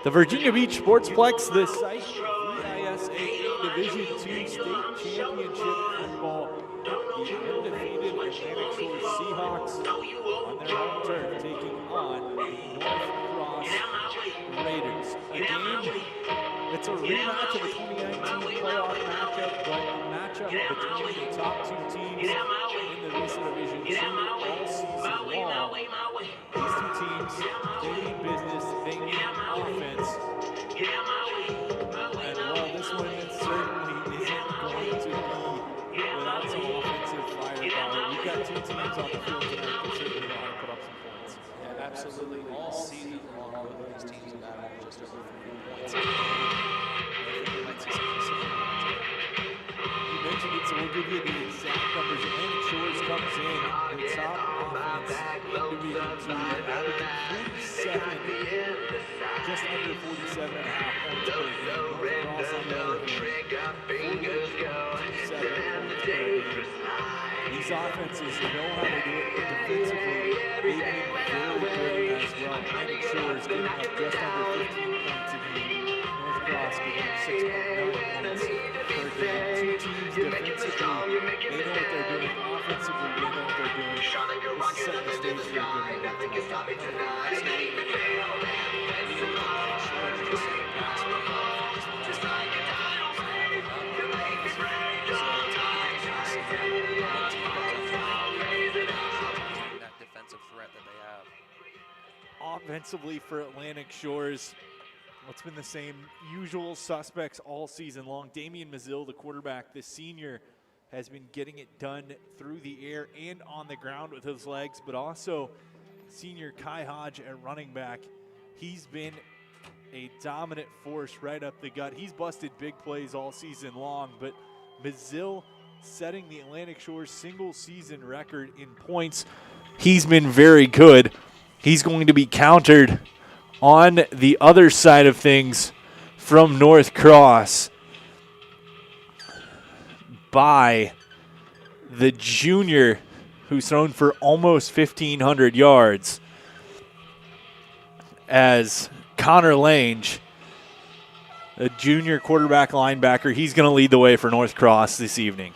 The Virginia Beach Sportsplex, the site of VISAA Division II State Championship football. The undefeated Atlantic Shores Seahawks on their home turf taking on the North Cross Raiders. A game that's a rematch of the 2019 playoff matchup, but a matchup between the top two teams in the VISAA Division II all season long. These two teams, they need business, they need offense. And while this one certainly isn't going to be without some offensive firepower, we've got two teams on the field tonight that certainly know how to put up some points. Yeah, absolutely. All season long, both of these teams have averaged just over 50 points. You mentioned it, so we'll give you the exact numbers. Atlantic Shores comes in the top offense in Division II, averaging 47, just under 47 and a half points per game. Cross on the other hand, 47 points per game. These offenses know how to do it defensively. They've been very good as well. Atlantic Shores giving up just under 15 points a game. North Cross giving up 6.9 points per game. Two teams defensively, they know what they're doing. Offensively, they know what they're doing. This is setting the stage for a good that defensive threat that they have. Offensively for Atlantic Shores, it's been the same usual suspects all season long. Damian Mazzil, the quarterback, the senior, has been getting it done through the air and on the ground with his legs, but also senior Kai Hodge at running back. He's been a dominant force right up the gut. He's busted big plays all season long, but Mazzil setting the Atlantic Shores single season record in points. He's been very good. He's going to be countered on the other side of things from North Cross by the junior who's thrown for almost 1,500 yards as Connor Lange, a junior quarterback linebacker. He's going to lead the way for North Cross this evening.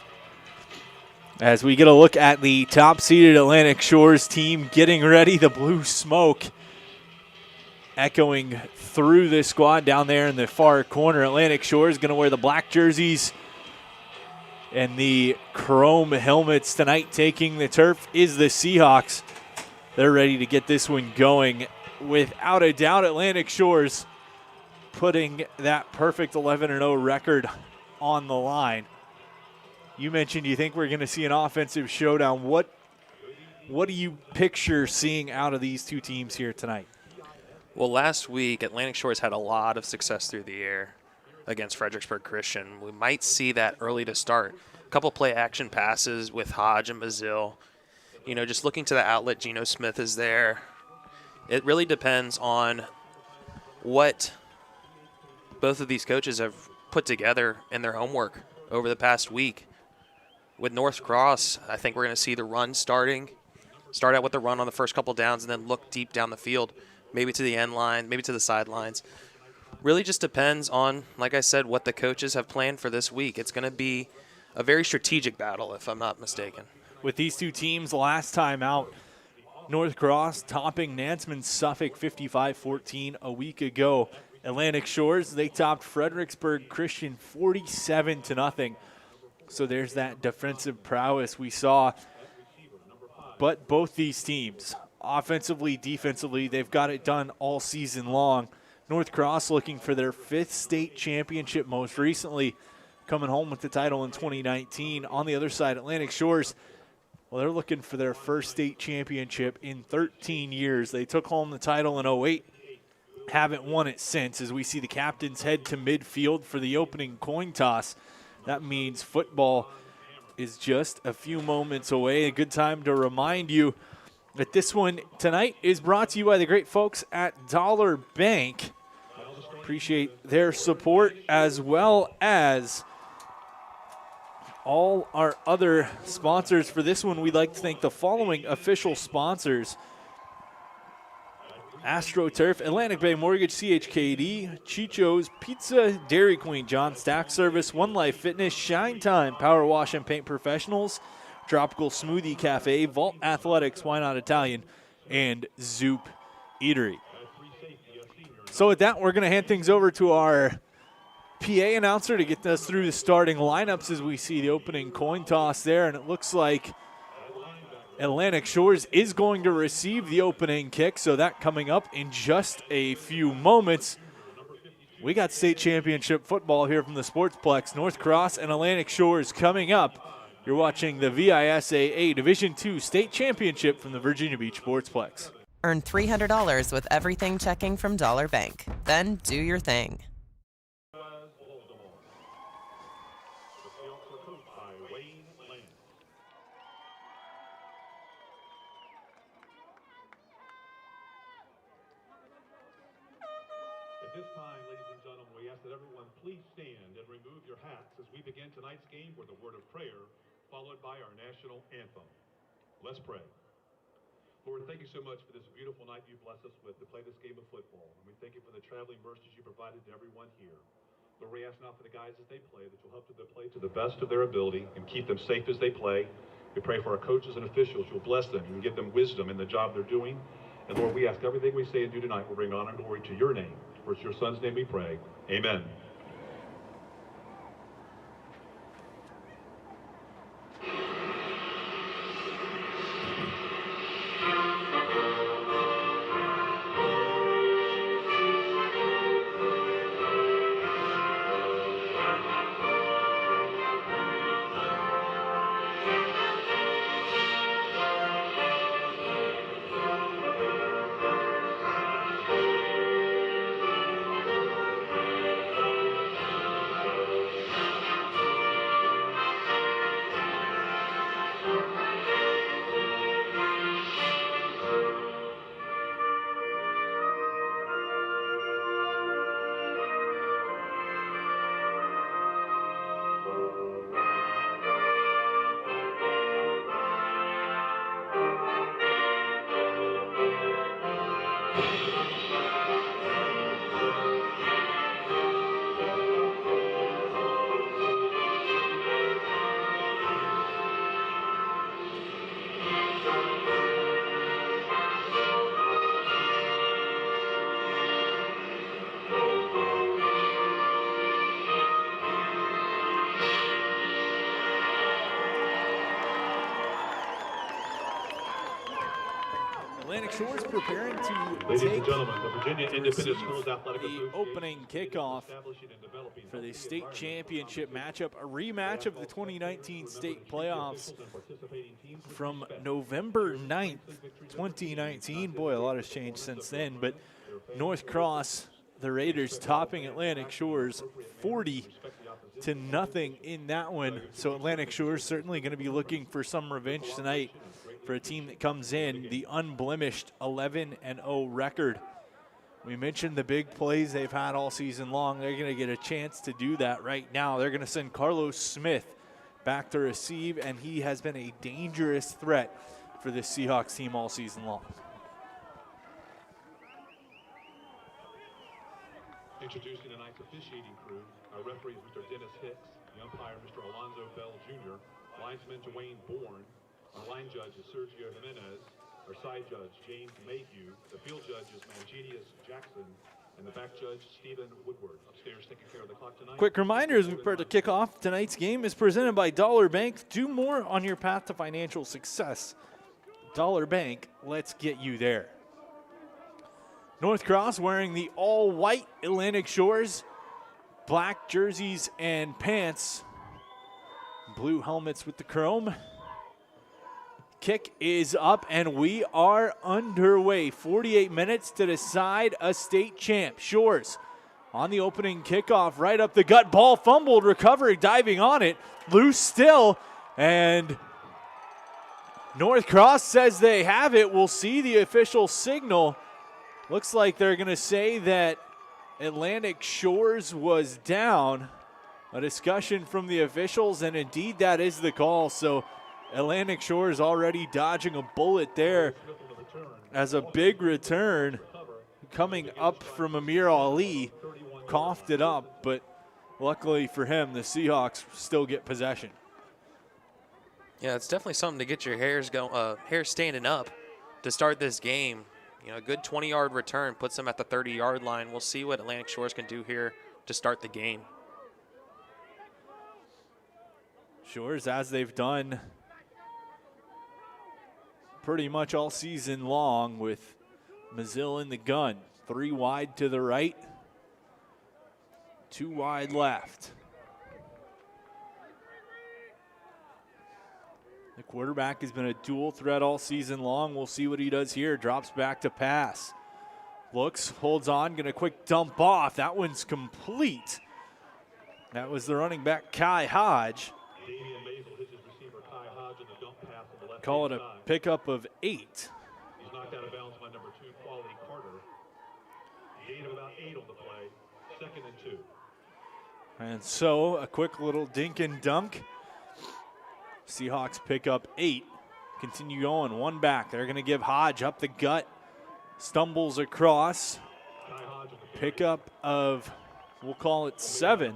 As we get a look at the top-seeded Atlantic Shores team getting ready, the blue smoke echoing through the squad down there in the far corner. Atlantic Shores going to wear the black jerseys and the chrome helmets tonight. Taking the turf is the Seahawks. They're ready to get this one going. Without a doubt, Atlantic Shores putting that perfect 11-0 record on the line. You mentioned you think we're going to see an offensive showdown. What do you picture seeing out of these two teams here tonight? Well, last week, Atlantic Shores had a lot of success through the air against Fredericksburg Christian. We might see that early to start. A couple play action passes with Hodge and Mazzil. You know, just looking to the outlet, Geno Smith is there. It really depends on what both of these coaches have put together in their homework over the past week. With North Cross, I think we're going to see the run start out with the run on the first couple downs and then look deep down the field, maybe to the end line, maybe to the sidelines. Really just depends on, like I said, what the coaches have planned for this week. It's going to be a very strategic battle, if I'm not mistaken. With these two teams last time out, North Cross topping Nansemond Suffolk 55-14 a week ago. Atlantic Shores, they topped Fredericksburg Christian 47-0. So there's that defensive prowess we saw. But both these teams, offensively, defensively, they've got it done all season long. North Cross looking for their 5th state championship, most recently coming home with the title in 2019. On the other side, Atlantic Shores, well, they're looking for their first state championship in 13 years. They took home the title in 2008, haven't won it since, as we see the captains head to midfield for the opening coin toss. That means football is just a few moments away. A good time to remind you that this one tonight is brought to you by the great folks at Dollar Bank. Appreciate their support, as well as all our other sponsors for this one, we'd like to thank the following official sponsors: AstroTurf, Atlantic Bay Mortgage, CHKD, Chicho's Pizza, Dairy Queen, John Stack Service, One Life Fitness, Shine Time, Power Wash and Paint Professionals, Tropical Smoothie Cafe, Vault Athletics, Why Not Italian, and Zoop Eatery. So with that, we're going to hand things over to our PA announcer to get us through the starting lineups as we see the opening coin toss there, and it looks like Atlantic Shores is going to receive the opening kick, so that coming up in just a few moments. We got state championship football here from the Sportsplex. North Cross and Atlantic Shores coming up. You're watching the VISAA Division II state championship from the Virginia Beach Sportsplex. Earn $300 with everything checking from Dollar Bank. Then do your thing. At this time, ladies and gentlemen, we ask that everyone please stand and remove your hats as we begin tonight's game with a word of prayer, followed by our national anthem. Let's pray. Lord, thank you so much for this beautiful night you bless us with to play this game of football. And we thank you for the traveling mercies you provided to everyone here. Lord, we ask now for the guys as they play that you'll help them to play to the best of their ability and keep them safe as they play. We pray for our coaches and officials. You'll bless them and give them wisdom in the job they're doing. And Lord, we ask everything we say and do tonight will bring honor and glory to your name. For it's your son's name we pray. Amen. Atlantic Shores preparing to Ladies take and gentlemen, the Virginia Independent Schools Athletic the Association opening kickoff establishing and developing for the healthy state environments championship matchup, a rematch of the 2019 state playoffs from November 9th, 2019. Boy, a lot has changed since then, but North Cross, the Raiders, topping Atlantic Shores 40-0 in that one. So Atlantic Shores certainly going to be looking for some revenge tonight for a team that comes in the unblemished 11-0 record. We mentioned the big plays they've had all season long. They're going to get a chance to do that right now. They're going to send Carlos Smith back to receive, and he has been a dangerous threat for this Seahawks team all season long. Introducing tonight's officiating crew, our referees, Mr. Dennis Hicks, the umpire, Mr. Alonzo Bell Jr., linesman Dwayne Bourne, our line judge is Sergio Jimenez, our side judge James Mayhew, the field judge is Mangenius Jackson, and the back judge Stephen Woodward. Upstairs taking care of the clock tonight. Quick reminder as we prepare to kick off, tonight's game is presented by Dollar Bank. Do more on your path to financial success. Dollar Bank, let's get you there. North Cross wearing the all-white Atlantic Shores, black jerseys and pants, blue helmets with the chrome. Kick is up, and we are underway. 48 minutes to decide a state champ. Shores on the opening kickoff, right up the gut. Ball fumbled, recovery, diving on it. Loose still, and North Cross says they have it. We'll see the official signal. Looks like they're going to say that Atlantic Shores was down. A discussion from the officials, and indeed that is the call. So Atlantic Shores already dodging a bullet there as a big return coming up from Amir Ali. Coughed it up, but luckily for him, the Seahawks still get possession. Yeah, it's definitely something to get your hair standing up to start this game. You know, a good 20-yard return puts them at the 30-yard line. We'll see what Atlantic Shores can do here to start the game. Shores, as they've done pretty much all season long, with Mazzil in the gun. 3 wide to the right, 2 wide left. The quarterback has been a dual threat all season long. We'll see what he does here. Drops back to pass. Looks, holds on, gonna quick dump off. That one's complete. That was the running back, Kai Hodge. Call it a pickup of 8. He's knocked out of bounds by number 2, Quality Carter. Gain of about 8 on the play. 2nd and 2. And so a quick little dink and dunk. Seahawks pick up 8. Continue going, 1 back. They're going to give Hodge up the gut. Stumbles across. Pickup of, we'll call it 7.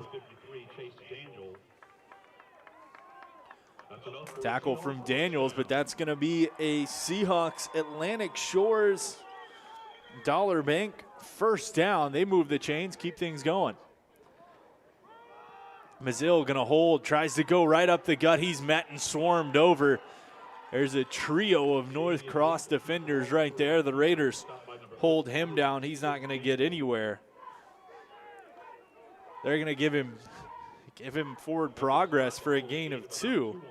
Tackle from Daniels, but that's going to be a Seahawks Atlantic Shores Dollar Bank first down. They move the chains, keep things going. Mazzil going to hold, tries to go right up the gut. He's met and swarmed over. There's a trio of North Cross defenders right there. The Raiders hold him down. He's not going to get anywhere. They're going to give him forward progress for a gain of 2.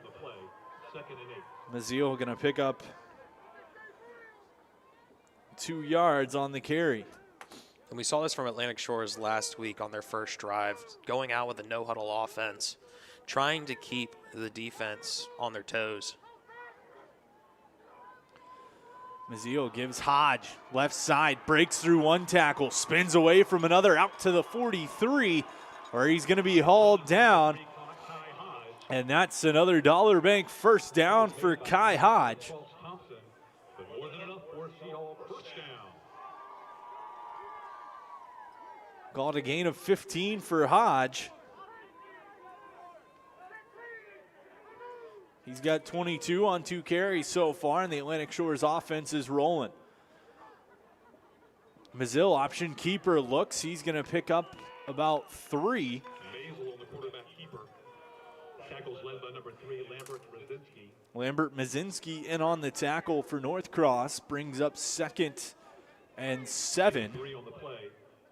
Mazzil going to pick up 2 yards on the carry. And we saw this from Atlantic Shores last week on their first drive, going out with a no-huddle offense, trying to keep the defense on their toes. Mazzil gives Hodge left side, breaks through 1 tackle, spins away from another out to the 43, where he's going to be hauled down. And that's another Dollar Bank first down for Kai Hodge. Called a gain of 15 for Hodge. He's got 22 on 2 carries so far, and the Atlantic Shores offense is rolling. Mazzil, option keeper, looks. He's going to pick up about 3. Lambert Mazinski in on the tackle for North Cross, brings up 2nd and 7.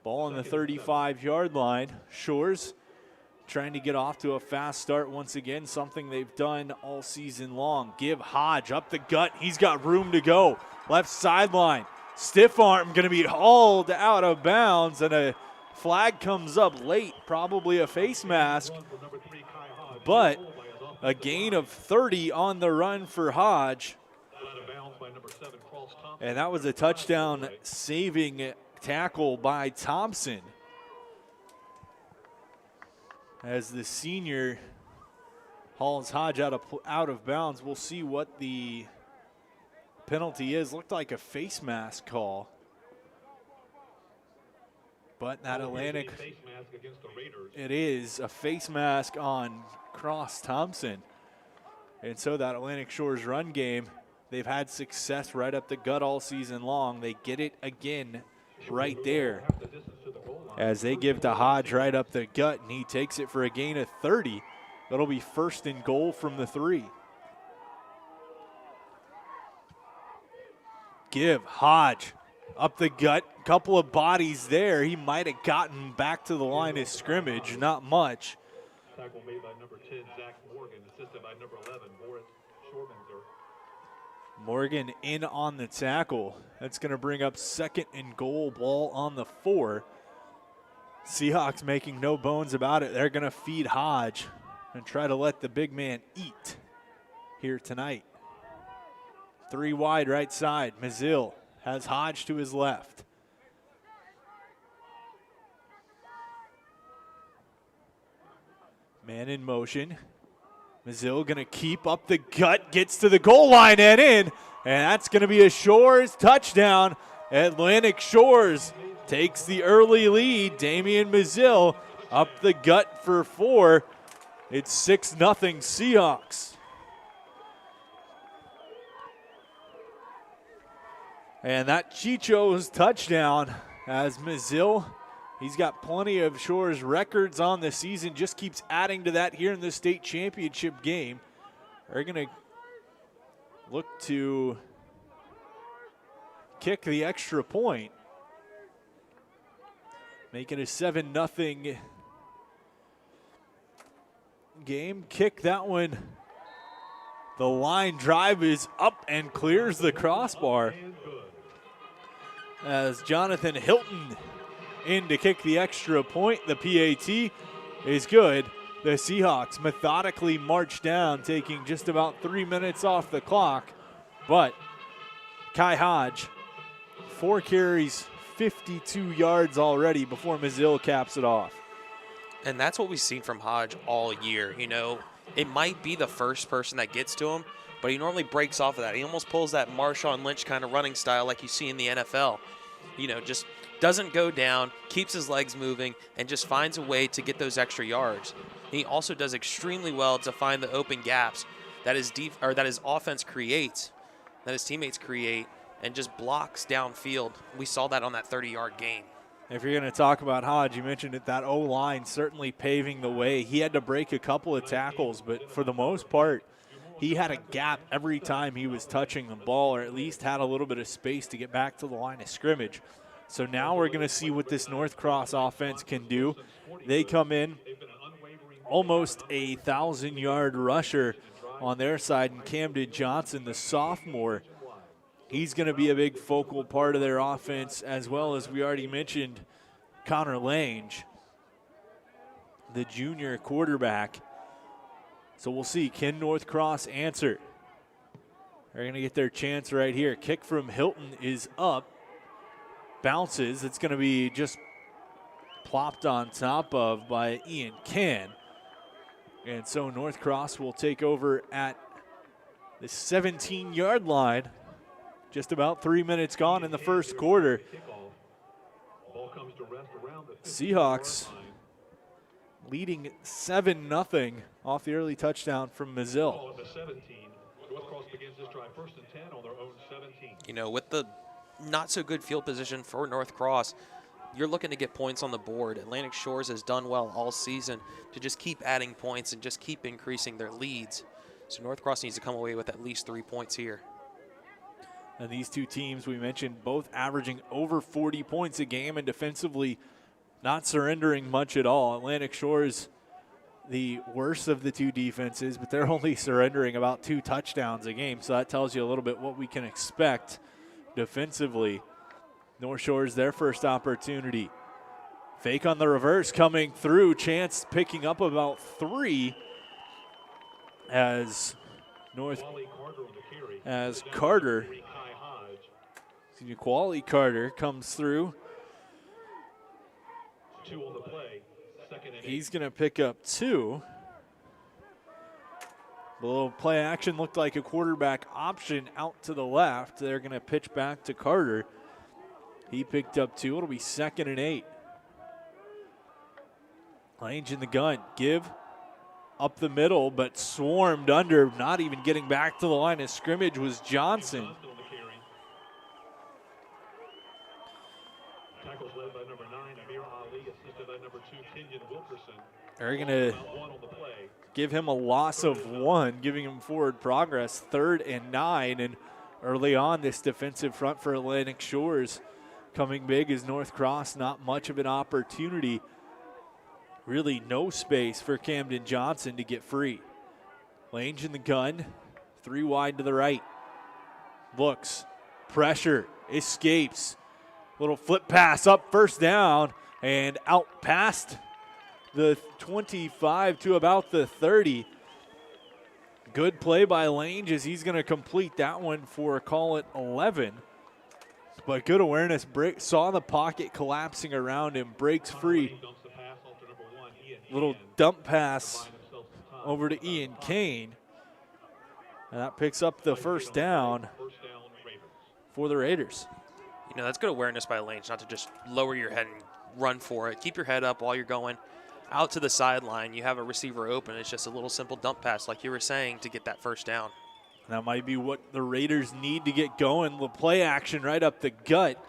Ball on the 35-yard line. Shores trying to get off to a fast start once again, something they've done all season long. Give Hodge up the gut. He's got room to go. Left sideline. Stiff arm going to be hauled out of bounds, and a flag comes up late, probably a face mask. But a gain of 30 on the run for Hodge. And that was a touchdown saving tackle by Thompson. As the senior hauls Hodge out of bounds. We'll see what the penalty is. Looked like a face mask call. But that Atlantic, it is a face mask on Cross Thompson. And so that Atlantic Shores run game, they've had success right up the gut all season long. They get it again right there as they give to Hodge right up the gut, and he takes it for a gain of 30. That'll be 1st and goal from the 3. Give Hodge up the gut, couple of bodies there. He might have gotten back to the line of scrimmage, not much. Tackle made by number 10, Zach Morgan, assisted by number 11, Boris Shormanzer. Morgan in on the tackle. That's going to bring up 2nd and goal, ball on the 4. Seahawks making no bones about it. They're going to feed Hodge and try to let the big man eat here tonight. 3 wide right side. Mazzil has Hodge to his left. Man in motion. Mazzil going to keep up the gut, gets to the goal line and in, and that's going to be a Shores touchdown. Atlantic Shores takes the early lead. Damian Mazzil up the gut for 4. It's 6-0 Seahawks. And that Chicho's touchdown as Mazzil, he's got plenty of Shores records on the season, just keeps adding to that here in the state championship game. They're going to look to kick the extra point, make it a 7-0 game. Kick that one. The line drive is up and clears the crossbar as Jonathan Hilton in to kick the extra point. The PAT is good. The Seahawks methodically march down, taking just about 3 minutes off the clock. But Kai Hodge, 4 carries, 52 yards already before Mazzil caps it off. And that's what we've seen from Hodge all year. You know, it might be the first person that gets to him, but he normally breaks off of that. He almost pulls that Marshawn Lynch kind of running style like you see in the NFL. You know, just doesn't go down, keeps his legs moving, and just finds a way to get those extra yards. He also does extremely well to find the open gaps that his offense creates, that his teammates create, and just blocks downfield. We saw that on that 30-yard gain. If you're going to talk about Hodge, you mentioned it, that O-line certainly paving the way. He had to break a couple of tackles, but for the most part, he had a gap every time he was touching the ball, or at least had a little bit of space to get back to the line of scrimmage. So now we're going to see what this North Cross offense can do. They come in almost a 1,000-yard rusher on their side, and Camden Johnson, the sophomore, he's going to be a big focal part of their offense, as well as we already mentioned Connor Lange, the junior quarterback. So we'll see. Can North Cross answer? They're going to get their chance right here. Kick from Hilton is up. Bounces. It's going to be just plopped on top of by Ian Can. And so North Cross will take over at the 17-yard line. Just about 3 minutes gone in the first quarter. Seahawks leading 7-0 off the early touchdown from Mazzil. You know, with the not so good field position for North Cross, you're looking to get points on the board. Atlantic Shores has done well all season to just keep adding points and just keep increasing their leads. So North Cross needs to come away with at least 3 points here. And these two teams we mentioned both averaging over 40 points a game and defensively not surrendering much at all. Atlantic Shores, the worst of the two defenses, but they're only surrendering about 2 touchdowns a game. So that tells you a little bit what we can expect defensively. North Shores, their first opportunity. Fake on the reverse coming through. Chance picking up about 3 as Carter, Quali Carter comes through. He's going to pick up 2. The little play action looked like a quarterback option out to the left. They're going to pitch back to Carter. He picked up 2. It'll be 2nd and 8. Lange in the gun. Give up the middle, but swarmed under. Not even getting back to the line of scrimmage was Johnson. They're going to give him a loss of 1, giving him forward progress. 3rd and 9, and early on this defensive front for Atlantic Shores coming big as North Cross, not much of an opportunity. Really no space for Camden Johnson to get free. Lange in the gun, 3 wide to the right. Looks, pressure, escapes. Little flip pass up, first down, and out past the 25 to about the 30. Good play by Lange as he's going to complete that one for, call it 11. But good awareness, saw the pocket collapsing around him, breaks free. Little dump pass over to Ian Kane. And that picks up the first down for the Raiders. You know, that's good awareness by Lange, not to just lower your head and run for it. Keep your head up while you're going out to the sideline. You have a receiver open. It's just a little simple dump pass, like you were saying, to get that first down. That might be what the Raiders need to get going. The play action right up the gut.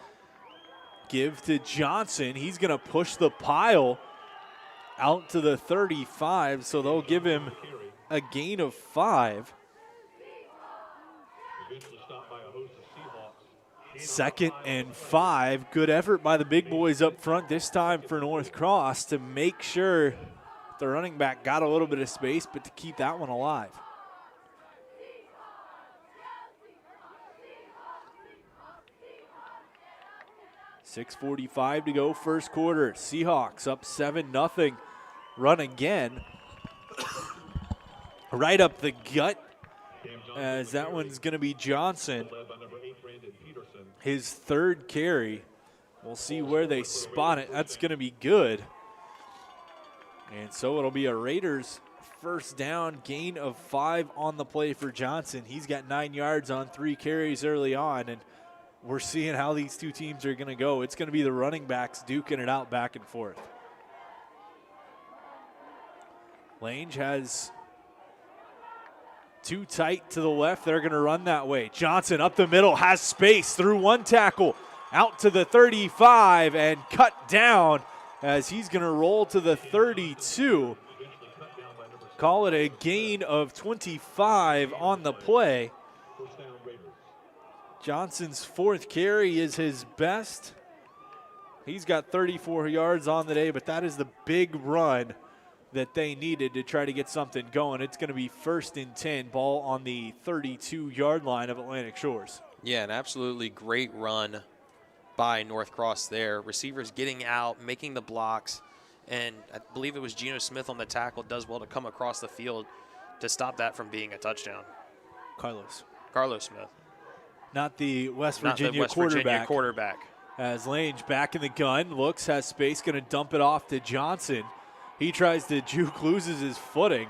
Give to Johnson. He's going to push the pile out to the 35, so they'll give him a gain of 5. 2nd and 5. Good effort by the big boys up front this time for North Cross to make sure the running back got a little bit of space, but to keep that one alive. .6:45 to go, first quarter. Seahawks up 7-0. Run again. Right up the gut, as that one's going to be Johnson. His 3rd carry. We'll see where they spot it. That's going to be good. And so it'll be a Raiders first down, gain of 5 on the play for Johnson. He's got 9 yards on 3 carries early on, and we're seeing how these two teams are going to go. It's going to be the running backs duking it out back and forth. Lange has 2 tight to the left. They're going to run that way. Johnson up the middle, has space through 1 tackle, out to the 35 and cut down as he's going to roll to the 32. Call it a gain of 25 on the play. Johnson's 4th carry is his best. He's got 34 yards on the day, but that is the big run that they needed to try to get something going. It's going to be 1st and 10, ball on the 32-yard line of Atlantic Shores. Yeah, an absolutely great run by North Cross there. Receivers getting out, making the blocks, and I believe it was Geno Smith on the tackle, does well to come across the field to stop that from being a touchdown. Carlos Smith. Not the West Not Virginia the West quarterback. Virginia quarterback. As Lange back in the gun, looks, has space, going to dump it off to Johnson. He tries to juke, loses his footing.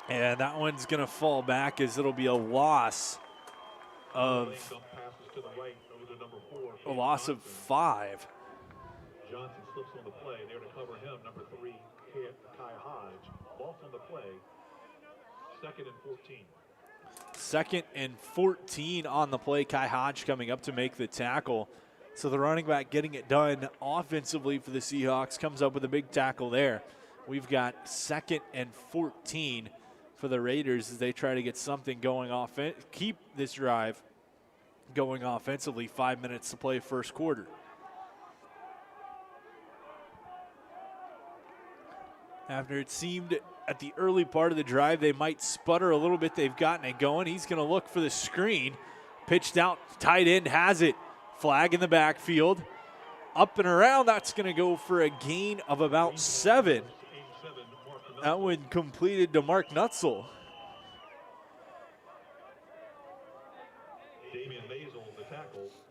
And that one's going to fall back as it'll be a loss of 5. Johnson slips on the play. There to cover him, number 3, Kai Hodge. Lost on the play. 2nd and 14. 2nd and 14 on the play. Kai Hodge coming up to make the tackle. So the running back getting it done offensively for the Seahawks comes up with a big tackle there. We've got 2nd and 14 for the Raiders as they try to get something going keep this drive going offensively. 5 minutes to play first quarter. After it seemed at the early part of the drive they might sputter a little bit, they've gotten it going. He's going to look for the screen. Pitched out, tight end has it. Flag in the backfield. Up and around, that's going to go for a gain of about 7. That one completed to Mark Nutzel.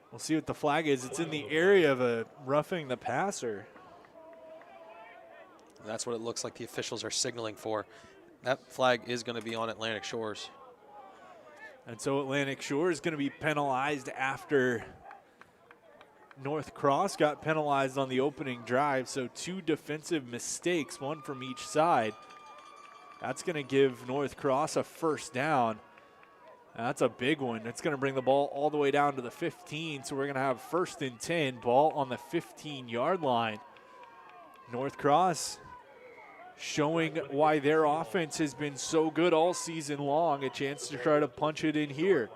We'll see what the flag is. It's in the area of a roughing the passer. That's what it looks like the officials are signaling for. That flag is going to be on Atlantic Shores. And so Atlantic Shores is going to be penalized after North Cross got penalized on the opening drive. So 2 defensive mistakes, 1 from each side. That's going to give North Cross a first down. That's a big one. It's going to bring the ball all the way down to the 15. So we're going to have 1st and 10, ball on the 15-yard line. North Cross showing why their offense has been so good all season long. A chance to try to punch it in here.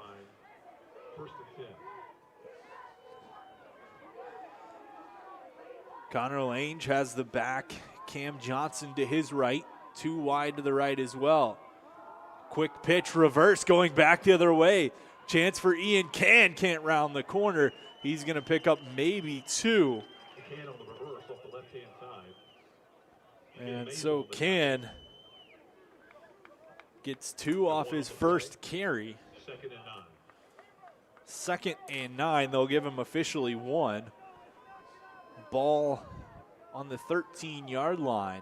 Connor Lange has the back. Cam Johnson to his right. 2 wide to the right as well. Quick pitch, reverse, going back the other way. Chance for Ian can't round the corner. He's going to pick up maybe 2. And so Can gets 2 off his first carry. 2nd and 9. They'll give him officially 1. Ball on the 13-yard line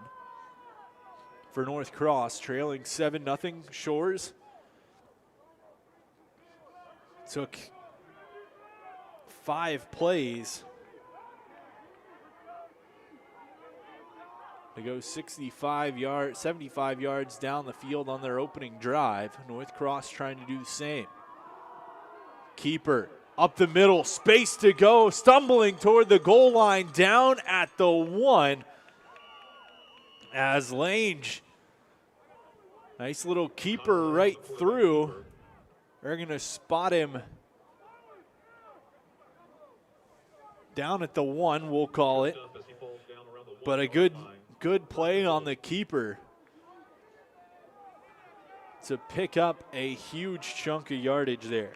for North Cross, trailing 7-0 Shores. Took 5 plays to go 75 yards down the field on their opening drive. North Cross trying to do the same. Keeper up the middle, space to go, stumbling toward the goal line, down at the 1. As Lange, nice little keeper right through. They're going to spot him down at the 1, we'll call it. But a good play on the keeper to pick up a huge chunk of yardage there.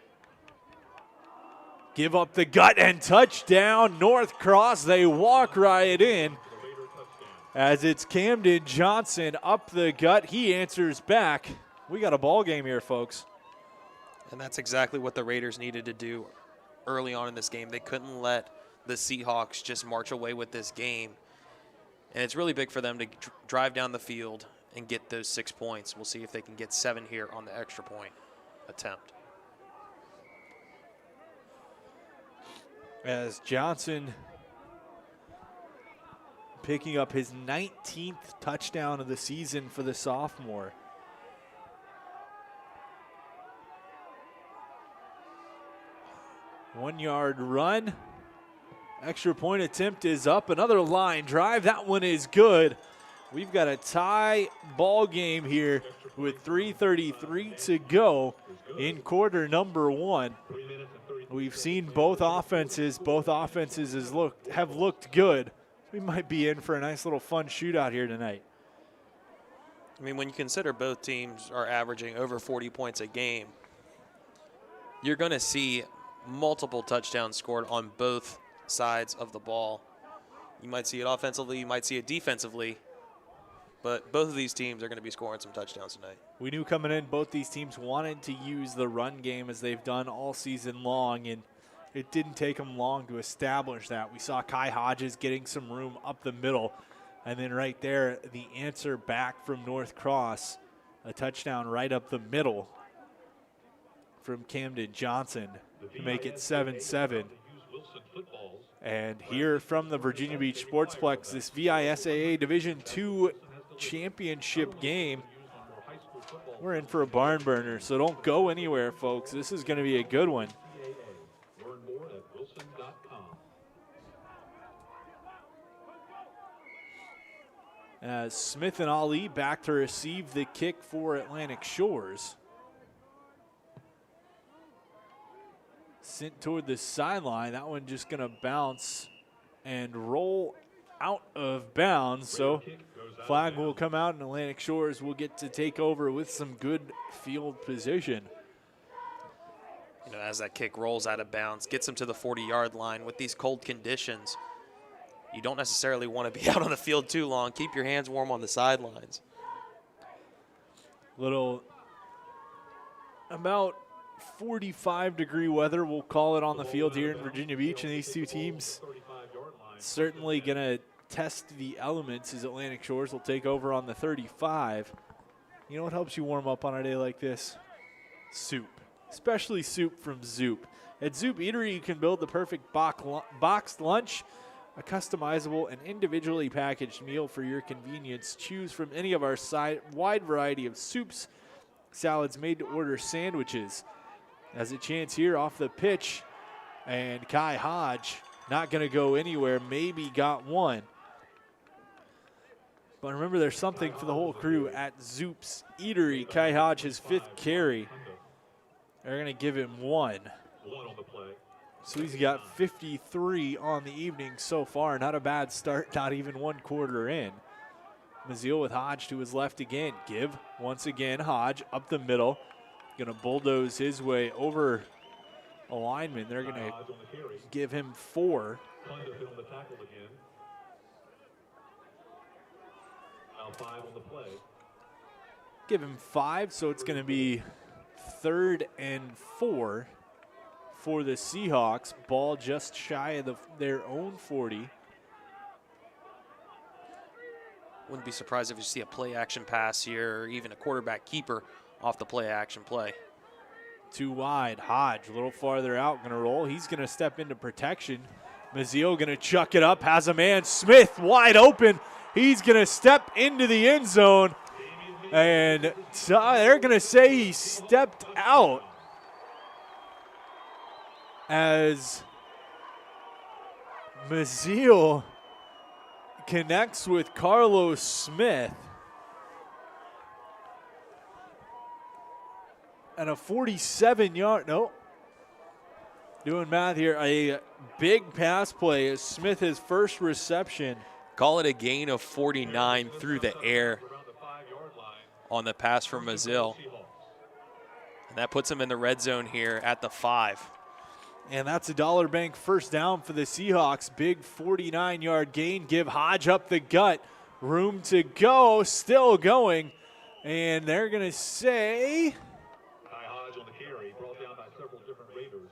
Give up the gut and touchdown, North Cross. They walk right in as it's Camden Johnson up the gut. He answers back. We got a ball game here, folks. And that's exactly what the Raiders needed to do early on in this game. They couldn't let the Seahawks just march away with this game. And it's really big for them to drive down the field and get those 6 points. We'll see if they can get 7 here on the extra point attempt. As Johnson picking up his 19th touchdown of the season for the sophomore. One-yard run. Extra point attempt is up. Another line drive. That one is good. We've got a tie ball game here with 3:33 to go in quarter number 1. We've seen both offenses. Both offenses have looked good. We might be in for a nice little fun shootout here tonight. I mean, when you consider both teams are averaging over 40 points a game, you're going to see multiple touchdowns scored on both sides of the ball. You might see it offensively, you might see it defensively, but both of these teams are going to be scoring some touchdowns tonight. We knew coming in both these teams wanted to use the run game as they've done all season long, and it didn't take them long to establish that. We saw Kai Hodges getting some room up the middle, and then right there, the answer back from North Cross, a touchdown right up the middle from Camden Johnson to make it 7-7. And here from the Virginia Beach Sportsplex, this VISAA Division II championship game, we're in for a barn burner, so don't go anywhere, folks. This is going to be a good one. Learn more at wilson.com. As Smith and Ali back to receive the kick for Atlantic Shores. Sent toward the sideline. That one just going to bounce and roll out of bounds. So flag will come out, and Atlantic Shores will get to take over with some good field position. You know, as that kick rolls out of bounds, gets them to the 40-yard line. With these cold conditions, you don't necessarily want to be out on the field too long. Keep your hands warm on the sidelines. Little about 45-degree weather, we'll call it, on the field here in Virginia Beach, and these two teams certainly going to test the elements as Atlantic Shores will take over on the 35. You know what helps you warm up on a day like this? Soup, especially soup from Zoop. At Zoop Eatery, you can build the perfect boxed lunch, a customizable and individually packaged meal for your convenience. Choose from any of our wide variety of soups, salads, made-to-order sandwiches. As a chance here off the pitch, and Kai Hodge not going to go anywhere, maybe got one. But remember, there's something for the whole crew at Zoop's Eatery. Kai Hodge, his 5th carry. They're going to give him one. So he's got 53 on the evening so far. Not a bad start, not even 1 quarter in. Maziel with Hodge to his left again. Give, once again, Hodge up the middle. Going to bulldoze his way over a lineman. They're going to give him 4. Give him 5, so it's going to be 3rd and 4 for the Seahawks. Ball just shy of their own 40. Wouldn't be surprised if you see a play action pass here or even a quarterback keeper off the play action play. Too wide. Hodge a little farther out, going to roll. He's going to step into protection. Mazzillo going to chuck it up, has a man. Smith wide open. He's going to step into the end zone. And they're going to say he stepped out as Mazzillo connects with Carlos Smith. And a 47-yard, doing math here, a big pass play as Smith, his first reception. Call it a gain of 49 through the air on the pass from Mazzillo. And that puts him in the red zone here at the 5. And that's a Dollar Bank first down for the Seahawks. Big 49-yard gain. Give Hodge up the gut. Room to go. Still going. And they're going to say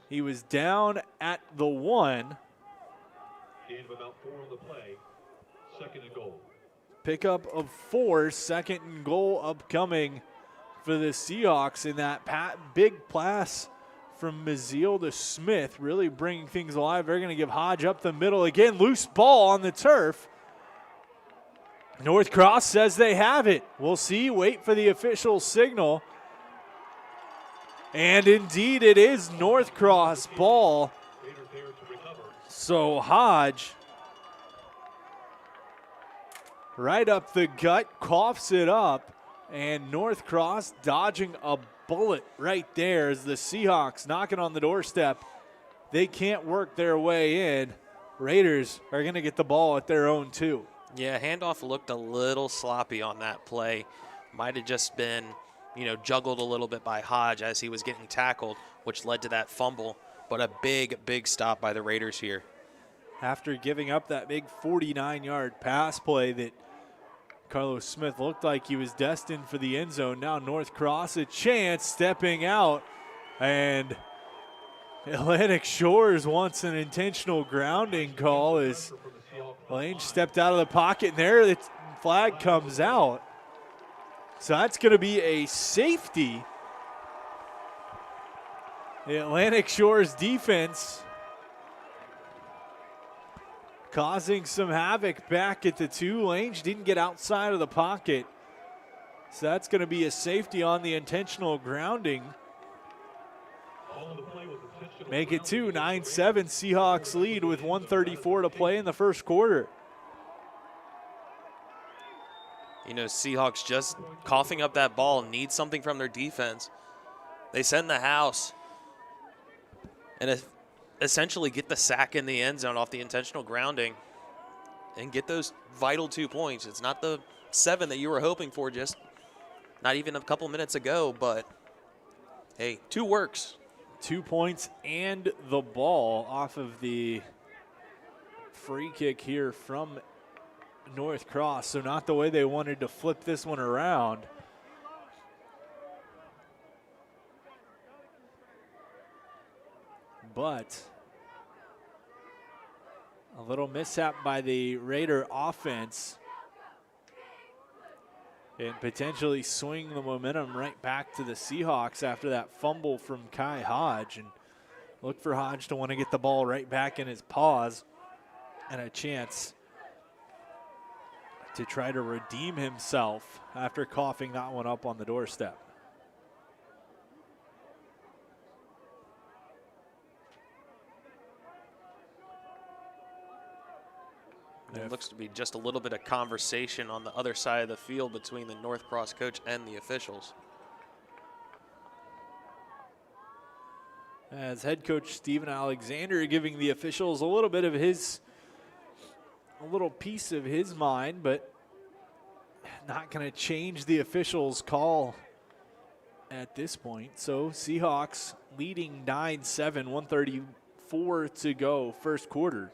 he was down at the 1. Gain of about 4 on the play. Second and goal. Pickup of 4. Second and goal upcoming for the Seahawks in that big pass from Mazzillo to Smith, really bringing things alive. They're going to give Hodge up the middle again. Loose ball on the turf. North Cross says they have it. We'll see. Wait for the official signal. And indeed, it is North Cross ball. So Hodge, right up the gut, coughs it up. And North Cross dodging a bullet right there as the Seahawks knocking on the doorstep. They can't work their way in. Raiders are going to get the ball at their own 2. Yeah, handoff looked a little sloppy on that play. Might have just been, juggled a little bit by Hodge as he was getting tackled, which led to that fumble. But a big, big stop by the Raiders here. After giving up that big 49-yard pass play that Carlos Smith looked like he was destined for the end zone. Now North Cross a chance, stepping out. And Atlantic Shores wants an intentional grounding call as Lane stepped out of the pocket. And there the flag comes out. So that's going to be a safety. The Atlantic Shores defense causing some havoc back at the 2 lanes. Didn't get outside of the pocket. So that's going to be a safety on the intentional grounding. Make it 2, 9-7. Seahawks lead with 1:34 to play in the first quarter. Seahawks just coughing up that ball, need something from their defense. They send the house and essentially get the sack in the end zone off the intentional grounding and get those vital 2 points. It's not the 7 that you were hoping for just not even a couple minutes ago, but hey, 2 works. 2 points and the ball off of the free kick here from North Cross. So not the way they wanted to flip this one around. But a little mishap by the Raider offense and potentially swing the momentum right back to the Seahawks after that fumble from Kai Hodge. And look for Hodge to want to get the ball right back in his paws and a chance to try to redeem himself after coughing that one up on the doorstep. It looks to be just a little bit of conversation on the other side of the field between the North Cross coach and the officials. As head coach Steven Alexander giving the officials a little bit of a little piece of his mind, but not going to change the officials' call at this point. So Seahawks leading 9-7, 1:34 to go, first quarter.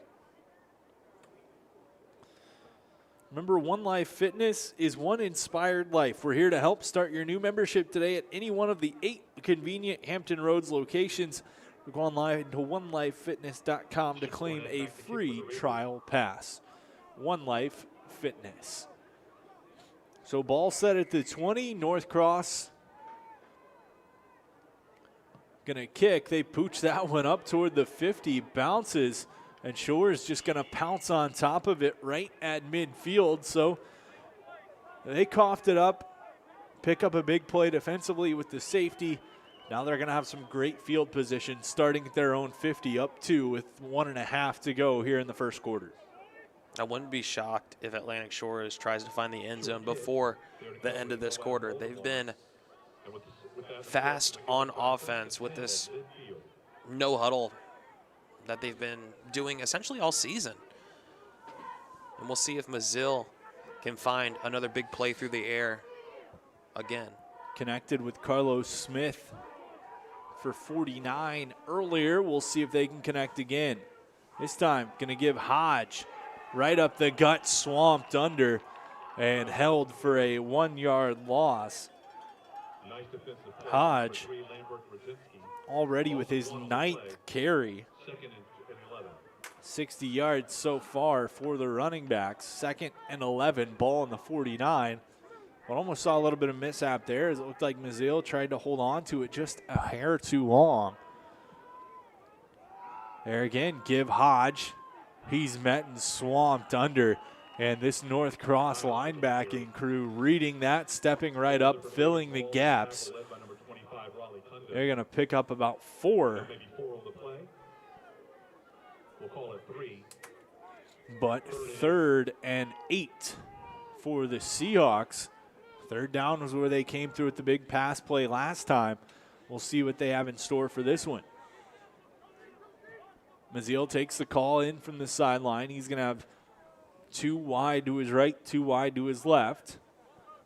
Remember, One Life Fitness is one inspired life. We're here to help. Start your new membership today at any one of the 8 convenient Hampton Roads locations. Go online to onelifefitness.com to claim a free trial pass. One Life Fitness. So ball set at the 20. North Cross gonna kick. They pooch that one up toward the 50. Bounces, and Shores just gonna pounce on top of it right at midfield. So they coughed it up, pick up a big play defensively with the safety. Now they're gonna have some great field position starting at their own 50, up 2 with 1.5 to go here in the first quarter. I wouldn't be shocked if Atlantic Shores tries to find the end zone before the end of this quarter. They've been fast on offense with this no huddle that they've been doing essentially all season. And we'll see if Mazil can find another big play through the air again. Connected with Carlos Smith for 49 earlier. We'll see if they can connect again. This time, gonna give Hodge right up the gut, swamped under, and held for a 1-yard loss. Hodge already with his 9th carry. 60 yards so far for the running backs. 2nd and 11, ball on the 49. But almost saw a little bit of mishap there as it looked like Mazil tried to hold on to it just a hair too long. There again, give Hodge. He's met and swamped under. And this North Cross linebacking crew reading that, stepping right up, filling the gaps. They're going to pick up about 4. But 3rd and 8 for the Seahawks. 3rd down was where they came through with the big pass play last time. We'll see what they have in store for this one. Mazil takes the call in from the sideline. He's going to have 2 wide to his right, 2 wide to his left.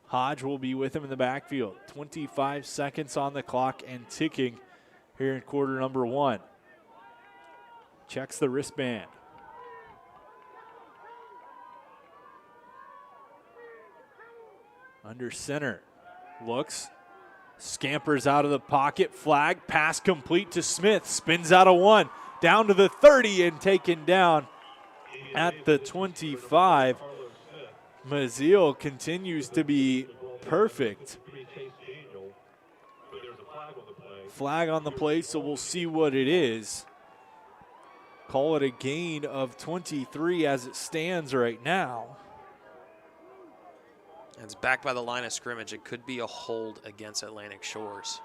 Hodge will be with him in the backfield. 25 seconds on the clock and ticking here in quarter number 1. Checks the wristband. Under center. Looks. Scampers out of the pocket. Flag. Pass complete to Smith. Spins out of 1. Down to the 30 and taken down at the 25. Mazil continues to be perfect. Flag on the play, so we'll see what it is. Call it a gain of 23 as it stands right now. It's back by the line of scrimmage. It could be a hold against Atlantic Shores.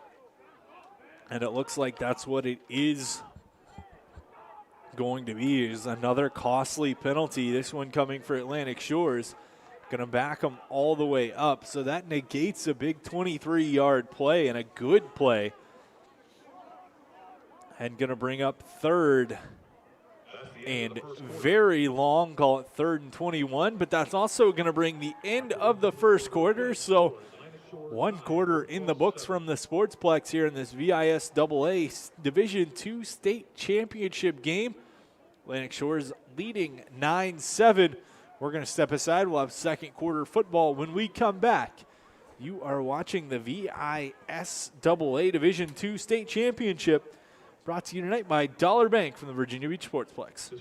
And it looks like that's what it is going to be, is another costly penalty. This one coming for Atlantic Shores. Going to back them all the way up. So that negates a big 23-yard play and a good play. And going to bring up 3rd and very long, call it 3rd and 21. But that's also going to bring the end of the first quarter. So 1 quarter in the books from the Sportsplex here in this VISAA Division II state championship game. Atlantic Shores leading 9-7. We're going to step aside. We'll have 2nd quarter football when we come back. You are watching the VISAA Division II state championship, brought to you tonight by Dollar Bank from the Virginia Beach Sportsplex.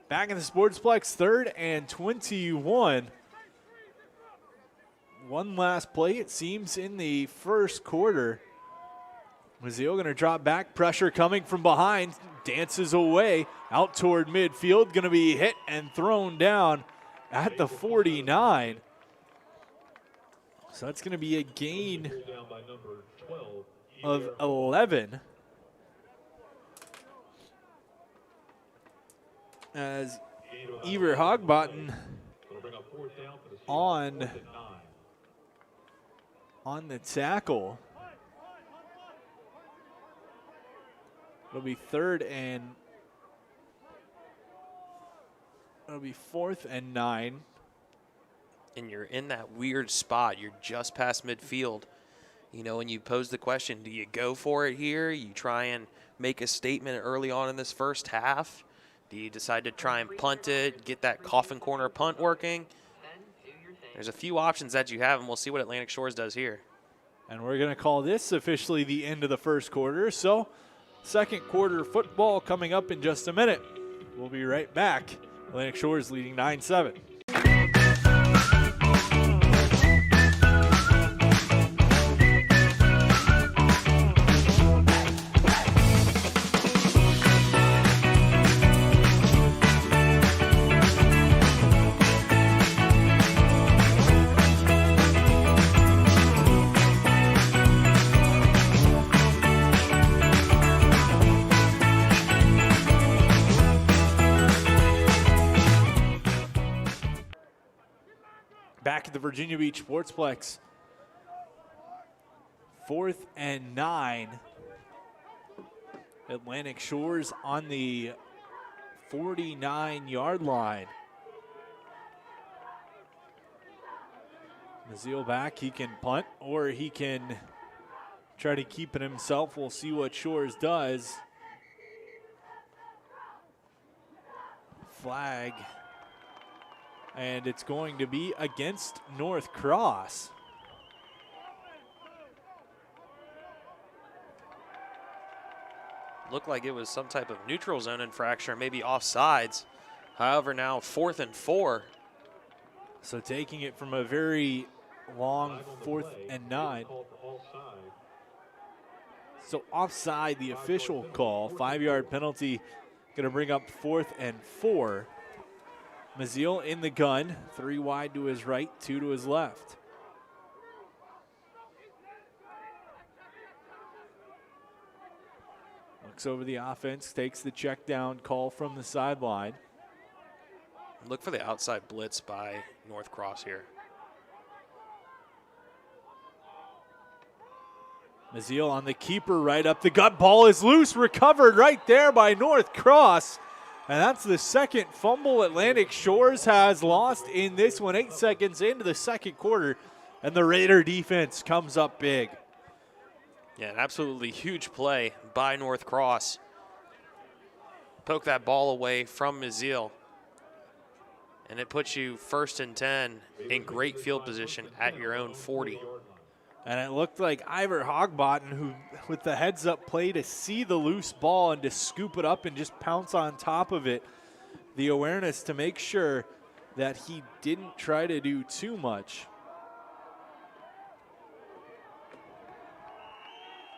Back in the Sportsplex, 3rd and 21. One last play, it seems, in the first quarter. Mazil going to drop back, pressure coming from behind, dances away, out toward midfield, going to be hit and thrown down at the 49. So that's going to be a gain of 11. As Ever Hogbotten on on the tackle. It'll be 4th and 9. And you're in that weird spot. You're just past midfield. You know, when you pose the question, do you go for it here? You try and make a statement early on in this first half? Do you decide to try and punt it, get that coffin corner punt working? There's a few options that you have, and we'll see what Atlantic Shores does here. And we're going to call this officially the end of the first quarter. So, second quarter football coming up in just a minute. We'll be right back. Atlantic Shores leading 9-7. Back at the Virginia Beach Sportsplex. 4th and 9. Atlantic Shores on the 49-yard line. Maziel back. He can punt or he can try to keep it himself. We'll see what Shores does. Flag. And it's going to be against North Cross. Looked like it was some type of neutral zone infraction or maybe offsides. However, now 4th and 4. So taking it from a very long 4th and 9. So offside, the official call. 5-yard penalty. Going to bring up 4th and 4. Maziel in the gun, 3 wide to his right, 2 to his left. Looks over the offense, takes the check down call from the sideline. Look for the outside blitz by North Cross here. Maziel on the keeper, right up the gut. Ball is loose, recovered right there by North Cross. And that's the second fumble Atlantic Shores has lost in this one. 8 seconds into the second quarter, and the Raider defense comes up big. Yeah, an absolutely huge play by North Cross. Poke that ball away from Maziel. And it puts you 1st and 10 in great field position at your own 40. And it looked like Ivor Hogbotton, who with the heads-up play to see the loose ball and to scoop it up and just pounce on top of it. The awareness to make sure that he didn't try to do too much.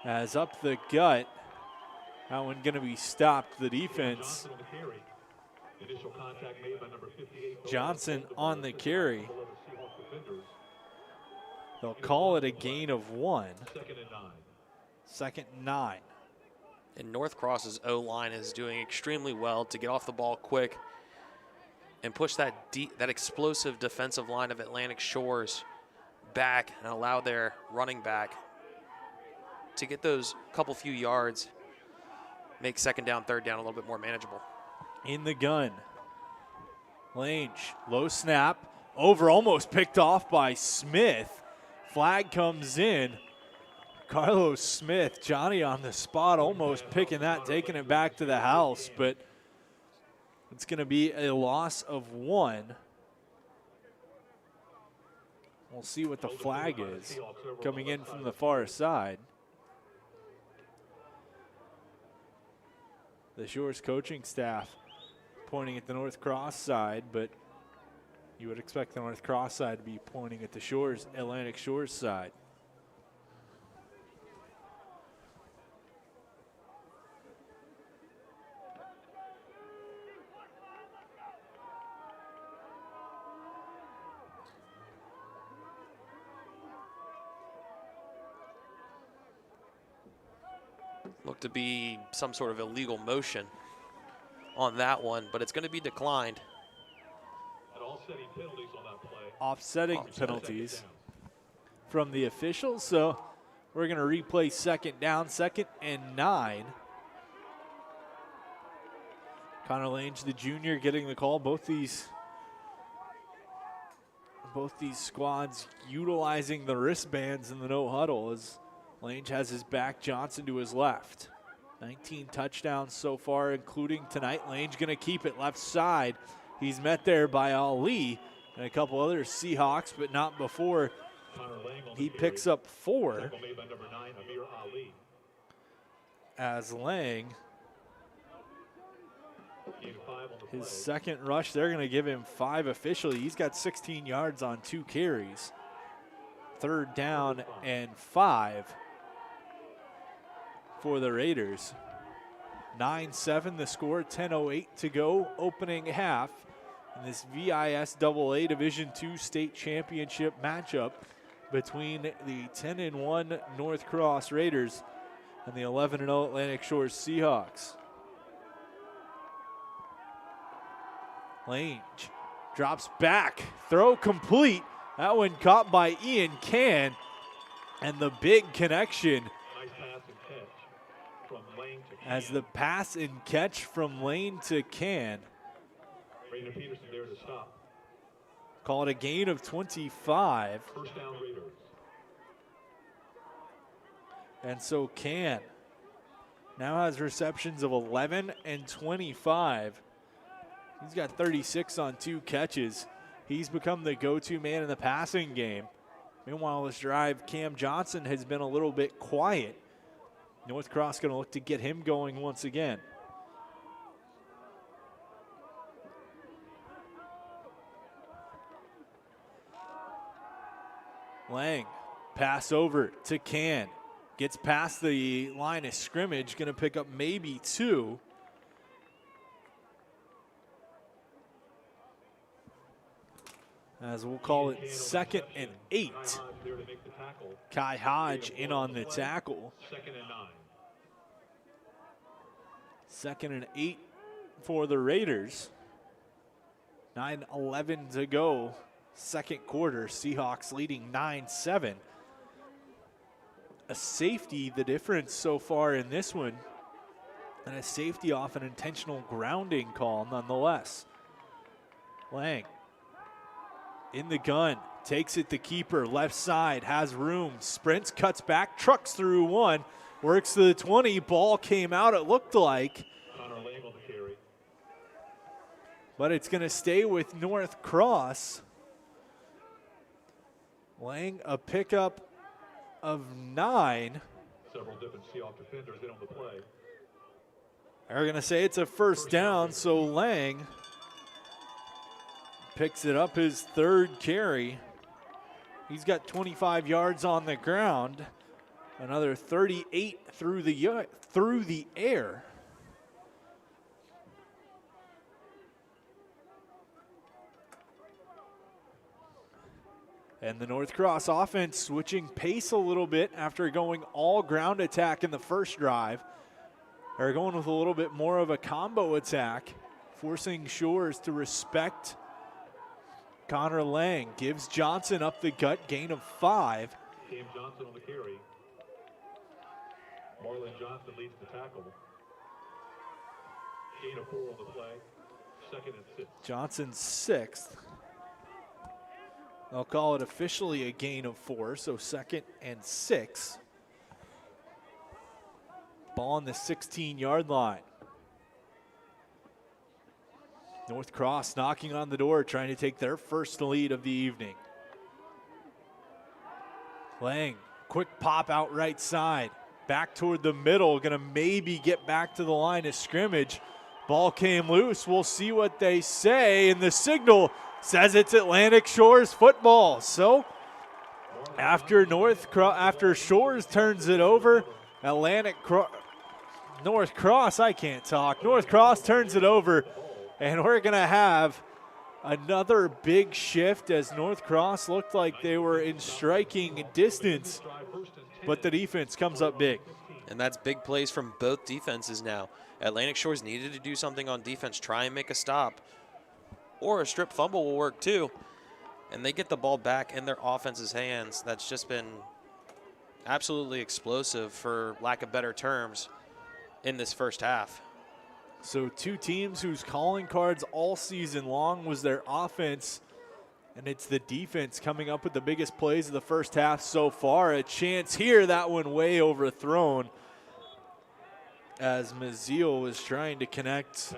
As up the gut, that one going to be stopped. The defense. Johnson on the carry. They'll call it a gain of 1. 2nd and 9. And North Cross's O-line is doing extremely well to get off the ball quick and push that explosive defensive line of Atlantic Shores back and allow their running back to get those few yards, make 2nd down, 3rd down a little bit more manageable. In the gun. Lange, low snap, over, almost picked off by Smith. Flag comes in. Carlos Smith, Johnny on the spot, almost picking that, taking it back to the house, but it's going to be a loss of 1. We'll see what the flag is coming in from the far side. The Shores coaching staff pointing at the North Cross side, but you would expect the North Cross side to be pointing at the Shores, Atlantic Shores side. Looked to be some sort of illegal motion on that one, but it's going to be declined. Offsetting penalties. from the officials, so we're going to replay second down, 2nd and 9. Connor Lange, the junior, getting the call. Both these squads utilizing the wristbands in the no huddle as Lange has his back, Johnson to his left. 19 touchdowns so far, including tonight. Lange going to keep it left side. He's met there by Ali and a couple other Seahawks, but not before he picks up 4 as Lang, his second rush, they're going to give him 5 officially. He's got 16 yards on 2 carries. 3rd down and 5 for the Raiders. 9-7 the score, 10:08 to go, opening half in this VISAA Division II state championship matchup between the 10-1 North Cross Raiders and the 11-0 Atlantic Shores Seahawks. Lange drops back, throw complete. That one caught by Ian Can, and the big connection as the pass and catch from Lane to Can. Call it a gain of 25. First down, Raiders. And so Can now has receptions of 11 and 25. He's got 36 on 2 catches. He's become the go-to man in the passing game. Meanwhile, this drive, Cam Johnson has been a little bit quiet. North Cross going to look to get him going once again. Lang, pass over to Can. Gets past the line of scrimmage, going to pick up maybe 2. As we'll call it 2nd and 8. Kai Hodge in on the tackle. 2nd and 8 for the Raiders. 9:11 to go, 2nd quarter. Seahawks leading 9-7. A safety, the difference so far in this one, and a safety off an intentional grounding call nonetheless. Lang in the gun, takes it to keeper, left side, has room, sprints, cuts back, trucks through 1, works to the 20, ball came out, it looked like. But it's going to stay with North Cross. Lang, a pickup of 9. Several different Seahawks defenders in on the play. They're going to say it's a first down, so Lang picks it up, his 3rd carry. He's got 25 yards on the ground, another 38 through the air. And the North Cross offense switching pace a little bit after going all ground attack in the first drive. They're going with a little bit more of a combo attack, forcing Shores to respect Connor Lang. Gives Johnson up the gut, gain of 5. Cam Johnson on the carry. Marlon Johnson leads the tackle. Gain of 4 on the play. 2nd and 6. Johnson 6th. They'll call it officially a gain of 4, so 2nd and 6. Ball on the 16-yard line. North Cross knocking on the door, trying to take their first lead of the evening. Lang, quick pop out right side. Back toward the middle, gonna maybe get back to the line of scrimmage. Ball came loose, we'll see what they say, and the signal says it's Atlantic Shores football. So after Shores turns it over, North Cross, I can't talk. North Cross turns it over, and we're going to have another big shift as North Cross looked like they were in striking distance, but the defense comes up big. And that's big plays from both defenses now. Atlantic Shores needed to do something on defense, try and make a stop. Or a strip fumble will work too. and they get the ball back in their offense's hands. That's just been absolutely explosive, for lack of better terms, in this first half. So two teams whose calling cards all season long was their offense, and it's the defense coming up with the biggest plays of the first half so far. A chance here, that one way overthrown as Maziel was trying to connect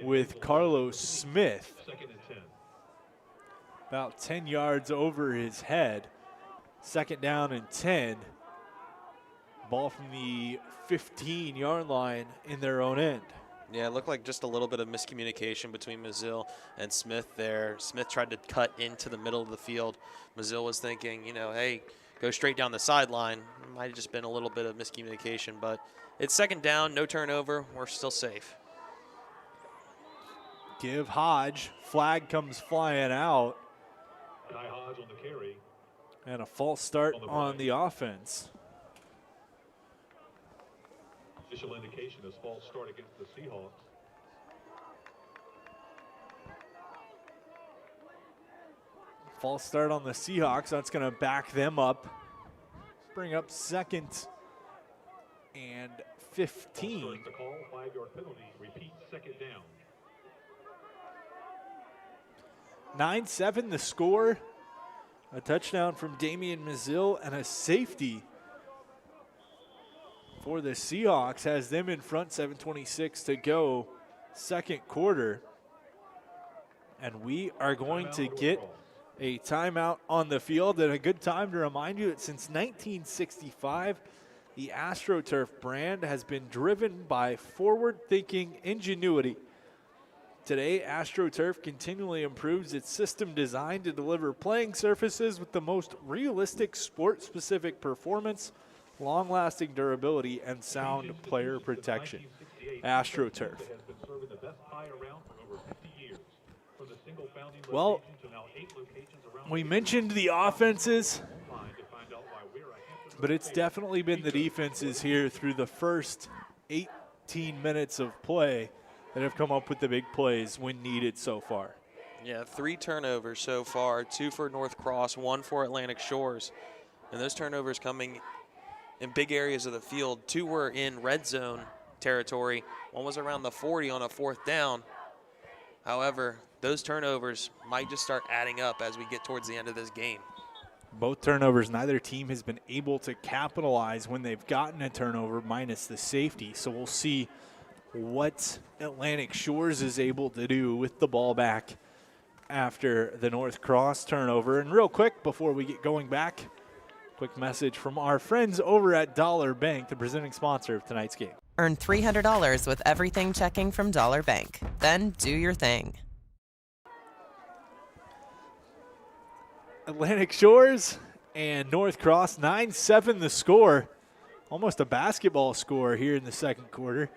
with Carlos Smith. About 10 yards over his head. Second down and 10. Ball from the 15-yard line in their own end. Yeah, it looked like just a little bit of miscommunication between Maziel and Smith there. Smith tried to cut into the middle of the field. Maziel was thinking, you know, hey, go straight down the sideline. Might have just been a little bit of miscommunication, but it's second down, no turnover. We're still safe. Give Hodge. Flag comes flying out. Kai Hodge on the carry. And a false start on the offense. Official indication is false start against the Seahawks. False start on the Seahawks. That's going to back them up. Bring up second and 15. False the call, 5-yard penalty. Repeat, second down. 9-7 the score. A touchdown from Damian Maziel and a safety for the Seahawks has them in front. 7:26 to go, second quarter. And we are going to get a timeout on the field, and a good time to remind you that since 1965, the AstroTurf brand has been driven by forward-thinking ingenuity. Today, AstroTurf continually improves its system designed to deliver playing surfaces with the most realistic sport-specific performance, long-lasting durability, and sound player protection. AstroTurf. Well, we mentioned the offenses, but it's definitely been the defenses here through the first 18 minutes of play that have come up with the big plays when needed so far. Yeah, 3 turnovers so far, 2 for North Cross, 1 for Atlantic Shores. And those turnovers coming in big areas of the field. 2 were in red zone territory. 1 was around the 40 on a 4th down. However, those turnovers might just start adding up as we get towards the end of this game. Both turnovers, neither team has been able to capitalize when they've gotten a turnover, minus the safety. So we'll see what Atlantic Shores is able to do with the ball back after the North Cross turnover. And real quick, before we get going back, quick message from our friends over at Dollar Bank, the presenting sponsor of tonight's game. Earn $300 with everything checking from Dollar Bank. Then do your thing. Atlantic Shores and North Cross, 9-7 the score. Almost a basketball score here in the second quarter.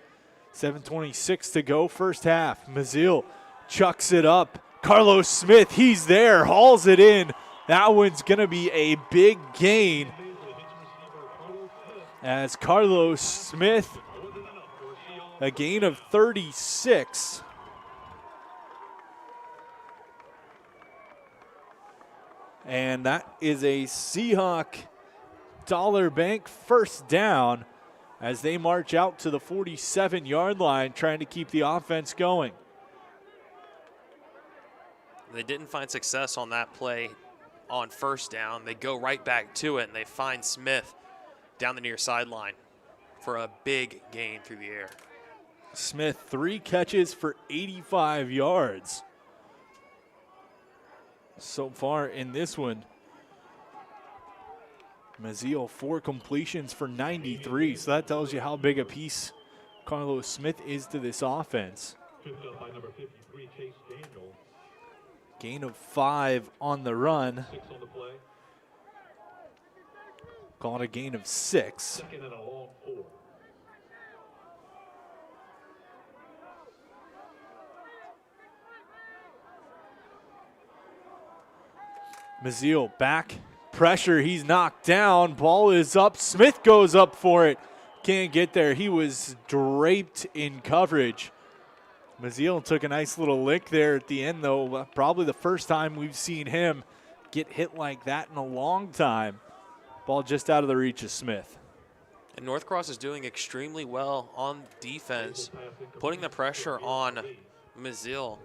7:26 to go, first half. Maziel chucks it up. Carlos Smith, he's there, hauls it in. That one's going to be a big gain as Carlos Smith, a gain of 36. And that is a Seahawk Dollar Bank first down as they march out to the 47-yard line, trying to keep the offense going. They didn't find success on that play on first down. They go right back to it, and they find Smith down the near sideline for a big gain through the air. Smith, 3 catches for 85 yards so far in this one. Maziel, 4 completions for 93, so that tells you how big a piece Carlos Smith is to this offense. Gain of 5 on the run. Call it a gain of 6. Maziel back. Pressure, he's knocked down. Ball is up. Smith goes up for it. Can't get there. He was draped in coverage. Maziel took a nice little lick there at the end, though. Probably the first time we've seen him get hit like that in a long time. Ball just out of the reach of Smith. And North Cross is doing extremely well on defense, putting the pressure on Mazil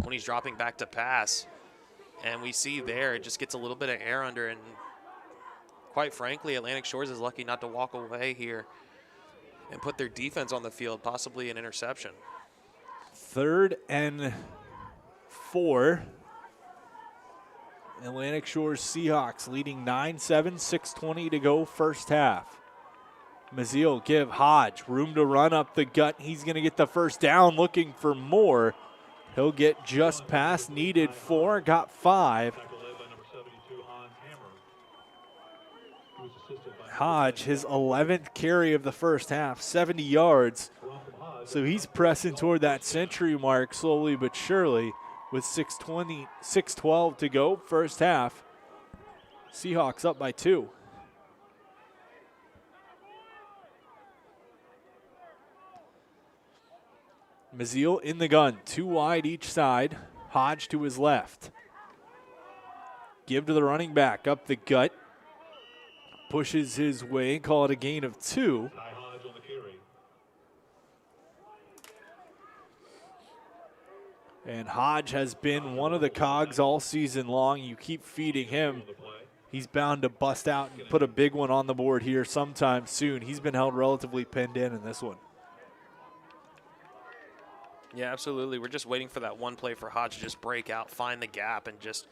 when he's dropping back to pass. And we see there, it just gets a little bit of air under, and quite frankly, Atlantic Shores is lucky not to walk away here and put their defense on the field, possibly an interception. 3rd and 4. Atlantic Shores Seahawks leading 9-7, 6:20 to go first half. Mazil give Hodge room to run up the gut. He's going to get the first down, looking for more. He'll get just past, needed 4, got 5. Hodge, his 11th carry of the first half, 70 yards. So he's pressing toward that century mark slowly but surely with 6:12 to go first half. Seahawks up by 2. Mazil in the gun, 2 wide each side. Hodge to his left. Give to the running back, up the gut. Pushes his way, call it a gain of 2. And Hodge has been one of the cogs all season long. You keep feeding him, he's bound to bust out and put a big one on the board here sometime soon. He's been held relatively pinned in this one. Yeah, absolutely. We're just waiting for that one play for Hodge to just break out, find the gap, and just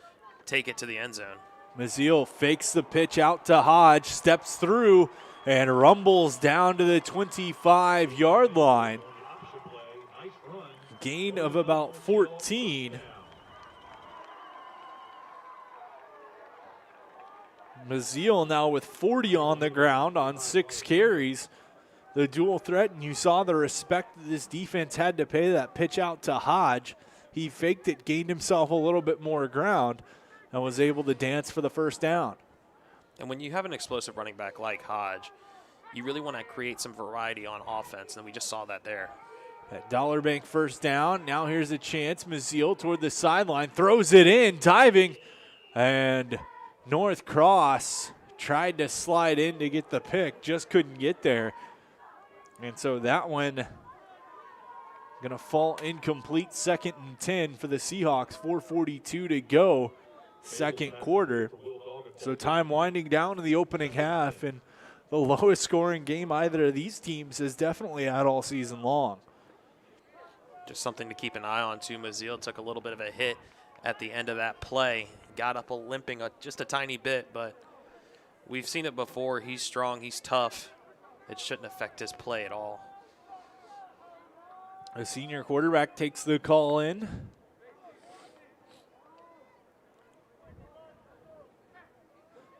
take it to the end zone. Mazil fakes the pitch out to Hodge, steps through, and rumbles down to the 25-yard line. Gain of about 14. Mazil now with 40 on the ground on 6 carries. The dual threat, and you saw the respect that this defense had to pay that pitch out to Hodge. He faked it, gained himself a little bit more ground, and was able to dance for the first down. And when you have an explosive running back like Hodge, you really want to create some variety on offense, and we just saw that there. At Dollar Bank first down. Now here's a chance. Mazil toward the sideline, throws it in, diving, and North Cross tried to slide in to get the pick, just couldn't get there. And so that one going to fall incomplete. 2nd and 10 for the Seahawks. 4:42 to go, second quarter. So time winding down in the opening half, and the lowest scoring game either of these teams has definitely had all season long. Just something to keep an eye on, too. Mazil took a little bit of a hit at the end of that play. Got up limping just a tiny bit, but we've seen it before. He's strong. He's tough. It shouldn't affect his play at all. A senior quarterback takes the call in.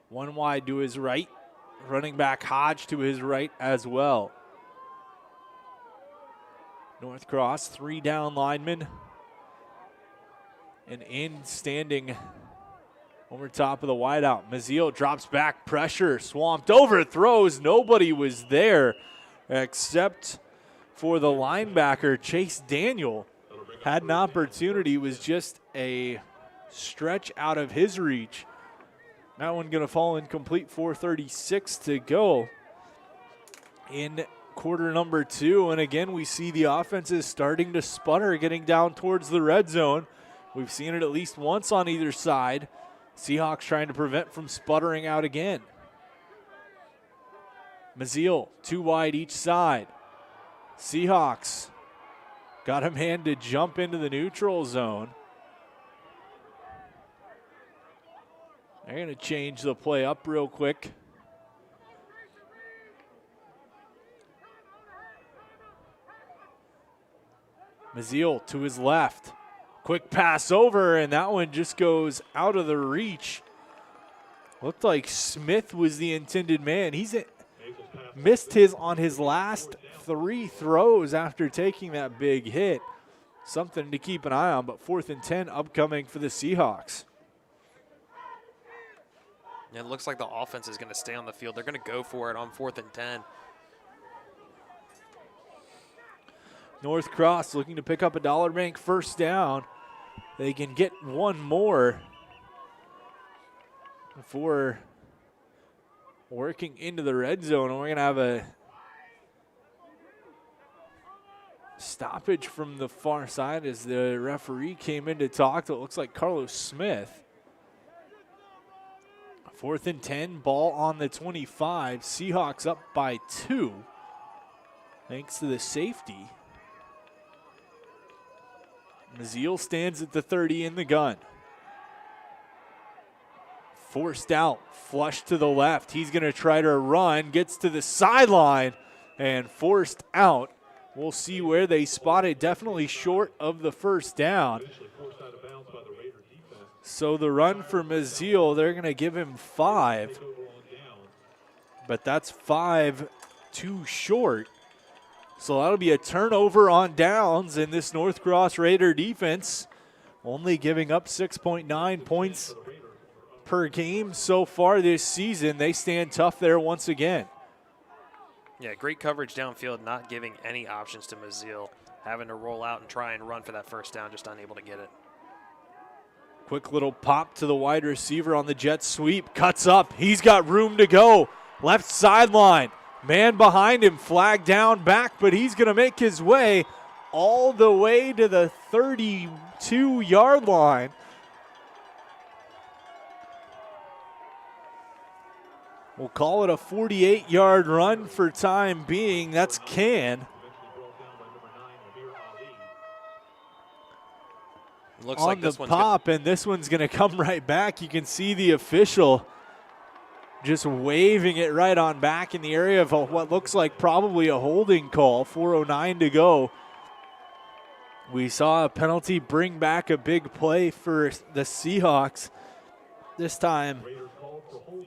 One wide to his right. Running back Hodge to his right as well. North Cross, 3 down linemen. And in standing over top of the wideout. Mazil drops back, pressure, swamped, overthrows. Nobody was there except for the linebacker, Chase Daniel. Had an opportunity, was just a stretch out of his reach. That one going to fall incomplete, 4:36 to go in quarter number 2. And again, we see the offenses starting to sputter, getting down towards the red zone. We've seen it at least once on either side. Seahawks trying to prevent from sputtering out again. Mazil, 2 wide each side. Seahawks got a man to jump into the neutral zone. They're going to change the play up real quick. Mazil to his left. Quick pass over, and that one just goes out of the reach. Looked like Smith was the intended man. He's missed his on his last 3 throws after taking that big hit. Something to keep an eye on, but 4th and 10 upcoming for the Seahawks. And it looks like the offense is going to stay on the field. They're going to go for it on 4th and 10. North Cross looking to pick up a Dollar Bank first down. They can get one more. for working into the red zone. And we're going to have a stoppage from the far side as the referee came in to talk to, it looks like, Carlos Smith. 4th and 10, ball on the 25. Seahawks up by 2 thanks to the safety. Maziel stands at the 30 in the gun. Forced out, flush to the left. He's going to try to run, gets to the sideline, and forced out. We'll see where they spot it. Definitely short of the first down. So the run for Maziel, they're going to give him 5. But that's 5 too short. So that'll be a turnover on downs in this North Cross Raider defense. Only giving up 6.9 points per game so far this season. They stand tough there once again. Yeah, great coverage downfield, not giving any options to Maziel. Having to roll out and try and run for that first down, just unable to get it. Quick little pop to the wide receiver on the jet sweep. Cuts up. He's got room to go. Left sideline. Man behind him. Flag down back, but he's going to make his way all the way to the 32-yard line. We'll call it a 48-yard run for time being. That's Can. Looks on like this the one's pop, and this one's going to come right back. You can see the official just waving it right on back in the area of what looks like probably a holding call. 4:09 to go. We saw a penalty bring back a big play for the Seahawks. This time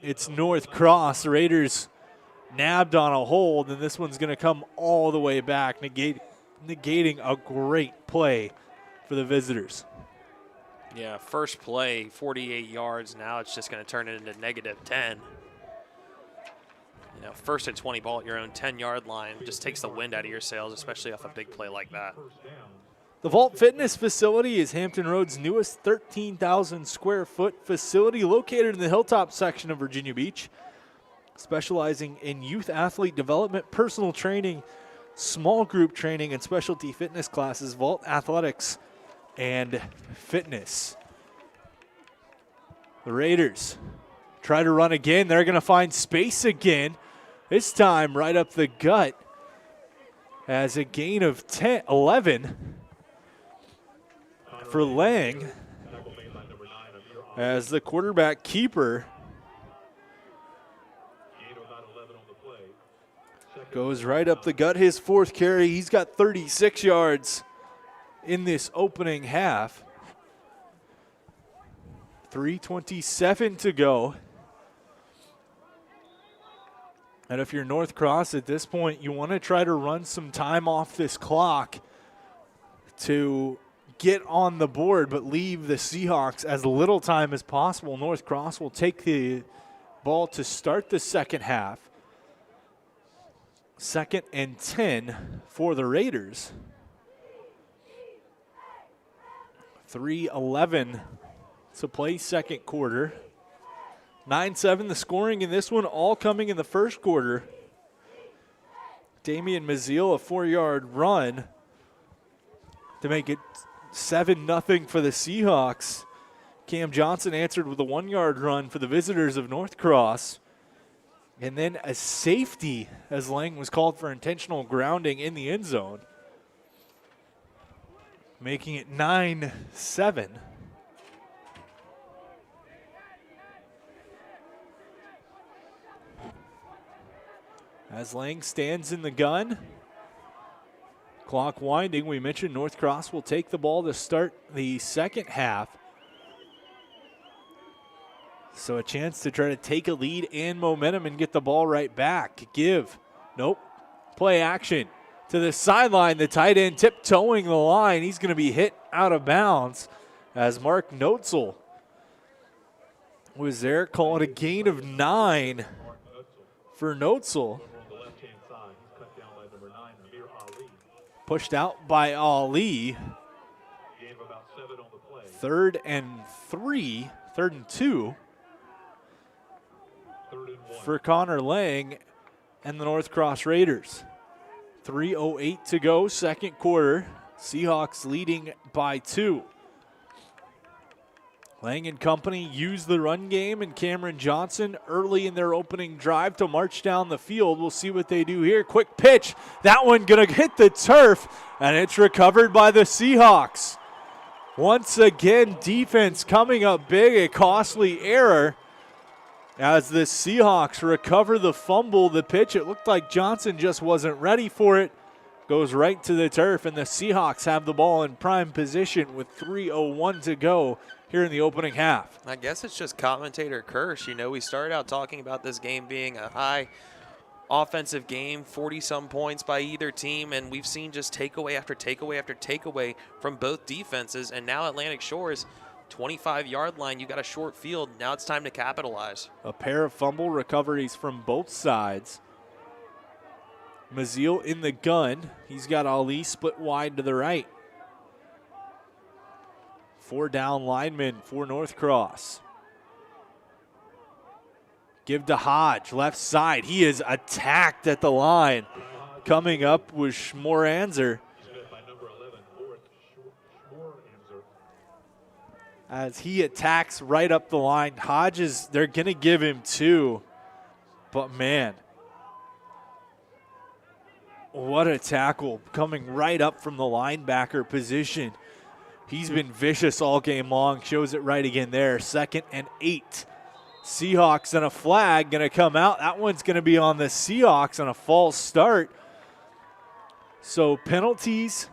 it's North Cross. Raiders nabbed on a hold, and this one's going to come all the way back, negating a great play for the visitors. Yeah, first play, 48 yards. Now it's just going to turn it into -10. You know, 1st and 20 ball at your own 10-yard line just takes the wind out of your sails, especially off a big play like that. The Vault Fitness facility is Hampton Road's newest 13,000 square foot facility located in the Hilltop section of Virginia Beach, specializing in youth athlete development, personal training, small group training, and specialty fitness classes. Vault Athletics and Fitness. The Raiders try to run again. They're going to find space again. This time right up the gut as a gain of 11 for Lang as the quarterback keeper goes right up the gut. His 4th carry. He's got 36 yards in this opening half. 3:27 to go. And if you're North Cross at this point, you want to try to run some time off this clock to get on the board, but leave the Seahawks as little time as possible. North Cross will take the ball to start the second half. 2nd and 10 for the Raiders. 3:11 to play second quarter. 9-7 the scoring in this one, all coming in the first quarter. Damian Maziel, a 4-yard run to make it 7-0 for the Seahawks. Cam Johnson answered with a 1-yard run for the visitors of North Cross. And then a safety as Lang was called for intentional grounding in the end zone, making it 9-7. As Lang stands in the gun, clock winding, we mentioned North Cross will take the ball to start the second half. So a chance to try to take a lead and momentum and get the ball right back. Nope. Play action to the sideline. The tight end tiptoeing the line. He's going to be hit out of bounds as Mark Notzel was there. Calling a gain of 9 for Notzel. Pushed out by Ali. 3rd and 2. for Connor Lang and the North Cross Raiders. 3:08 to go, second quarter. Seahawks leading by 2. Lang and company use the run game, and Cameron Johnson early in their opening drive to march down the field. We'll see what they do here. Quick pitch. That one going to hit the turf, and it's recovered by the Seahawks. Once again, defense coming up big, a costly error. As the Seahawks recover the fumble, the pitch, it looked like Johnson just wasn't ready for it. Goes right to the turf, and the Seahawks have the ball in prime position with 3:01 to go here in the opening half. I guess it's just commentator curse. You know, we started out talking about this game being a high offensive game, 40-some points by either team, and we've seen just takeaway after takeaway after takeaway from both defenses, and now Atlantic Shores, 25-yard line, you got a short field. Now it's time to capitalize. A pair of fumble recoveries from both sides. Maziel in the gun. He's got Ali split wide to the right. 4 down linemen for North Cross. Give to Hodge, left side. He is attacked at the line. Coming up was Schmoranzer. As he attacks right up the line. Hodges, they're going to give him 2. But, man, what a tackle coming right up from the linebacker position. He's been vicious all game long. Shows it right again there. 2nd and 8. Seahawks and a flag going to come out. That one's going to be on the Seahawks on a false start. So penalties,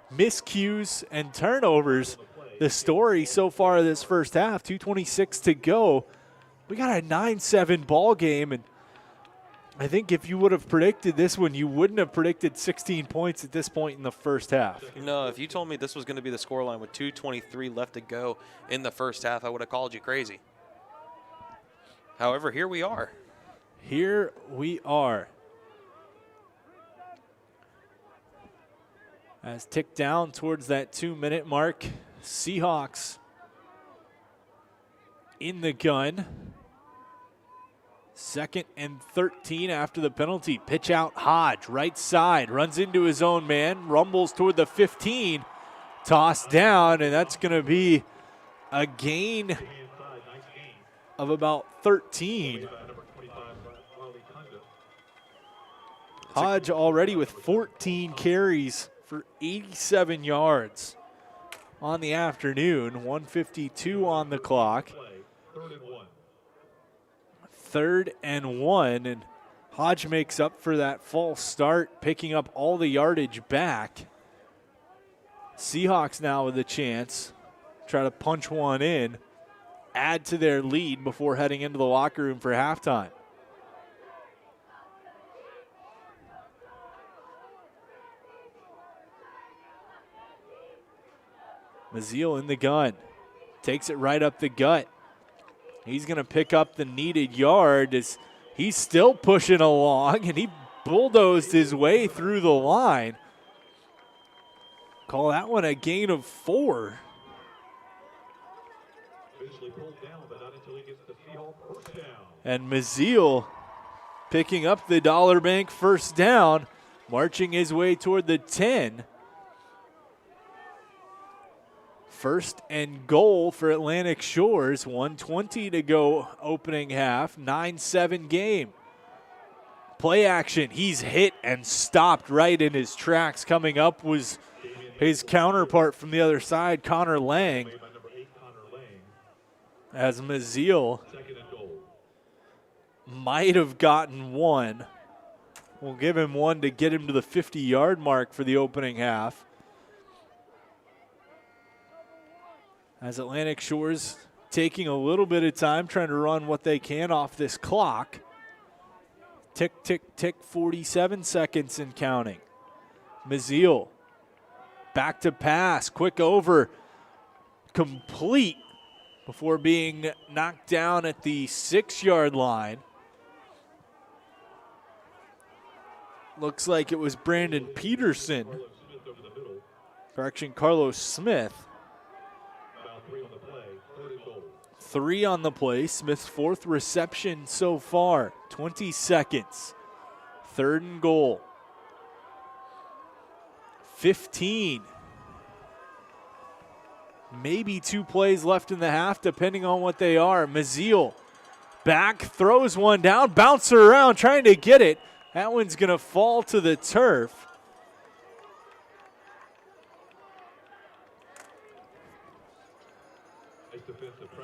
miscues, and turnovers. The story so far this first half, 2:26 to go. We got a 9-7 ball game, and I think if you would have predicted this one, you wouldn't have predicted 16 points at this point in the first half. No, if you told me this was going to be the scoreline with 2:23 left to go in the first half, I would have called you crazy. However, here we are. Here we are. As tick down towards that 2-minute mark, Seahawks in the gun. 2nd and 13 after the penalty. Pitch out Hodge, right side, runs into his own man, rumbles toward the 15, tossed down, and that's going to be a gain of about 13. Hodge already with 14 carries for 87 yards on the afternoon. 1:52 on the clock. 3rd and 1, and Hodge makes up for that false start, picking up all the yardage back. Seahawks now with a chance, try to punch one in, add to their lead before heading into the locker room for halftime. Maziel in the gun, takes it right up the gut. He's going to pick up the needed yard as he's still pushing along, and he bulldozed his way through the line. Call that one a gain of 4. And Maziel picking up the Dollar Bank first down, marching his way toward the 10. 1st and goal for Atlantic Shores. 1:20 to go opening half. 9-7 game. Play action. He's hit and stopped right in his tracks. Coming up was his counterpart from the other side, Connor Lang. As Maziel might have gotten 1. We'll give him 1 to get him to the 50-yard mark for the opening half. As Atlantic Shores taking a little bit of time, trying to run what they can off this clock. Tick, tick, tick, 47 seconds and counting. Maziel, back to pass, quick over, complete before being knocked down at the 6-yard line. Looks like it was Brandon Peterson. Correction, Carlos Smith. 3 on the play. Smith's 4th reception so far. 20 seconds. 3rd and goal. 15. Maybe 2 plays left in the half, depending on what they are. Maziel back, throws one down, bouncer around, trying to get it. That one's going to fall to the turf.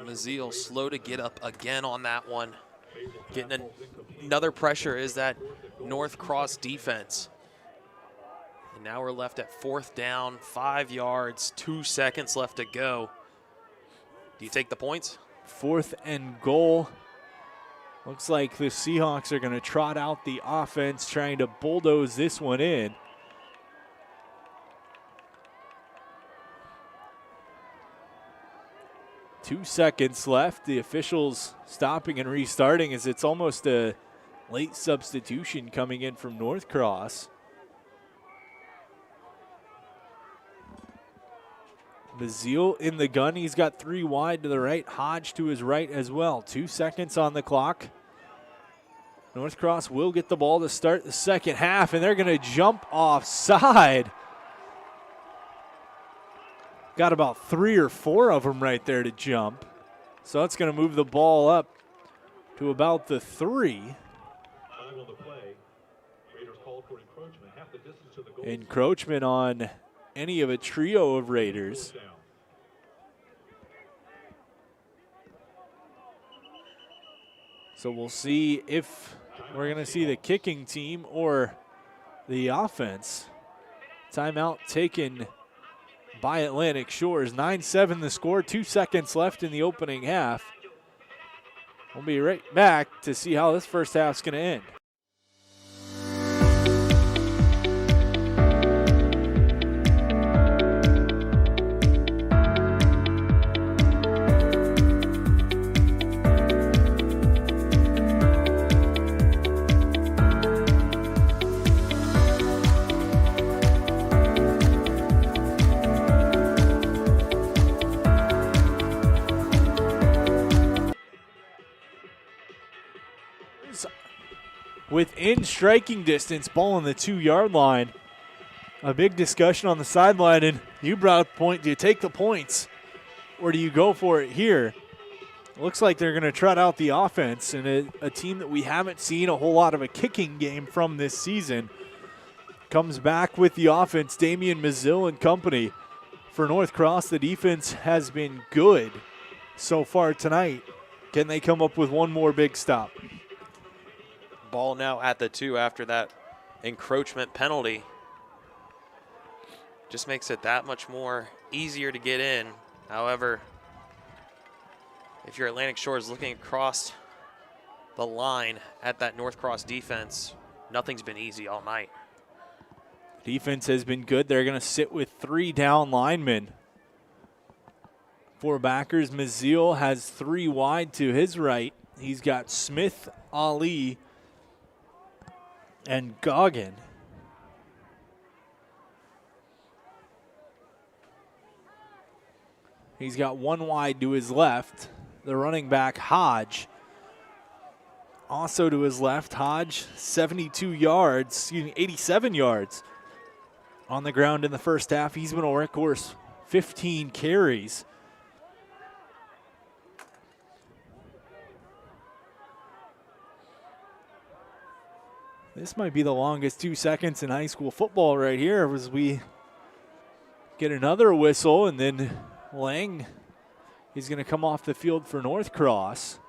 Maziel slow to get up again on that one. Getting another pressure is that North Cross defense. And now we're left at 4th down, 5 yards, 2 seconds left to go. Do you take the points? 4th and goal. Looks like the Seahawks are going to trot out the offense, trying to bulldoze this one in. Two seconds left. The officials stopping and restarting as it's almost a late substitution coming in from North Cross. Maziel in the gun. He's got 3 wide to the right. Hodge to his right as well. 2 seconds on the clock. North Cross will get the ball to start the second half, and they're going to jump offside. Got about 3 or 4 of them right there to jump. So that's going to move the ball up to about the 3. Time on the play. Raiders called for encroachment, half the distance to the goal. Encroachment on any of a trio of Raiders. So we'll see if we're going to see the kicking team or the offense. Timeout taken by Atlantic Shores. 9-7 the score, 2 seconds left in the opening half. We'll be right back to see how this first half's going to end. Within striking distance, ball on the 2-yard line. A big discussion on the sideline, and you brought up the point. Do you take the points or do you go for it here? It looks like they're going to trot out the offense, and a team that we haven't seen a whole lot of a kicking game from this season comes back with the offense. Damian Maziel and company for North Cross. The defense has been good so far tonight. Can they come up with one more big stop? Ball now at the 2 after that encroachment penalty. Just makes it that much more easier to get in. However, if you're Atlantic Shores looking across the line at that North Cross defense, nothing's been easy all night. Defense has been good. They're going to sit with 3 down linemen. 4 backers. Maziel has 3 wide to his right. He's got Smith, Ali, and Goggin. He's got 1 wide to his left. The running back, Hodge. Also to his left, Hodge, 87 yards on the ground in the first half. He's been a workhorse, 15 carries. This might be the longest 2 seconds in high school football right here as we get another whistle, and then Lang is going to come off the field for North Cross.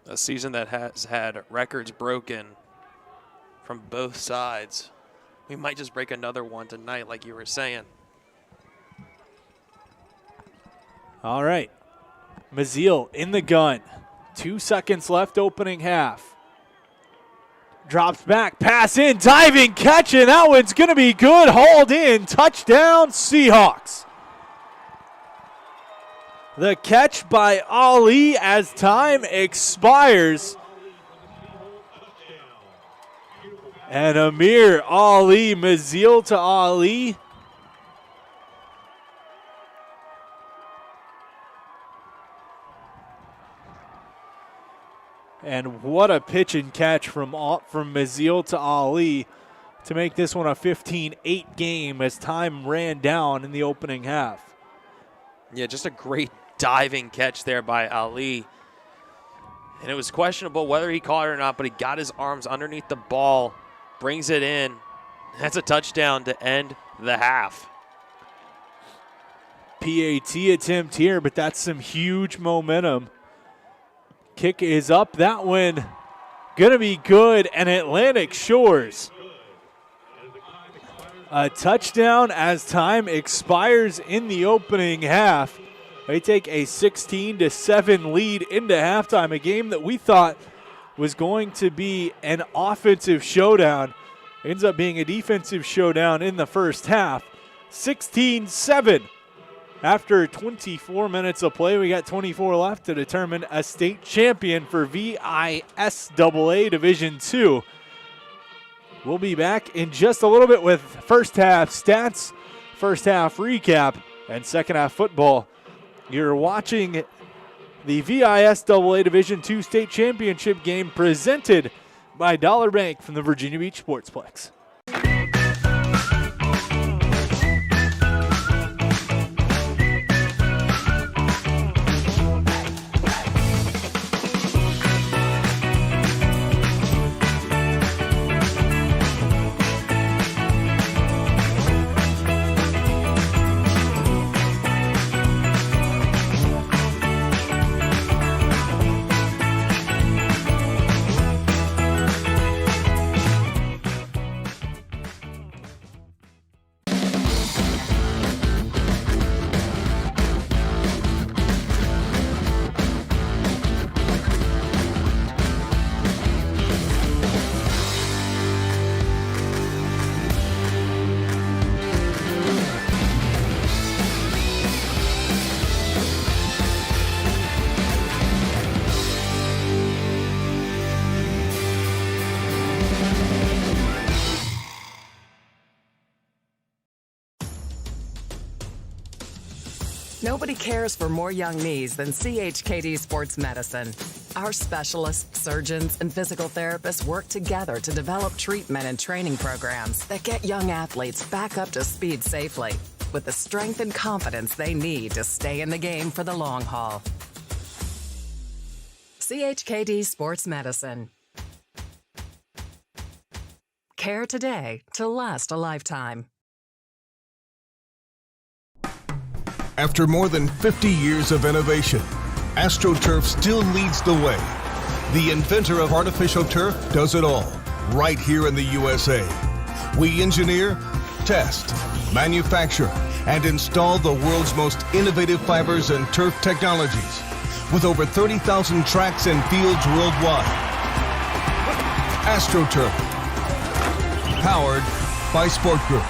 A season that has had records broken from both sides. We might just break another one tonight, like you were saying. All right. Maziel in the gun. 2 seconds left, opening half. Drops back, pass in, diving catch, and that one's going to be good. Hauled in, touchdown Seahawks. The catch by Ali as time expires. And Amir Ali, Maziel to Ali. And what a pitch and catch from Maziel to Ali to make this one a 15-8 game as time ran down in the opening half. Yeah, just a great diving catch there by Ali. And it was questionable whether he caught it or not, but he got his arms underneath the ball, brings it in. That's a touchdown to end the half. PAT attempt here, but that's some huge momentum. Kick is up. That one going to be good. And Atlantic Shores, a touchdown as time expires in the opening half. They take a 16-7 lead into halftime, a game that we thought was going to be an offensive showdown. Ends up being a defensive showdown in the first half. 16-7. After 24 minutes of play, we got 24 left to determine a state champion for VISAA Division II. We'll be back in just a little bit with first half stats, first half recap, and second half football. You're watching the VISAA Division II State Championship game presented by Dollar Bank from the Virginia Beach Sportsplex. Nobody cares for more young knees than CHKD Sports Medicine. Our specialists, surgeons, and physical therapists work together to develop treatment and training programs that get young athletes back up to speed safely with the strength and confidence they need to stay in the game for the long haul. CHKD Sports Medicine. Care today to last a lifetime. After more than 50 years of innovation, AstroTurf still leads the way. The inventor of artificial turf does it all, right here in the USA. We engineer, test, manufacture, and install the world's most innovative fibers and turf technologies, with over 30,000 tracks and fields worldwide. AstroTurf, powered by Sport Group.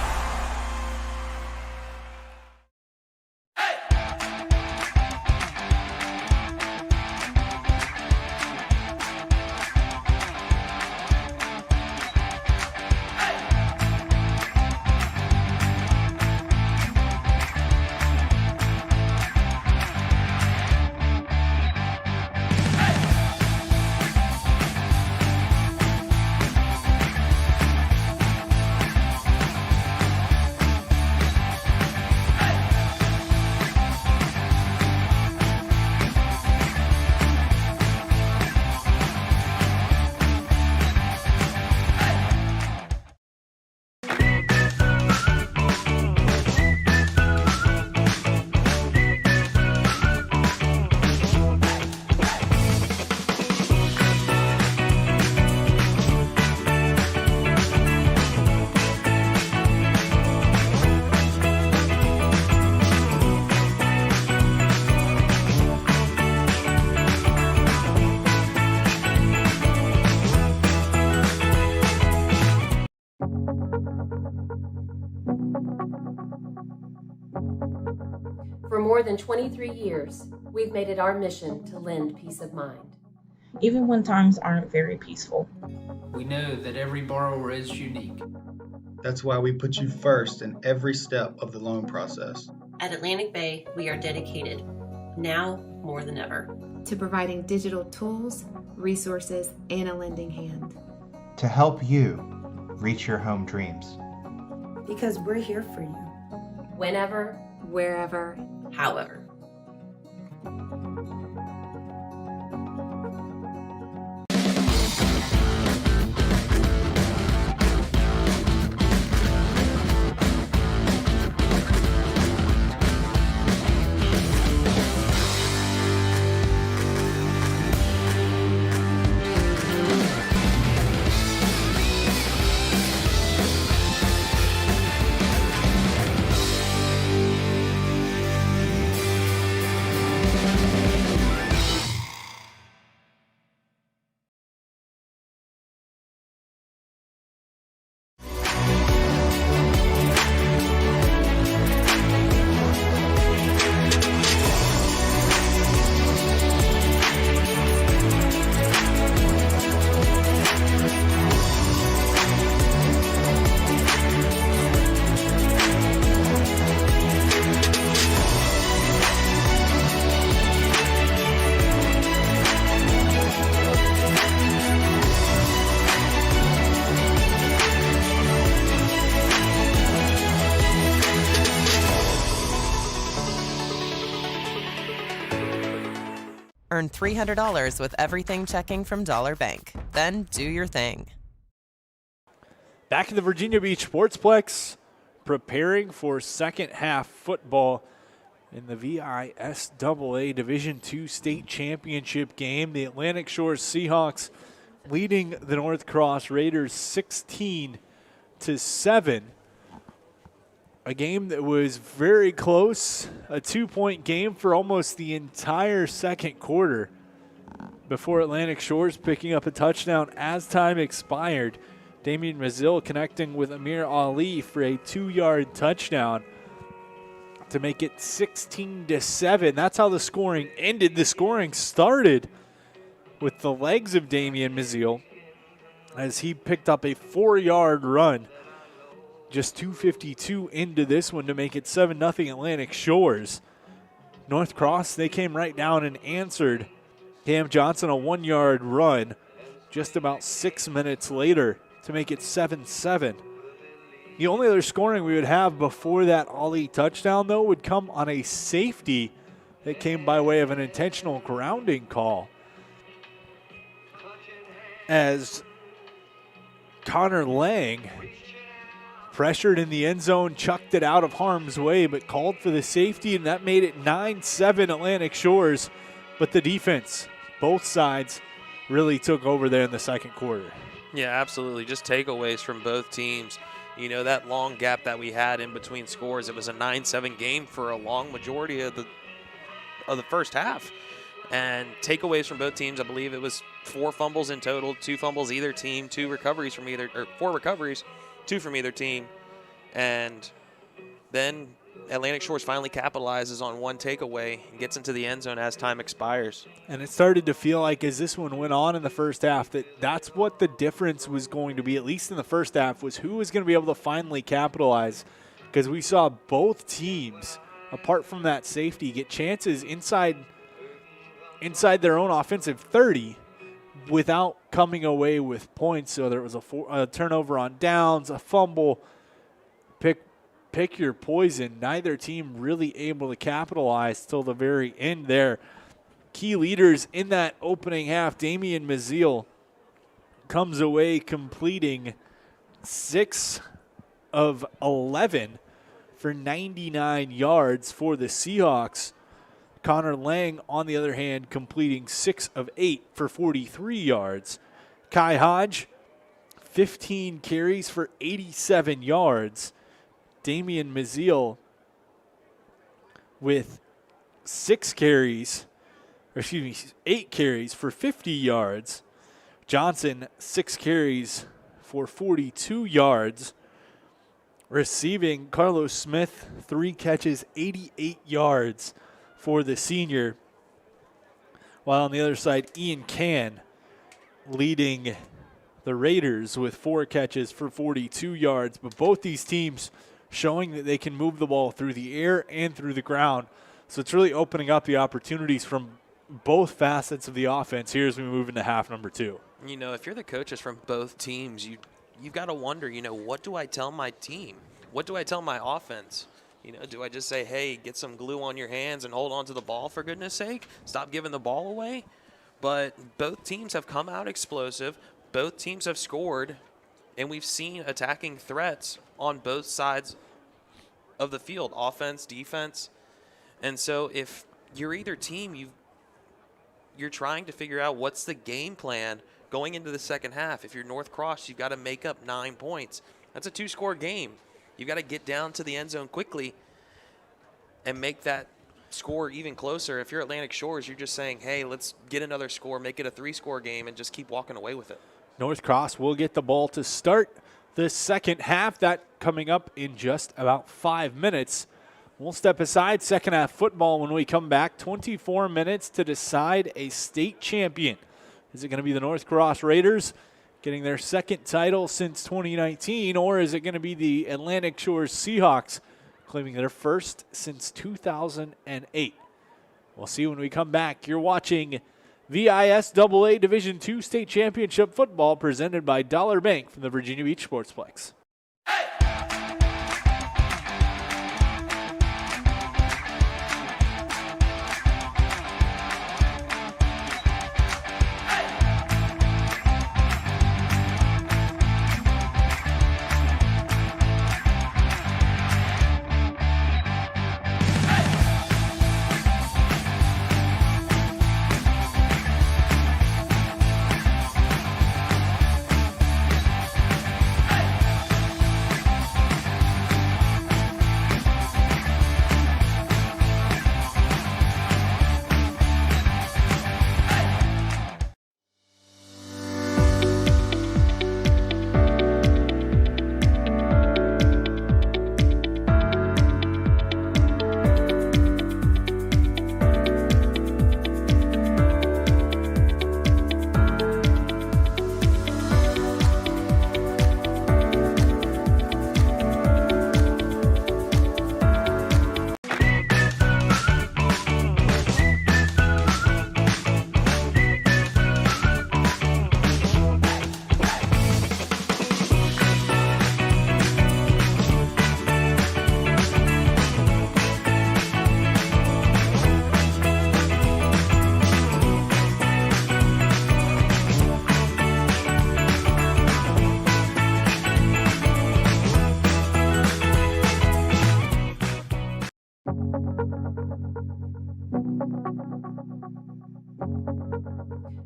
For more than 23 years, we've made it our mission to lend peace of mind. Even when times aren't very peaceful. We know that every borrower is unique. That's why we put you first in every step of the loan process. At Atlantic Bay, we are dedicated, now more than ever, to providing digital tools, resources, and a lending hand. To help you reach your home dreams. Because we're here for you. Whenever, Wherever, however. Earn $300 with everything checking from Dollar Bank. Then do your thing. Back in the Virginia Beach Sportsplex, preparing for second half football in the VISAA Division II state championship game. The Atlantic Shores Seahawks leading the North Cross Raiders 16-7. A game that was very close, a 2-point game for almost the entire second quarter before Atlantic Shores picking up a touchdown as time expired. Damian Mazil connecting with Amir Ali for a 2-yard touchdown to make it 16-7. That's how the scoring ended. The scoring started with the legs of Damian Mazil as he picked up a 4-yard run. Just 2:52 into this one to make it 7-0 Atlantic Shores. North Cross, they came right down and answered Cam Johnson a 1-yard run just about 6 minutes later to make it 7-7. The only other scoring we would have before that Ali touchdown, though, would come on a safety that came by way of an intentional grounding call, as Connor Lang pressured in the end zone, chucked it out of harm's way, but called for the safety, and that made it 9-7 Atlantic Shores. But the defense, both sides, really took over there in the second quarter. Yeah, absolutely. Just takeaways from both teams. You know, that long gap that we had in between scores, it was a 9-7 game for a long majority of the first half. And takeaways from both teams, I believe it was 4 fumbles in total, 2 fumbles either team, 4 recoveries, 2 from either team. And then Atlantic Shores finally capitalizes on one takeaway and gets into the end zone as time expires. And it started to feel like as this one went on in the first half that's what the difference was going to be, at least in the first half, was who was going to be able to finally capitalize. Because we saw both teams, apart from that safety, get chances inside their own offensive 30 without coming away with points. So there was a turnover on downs, a fumble. Pick your poison. Neither team really able to capitalize till the very end there. Key leaders in that opening half, Damian Mazil comes away completing 6 of 11 for 99 yards for the Seahawks. Connor Lang, on the other hand, completing 6 of 8 for 43 yards. Kai Hodge, 15 carries for 87 yards. Damian Mazil with 8 carries for 50 yards. Johnson, 6 carries for 42 yards. Receiving, Carlos Smith, 3 catches, 88 yards for the senior. While on the other side, Ian Can leading the Raiders with 4 catches for 42 yards. But both these teams showing that they can move the ball through the air and through the ground. So it's really opening up the opportunities from both facets of the offense here as we move into half number 2. You know, if you're the coaches from both teams, you've got to wonder, you know, what do I tell my team? What do I tell my offense? You know, do I just say, hey, get some glue on your hands and hold on to the ball for goodness sake? Stop giving the ball away? But both teams have come out explosive. Both teams have scored, and we've seen attacking threats on both sides of the field, offense, defense. And so if you're either team, you're trying to figure out what's the game plan going into the second half. If you're North Cross, you've got to make up 9 points. That's a 2-score game. You've got to get down to the end zone quickly and make that score even closer. If you're Atlantic Shores, you're just saying, hey, let's get another score, make it a 3-score game, and just keep walking away with it. North Cross will get the ball to start the second half. That coming up in just about 5 minutes. We'll step aside second half football when we come back. 24 minutes to decide a state champion. Is it going to be the North Cross Raiders getting their second title since 2019, or is it going to be the Atlantic Shores Seahawks claiming their first since 2008? We'll see when we come back. You're watching VISAA Division II State Championship football presented by Dollar Bank from the Virginia Beach Sportsplex.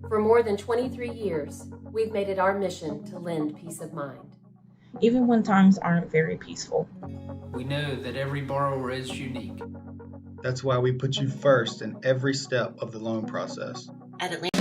For more than 23 years, we've made it our mission to lend peace of mind. Even when times aren't very peaceful. We know that every borrower is unique. That's why we put you first in every step of the loan process. At Atlantic.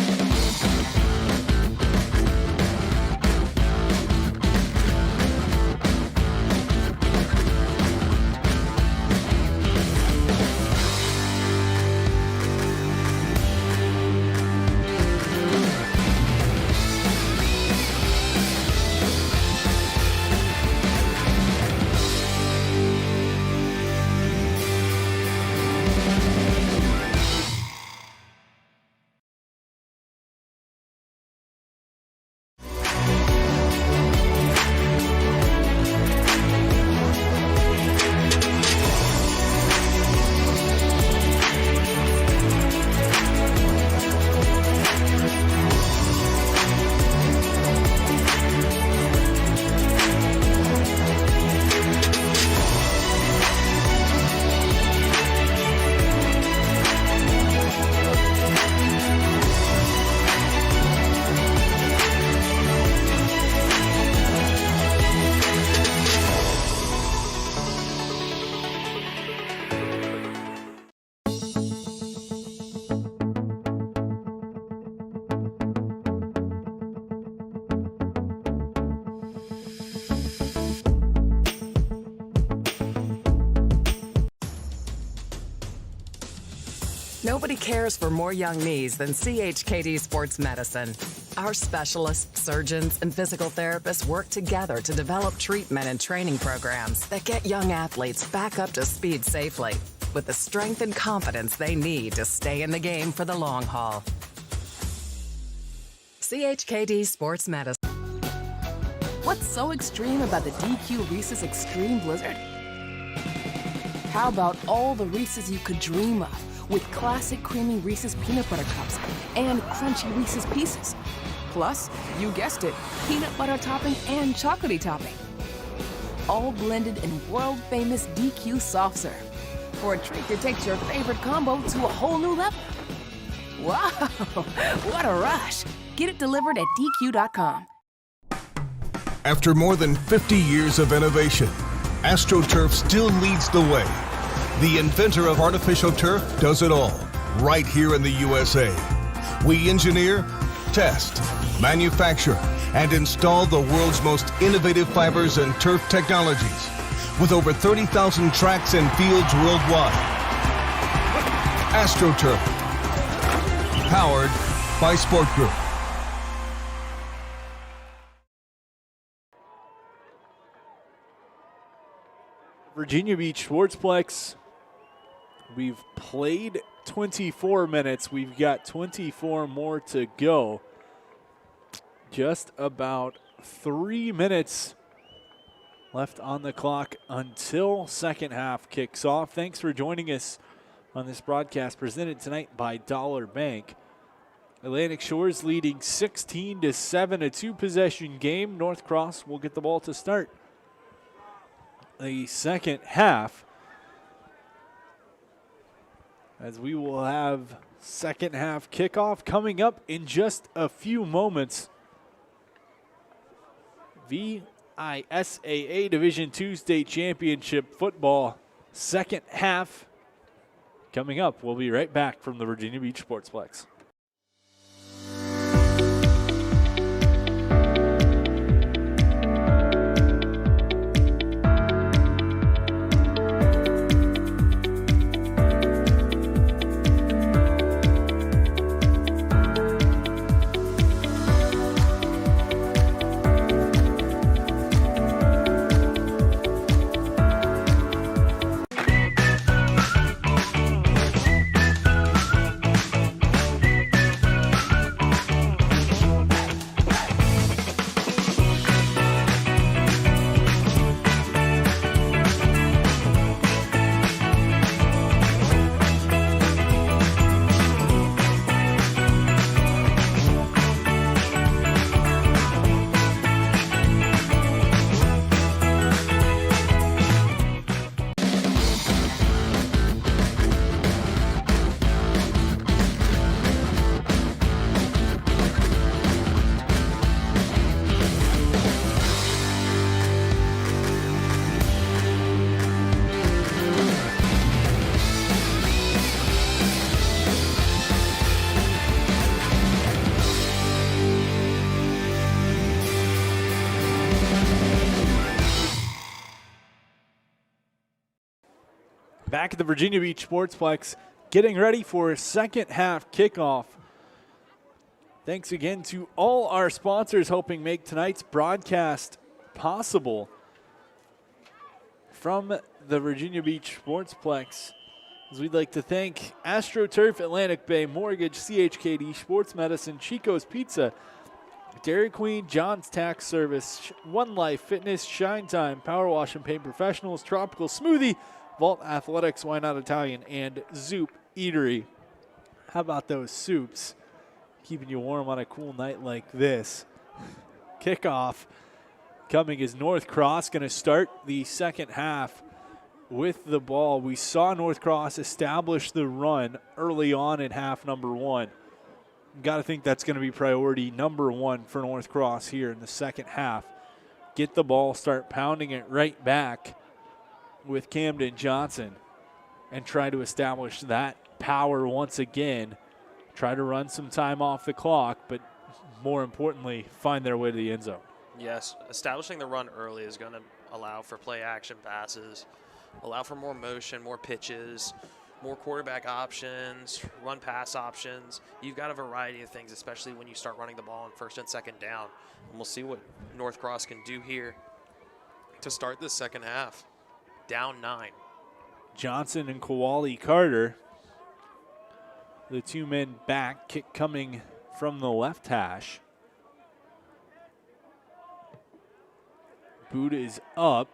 Nobody cares for more young knees than CHKD Sports Medicine. Our specialists, surgeons, and physical therapists work together to develop treatment and training programs that get young athletes back up to speed safely. with the strength and confidence they need to stay in the game for the long haul. CHKD Sports Medicine. What's so extreme about the DQ Reese's Extreme Blizzard? How about all the Reese's you could dream of, with classic creamy Reese's peanut butter cups and crunchy Reese's Pieces? Plus, you guessed it, peanut butter topping and chocolatey topping. All blended in world-famous DQ soft serve, for a treat that takes your favorite combo to a whole new level. Wow, what a rush. Get it delivered at DQ.com. After more than 50 years of innovation, AstroTurf still leads the way. The inventor of artificial turf does it all, right here in the USA. We engineer, test, manufacture, and install the world's most innovative fibers and turf technologies, with over 30,000 tracks and fields worldwide. AstroTurf, powered by Sport Group. Virginia Beach Sportsplex. We've played 24 minutes. We've got 24 more to go. Just about 3 minutes left on the clock until second half kicks off. Thanks for joining us on this broadcast presented tonight by Dollar Bank. Atlantic Shores leading 16-7, a two-possession game. North Cross will get the ball to start the second half, as we will have second half kickoff coming up in just a few moments. VISAA Division II State Championship football second half coming up. We'll be right back from the Virginia Beach Sportsplex. Back at the Virginia Beach Sportsplex, getting ready for a second half kickoff. Thanks again to all our sponsors helping make tonight's broadcast possible. From the Virginia Beach Sportsplex, as we'd like to thank AstroTurf, Atlantic Bay Mortgage, CHKD Sports Medicine, Chico's Pizza, Dairy Queen, John's Tax Service, One Life Fitness, Shine Time, Power Wash and Paint Professionals, Tropical Smoothie, Vault Athletics, Why Not Italian, and Zoop Eatery. How about those soups? Keeping you warm on a cool night like this. Kickoff coming is North Cross going to start the second half with the ball. We saw North Cross establish the run early on in half number one. Got to think that's going to be priority number one for North Cross here in the second half. Get the ball, start pounding it right back with Camden Johnson and try to establish that power once again. Try to run some time off the clock, but more importantly, find their way to the end zone. Yes, establishing the run early is going to allow for play action passes, allow for more motion, more pitches, more quarterback options, run pass options. You've got a variety of things, especially when you start running the ball on first and second down. And we'll see what North Cross can do here to start this second half. Down 9. Johnson and Kowali Carter. The two men back, kick coming from the left hash. Boot is up.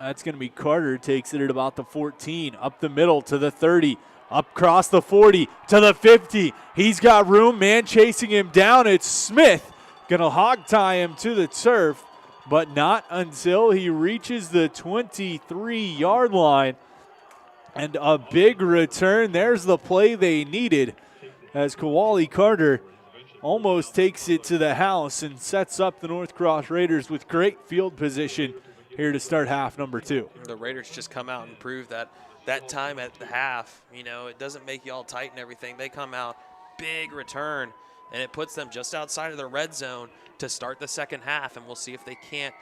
That's going to be Carter, takes it at about the 14, up the middle to the 30, up across the 40 to the 50. He's got room, man chasing him down. It's Smith, going to hog tie him to the turf, but not until he reaches the 23-yard line. And a big return. There's the play they needed as Kowali Carter almost takes it to the house and sets up the North Cross Raiders with great field position here to start half number 2. The Raiders just come out and prove that time at the half, you know, it doesn't make you all tight and everything. They come out, big return, and it puts them just outside of the red zone to start the second half, and we'll see if they can't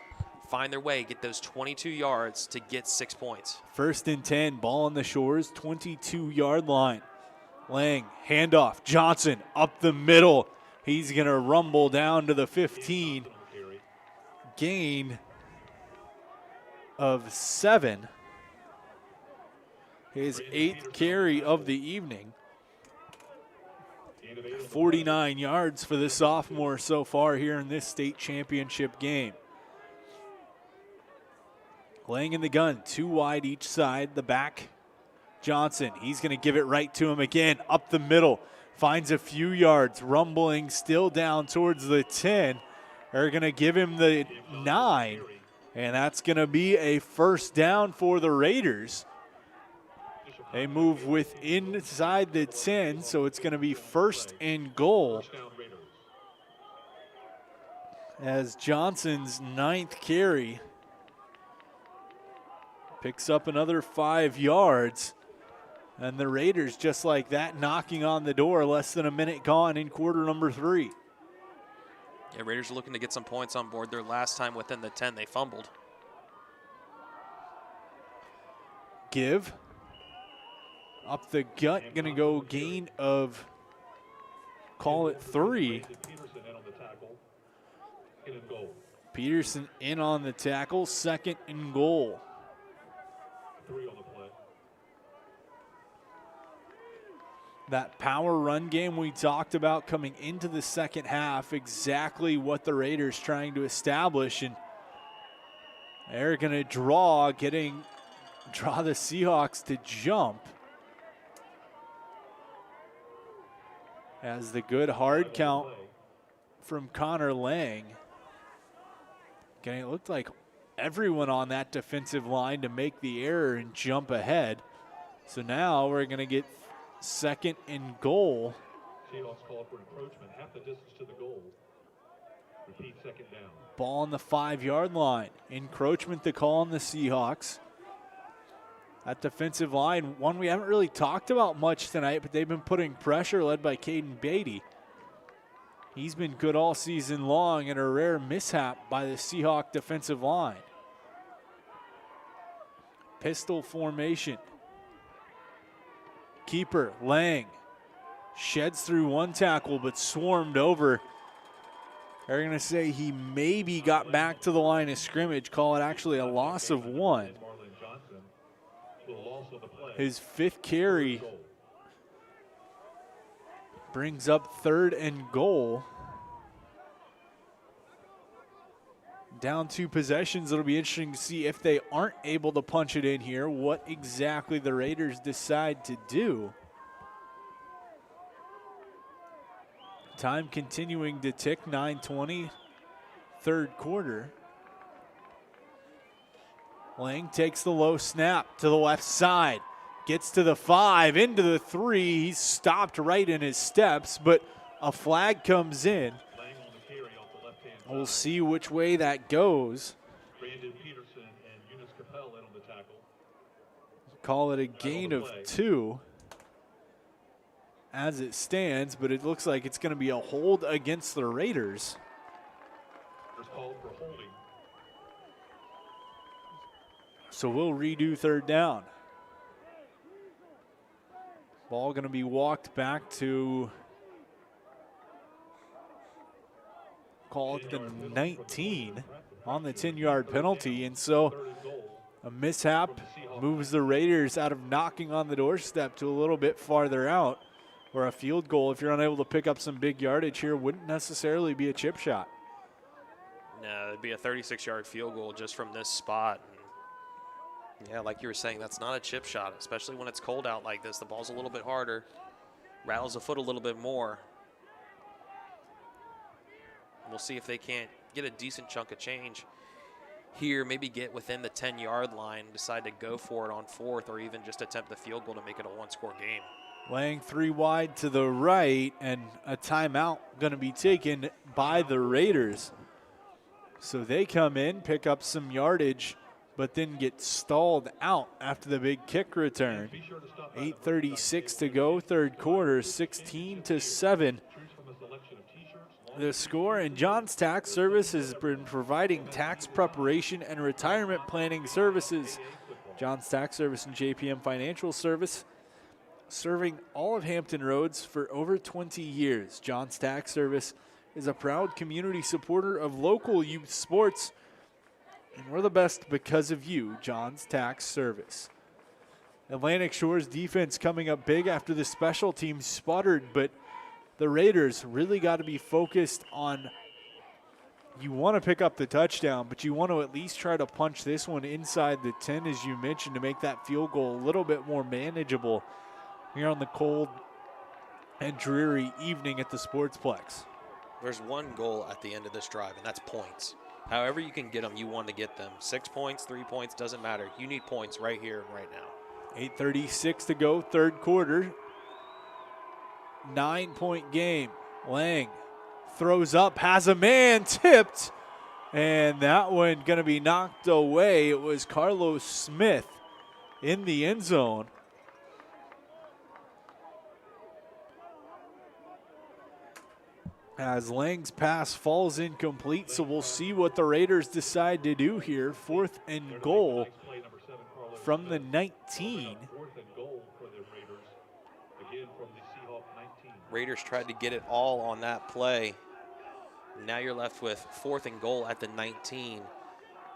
find their way, get those 22 yards to get 6 points. 1st and 10, ball on the Shores, 22-yard line. Lang, handoff, Johnson up the middle. He's going to rumble down to the 15. Gain of 7. His 8th carry of the evening. 49 yards for the sophomore so far here in this state championship game. Laying in the gun, 2 wide each side. The back, Johnson. He's going to give it right to him again. Up the middle. Finds a few yards. Rumbling still down towards the 10. They're going to give him the 9. And that's going to be a first down for the Raiders. They move inside the 10, so it's going to be 1st and goal. As Johnson's 9th carry picks up another 5 yards. And the Raiders, just like that, knocking on the door, less than a minute gone in quarter number 3. Yeah, Raiders are looking to get some points on board. Their last time within the 10, they fumbled. Give. Up the gut, going to go gain of, call it 3. Peterson in on the tackle, 2nd and goal. 3 on the play. That power run game we talked about coming into the second half, exactly what the Raiders trying to establish. And they're going to draw the Seahawks to jump. As the good hard count from Connor Lang. Okay, it looked like everyone on that defensive line to make the error and jump ahead. So now we're going to get 2nd and goal. Seahawks called for encroachment, half the distance to the goal. Repeat, 2nd down. Ball on the 5-yard line. Encroachment to call on the Seahawks. That defensive line, one we haven't really talked about much tonight, but they've been putting pressure, led by Caden Beatty. He's been good all season long, and a rare mishap by the Seahawk defensive line. Pistol formation. Keeper, Lang, sheds through one tackle, but swarmed over. They're going to say he maybe got back to the line of scrimmage, call it actually a loss of 1. His 5th carry brings up 3rd and goal. Down 2 possessions. It'll be interesting to see if they aren't able to punch it in here, what exactly the Raiders decide to do. Time continuing to tick, 9:20, 3rd quarter. Lang takes the low snap to the left side. Gets to the 5, into the 3. He's stopped right in his steps, but a flag comes in. We'll see which way that goes. Brandon Peterson and Eunice Capel in on the tackle. Call it a gain of 2 as it stands, but it looks like it's going to be a hold against the Raiders. There's called for holding. So we'll redo 3rd down. Ball going to be walked back to, call it the 19 on the 10-yard penalty. And so a mishap moves the Raiders out of knocking on the doorstep to a little bit farther out, where a field goal, if you're unable to pick up some big yardage here, wouldn't necessarily be a chip shot. No, it'd be a 36-yard field goal just from this spot. And yeah, like you were saying, that's not a chip shot, especially when it's cold out like this. The ball's a little bit harder, rattles the foot a little bit more. We'll see if they can't get a decent chunk of change here, maybe get within the 10-yard line, decide to go for it on fourth, or even just attempt the field goal to make it a one-score game. Laying 3 wide to the right, and a timeout going to be taken by the Raiders. So they come in, pick up some yardage, but then get stalled out after the big kick return. 8:36 to go, third quarter, 16-7. The score, and John's Tax Service has been providing tax preparation and retirement planning services. John's Tax Service and JPM Financial Service, serving all of Hampton Roads for over 20 years. John's Tax Service is a proud community supporter of local youth sports, and we're the best because of you, John's Tax Service. Atlantic Shores defense coming up big after the special teams sputtered, but the Raiders really got to be focused on, you want to pick up the touchdown, but you want to at least try to punch this one inside the 10, as you mentioned, to make that field goal a little bit more manageable here on the cold and dreary evening at the Sportsplex. There's one goal at the end of this drive, and that's points. However you can get them, you want to get them. 6 points, 3 points, doesn't matter. You need points right here and right now. 8:36 to go, third quarter. 9-point game. Lang throws up, has a man tipped, and that one going to be knocked away. It was Carlos Smith in the end zone. As Lang's pass falls incomplete, so we'll see what the Raiders decide to do here. 4th and goal from the 19. Raiders tried to get it all on that play. Now you're left with 4th and goal at the 19.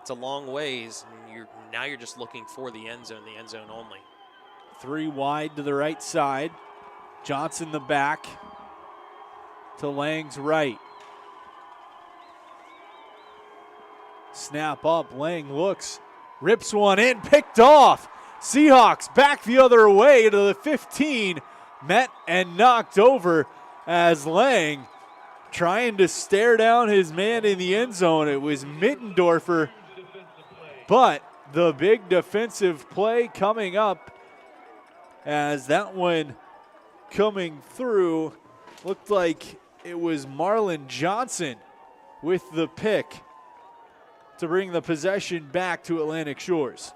It's a long ways, and now you're just looking for the end zone only. 3 wide to the right side. Johnson the back to Lang's right. Snap up, Lang looks, rips one in, picked off. Seahawks back the other way to the 15. Met and knocked over as Lang trying to stare down his man in the end zone. It was Mittendorfer, but the big defensive play coming up, as that one coming through looked like it was Marlon Johnson with the pick to bring the possession back to Atlantic Shores.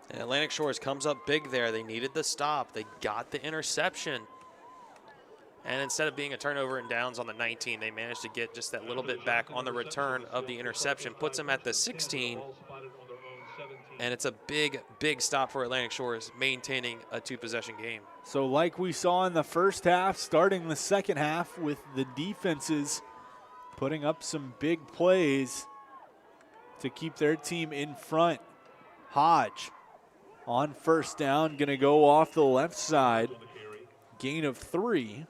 And Atlantic Shores comes up big there. They needed the stop. They got the interception. And instead of being a turnover and downs on the 19, they managed to get just that little bit back on the return of the interception. Puts them at the 16. And it's a big, big stop for Atlantic Shores, maintaining a 2-possession game. So like we saw in the first half, starting the second half with the defenses putting up some big plays to keep their team in front. Hodge on first down, going to go off the left side. Gain of 3.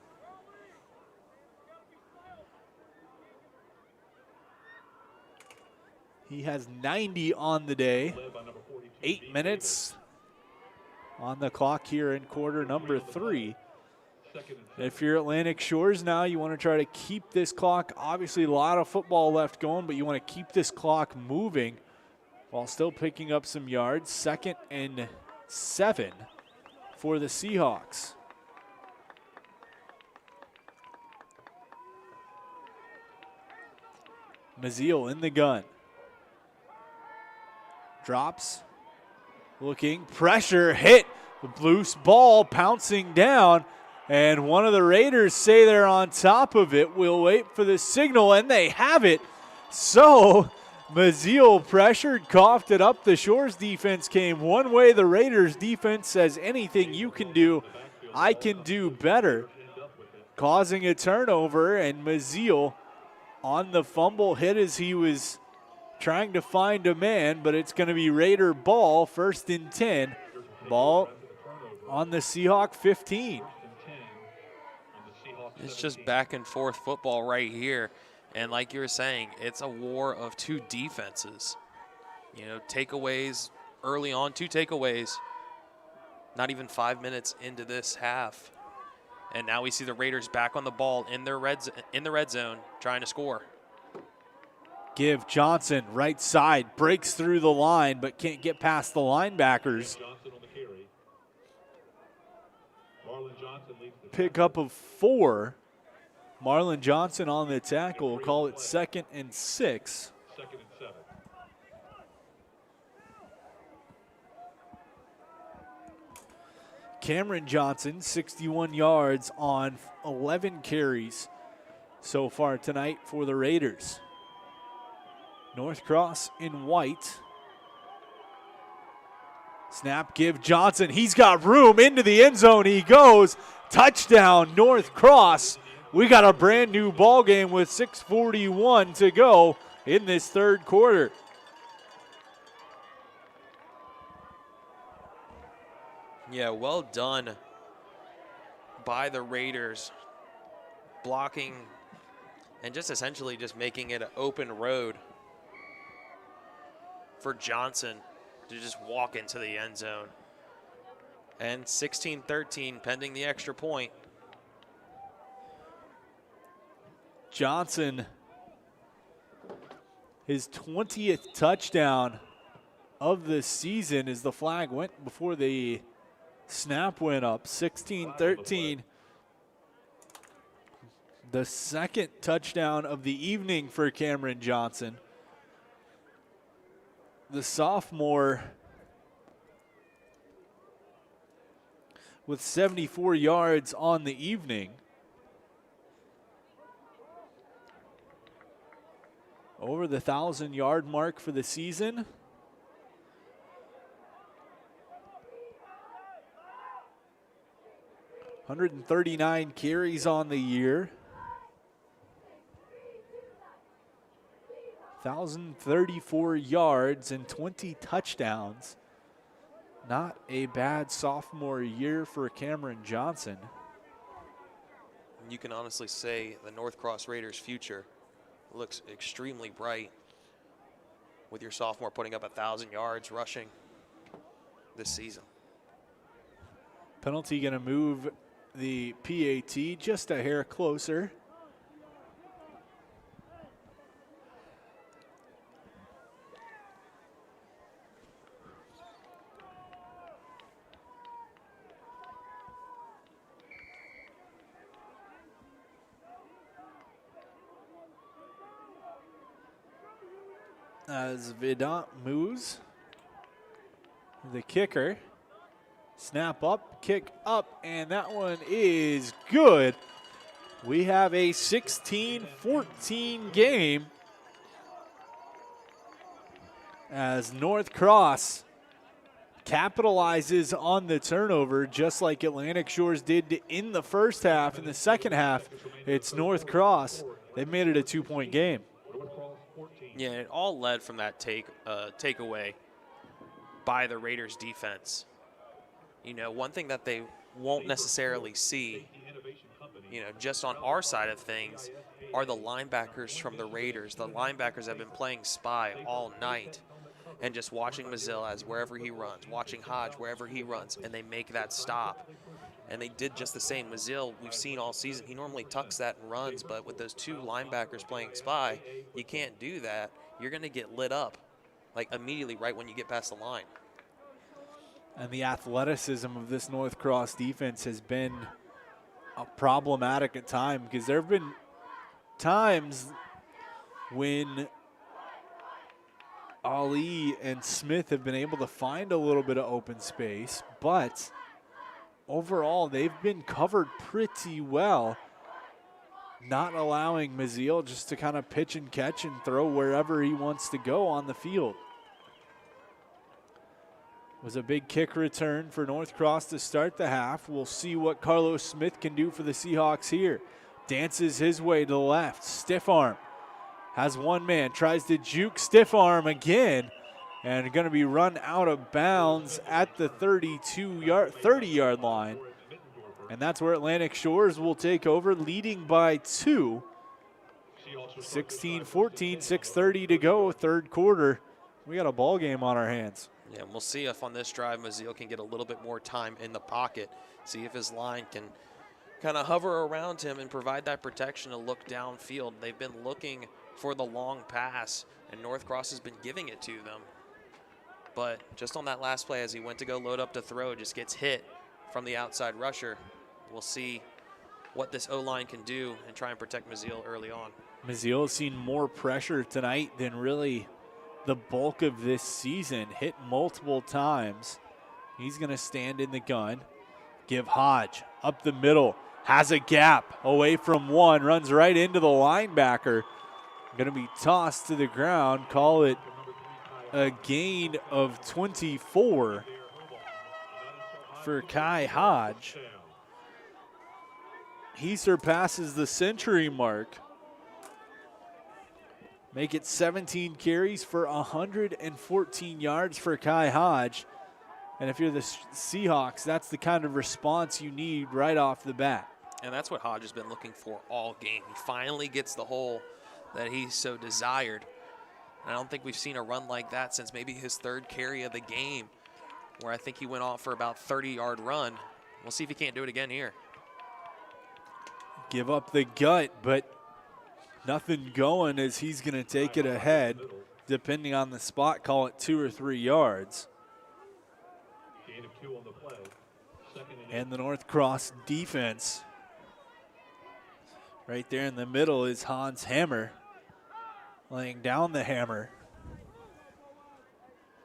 He has 90 on the day. 8 minutes on the clock here in quarter number 3. If you're Atlantic Shores now, you want to try to keep this clock. Obviously, a lot of football left going, but you want to keep this clock moving while still picking up some yards. 2nd and 7 for the Seahawks. Maziel in the gun. Drops. Looking. Pressure. Hit. Loose ball pouncing down. And one of the Raiders say they're on top of it. We'll wait for the signal, and they have it. So Maziel pressured, coughed it up. The Shores defense came one way. The Raiders defense says anything you can do, I can do better. Causing a turnover, and Maziel on the fumble hit as he was trying to find a man, but it's going to be Raider ball, 1st and 10 Ball on the Seahawk 15. It's just back and forth football right here. And like you were saying, it's a war of two defenses. You know, takeaways early on, 2 takeaways, not even 5 minutes into this half. And now we see the Raiders back on the ball in the red zone trying to score. Give Johnson right side, breaks through the line but can't get past the linebackers. Pickup of 4. Marlon Johnson on the tackle. We'll call it 2nd and 6. Cameron Johnson, 61 yards on 11 carries so far tonight for the Raiders. North Cross in white. Snap, give Johnson. He's got room into the end zone. He goes. Touchdown, North Cross. We got a brand new ball game with 6:41 to go in this third quarter. Yeah, well done by the Raiders, blocking and just essentially just making it an open road for Johnson to just walk into the end zone. And 16-13 pending the extra point. Johnson, his 20th touchdown of the season as the flag went before the snap went up. 16-13. The second touchdown of the evening for Cameron Johnson. The sophomore with 74 yards on the evening. Over the 1,000-yard mark for the season. $139 carries on the year. 1,034 yards and 20 touchdowns. Not a bad sophomore year for Cameron Johnson. You can honestly say the North Cross Raiders' future looks extremely bright with your sophomore putting up 1,000 yards rushing this season. Penalty going to move the PAT just a hair closer. As Vidant moves, the kicker, snap up, kick up, and that one is good. We have a 16-14 game as North Cross capitalizes on the turnover just like Atlantic Shores did in the first half. In the second half, it's North Cross. They've made it a 2-point game. Yeah, it all led from that takeaway by the Raiders defense. You know, one thing that they won't necessarily see, you know, just on our side of things, are the linebackers from the Raiders. The linebackers have been playing spy all night and just watching Mazil as wherever he runs, watching Hodge wherever he runs, and they make that stop. And they did just the same. Mazil, we've seen all season, he normally tucks that and runs, but with those two linebackers playing spy, you can't do that. You're going to get lit up, like immediately right when you get past the line. And the athleticism of this North Cross defense has been problematic at times, because there have been times when Ali and Smith have been able to find a little bit of open space, but overall they've been covered pretty well, not allowing Mazil just to kind of pitch and catch and throw wherever he wants to go on the field. Was a big kick return for North Cross to start the half. We'll see what Carlos Smith can do for the Seahawks here. Dances his way to the left. Stiff arm. Has one man. Tries to juke stiff arm again. and going to be run out of bounds at the 30-yard line. And that's where Atlantic Shores will take over, leading by 2. 16-14, 6:30 to go, third quarter. We got a ball game on our hands. Yeah, and we'll see if on this drive Maziel can get a little bit more time in the pocket, see if his line can kind of hover around him and provide that protection to look downfield. They've been looking for the long pass, and North Cross has been giving it to them. But just on that last play, as he went to go load up to throw, just gets hit from the outside rusher. We'll see what this O-line can do and try and protect Maziel early on. Maziel has seen more pressure tonight than really the bulk of this season. Hit multiple times. He's going to stand in the gun. Give Hodge up the middle. Has a gap away from one. Runs right into the linebacker. Going to be tossed to the ground. Call it a gain of 24 for Kai Hodge. He surpasses the century mark. Make it 17 carries for 114 yards for Kai Hodge. And if you're the Seahawks, that's the kind of response you need right off the bat. And that's what Hodge has been looking for all game. He finally gets the hole that he so desired. And I don't think we've seen a run like that since maybe his third carry of the game, where I think he went off for about 30-yard run. We'll see if he can't do it again here. Give up the gut, but nothing going as he's going to take it ahead. Depending on the spot, call it 2 or 3 yards. Gain of 2 on the play. And the North Cross defense. Right there in the middle is Hans Hammer, laying down the hammer.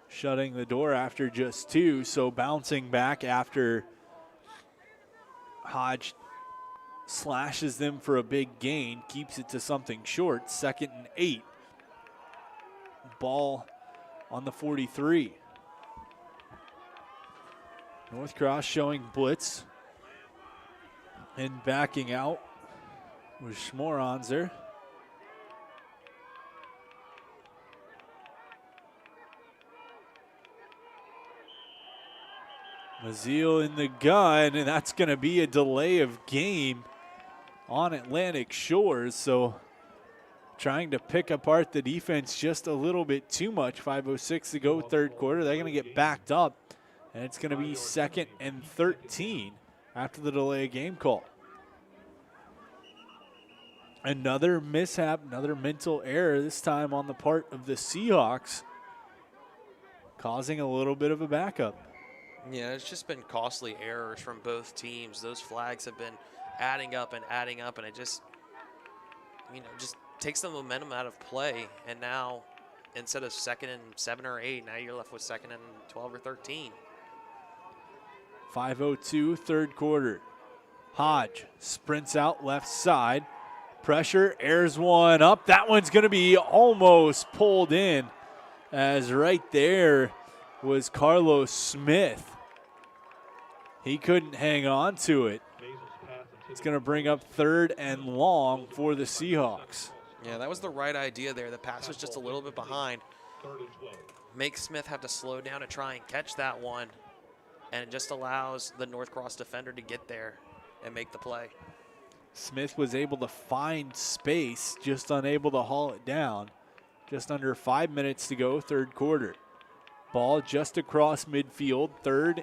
Shutting the door after just 2, so bouncing back after Hodge slashes them for a big gain, keeps it to something short, 2nd and 8. Ball on the 43. North Cross showing blitz and backing out with Schmoronzer. Maziel in the gun, and that's going to be a delay of game on Atlantic Shores. So trying to pick apart the defense just a little bit too much. 5:06 to go, third quarter. They're going to get backed up, and it's going to be 2nd and 13 after the delay of game call. Another mishap, another mental error, this time on the part of the Seahawks, causing a little bit of a backup. Yeah, it's just been costly errors from both teams. Those flags have been adding up, and it just, just takes the momentum out of play. And now, instead of 2nd and 7 or 8, now you're left with 2nd and 12 or 13. 5:02, third quarter. Hodge sprints out left side. Pressure, airs one up. That one's going to be almost pulled in, as right there was Carlos Smith. He couldn't hang on to it. It's going to bring up 3rd and long for the Seahawks. Yeah, that was the right idea there. The pass was just a little bit behind. Make Smith have to slow down to try and catch that one, and it just allows the North Cross defender to get there and make the play. Smith was able to find space, just unable to haul it down. Just under 5 minutes to go, third quarter. Ball just across midfield, 3rd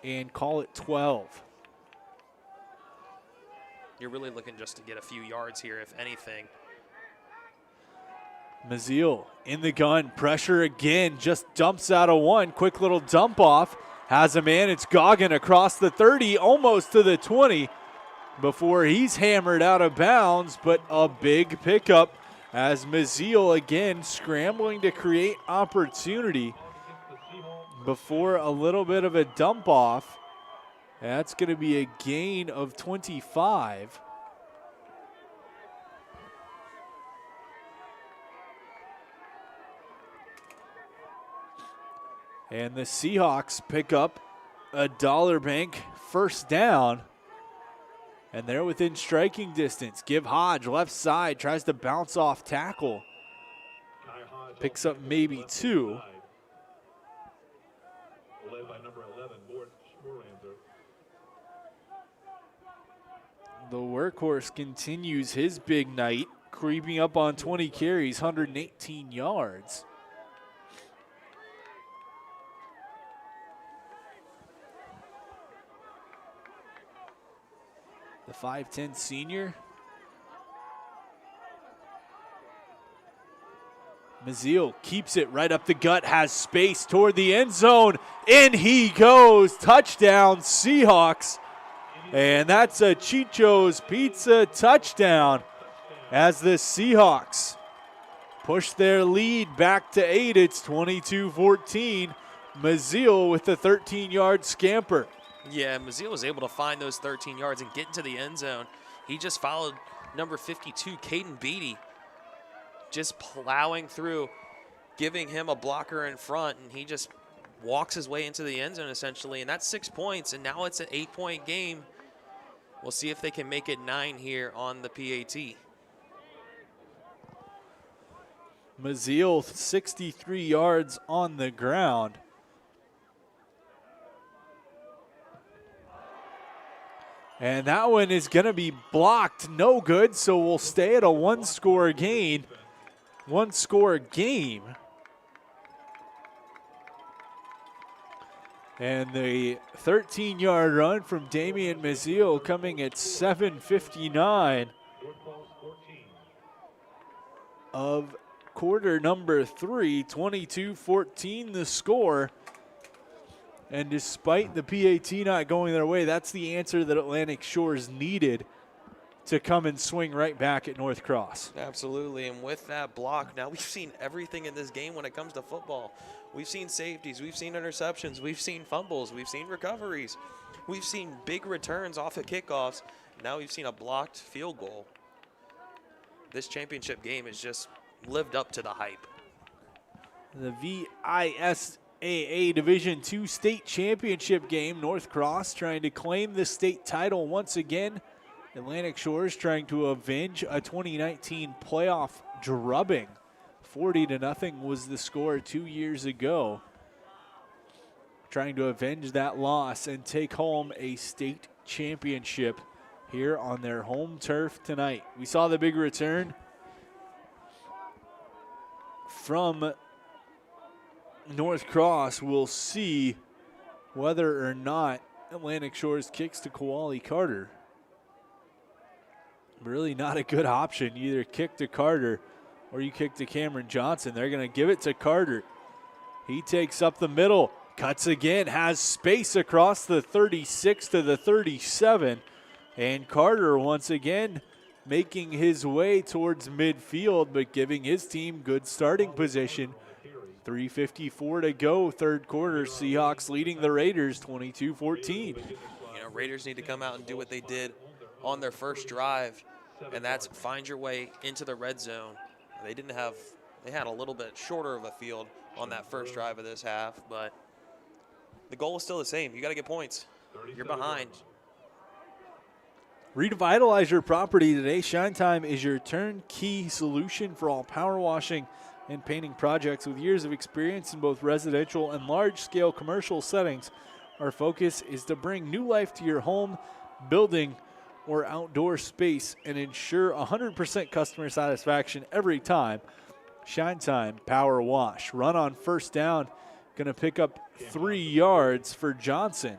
and call it 12. You're really looking just to get a few yards here, if anything. Maziel in the gun, pressure again, just dumps out of one. Quick little dump off, has a man, it's Goggin across the 30, almost to the 20, before he's hammered out of bounds, but a big pickup as Maziel again scrambling to create opportunity before a little bit of a dump off. That's going to be a gain of 25. And the Seahawks pick up a dollar bank first down. And they're within striking distance. Give Hodge left side, tries to bounce off tackle. Picks up maybe 2. led by number 11, Mort Schmurander. The workhorse continues his big night, creeping up on 20 carries, 118 yards. The 5'10 senior. Maziel keeps it right up the gut, has space toward the end zone. In he goes. Touchdown, Seahawks. And that's a Chicho's Pizza touchdown as the Seahawks push their lead back to 8. It's 22-14. Maziel with the 13-yard scamper. Yeah, Maziel was able to find those 13 yards and get into the end zone. He just followed number 52, Caden Beatty, just plowing through, giving him a blocker in front, and he just walks his way into the end zone essentially, and that's 6 points, and now it's an 8-point game. We'll see if they can make it 9 here on the PAT. Maziel, 63 yards on the ground. And that one is going to be blocked. No good, so we'll stay at a one-score gain. One-score game. And the 13-yard run from Damian Maziel coming at 7:59 of quarter number 3. 22-14 the score. And despite the PAT not going their way, that's the answer that Atlantic Shores needed to come and swing right back at North Cross. Absolutely, and with that block, now we've seen everything in this game when it comes to football. We've seen safeties, we've seen interceptions, we've seen fumbles, we've seen recoveries. We've seen big returns off of kickoffs. Now we've seen a blocked field goal. This championship game has just lived up to the hype. The VISAA Division II state championship game. North Cross trying to claim the state title once again. Atlantic Shores trying to avenge a 2019 playoff drubbing. 40-0 was the score 2 years ago. Trying to avenge that loss and take home a state championship here on their home turf tonight. We saw the big return from North Cross. We'll see whether or not Atlantic Shores kicks to Kawali Carter. Really not a good option. You either kick to Carter or you kick to Cameron Johnson. They're going to give it to Carter. He takes up the middle, cuts again, has space across the 36 to the 37. And Carter once again making his way towards midfield, but giving his team good starting position. 3:54 to go, third quarter. Seahawks leading the Raiders 22-14. You know, Raiders need to come out and do what they did on their first drive, and that's find your way into the red zone. They had a little bit shorter of a field on that first drive of this half, but the goal is still the same. You got to get points. You're behind. Revitalize your property today. Shine Time is your turnkey solution for all power washing and painting projects. With years of experience in both residential and large-scale commercial settings, our focus is to bring new life to your home, building, or outdoor space and ensure 100% customer satisfaction every time. Shine Time Power Wash. Run on first down. Going to pick up 3 yards for Johnson.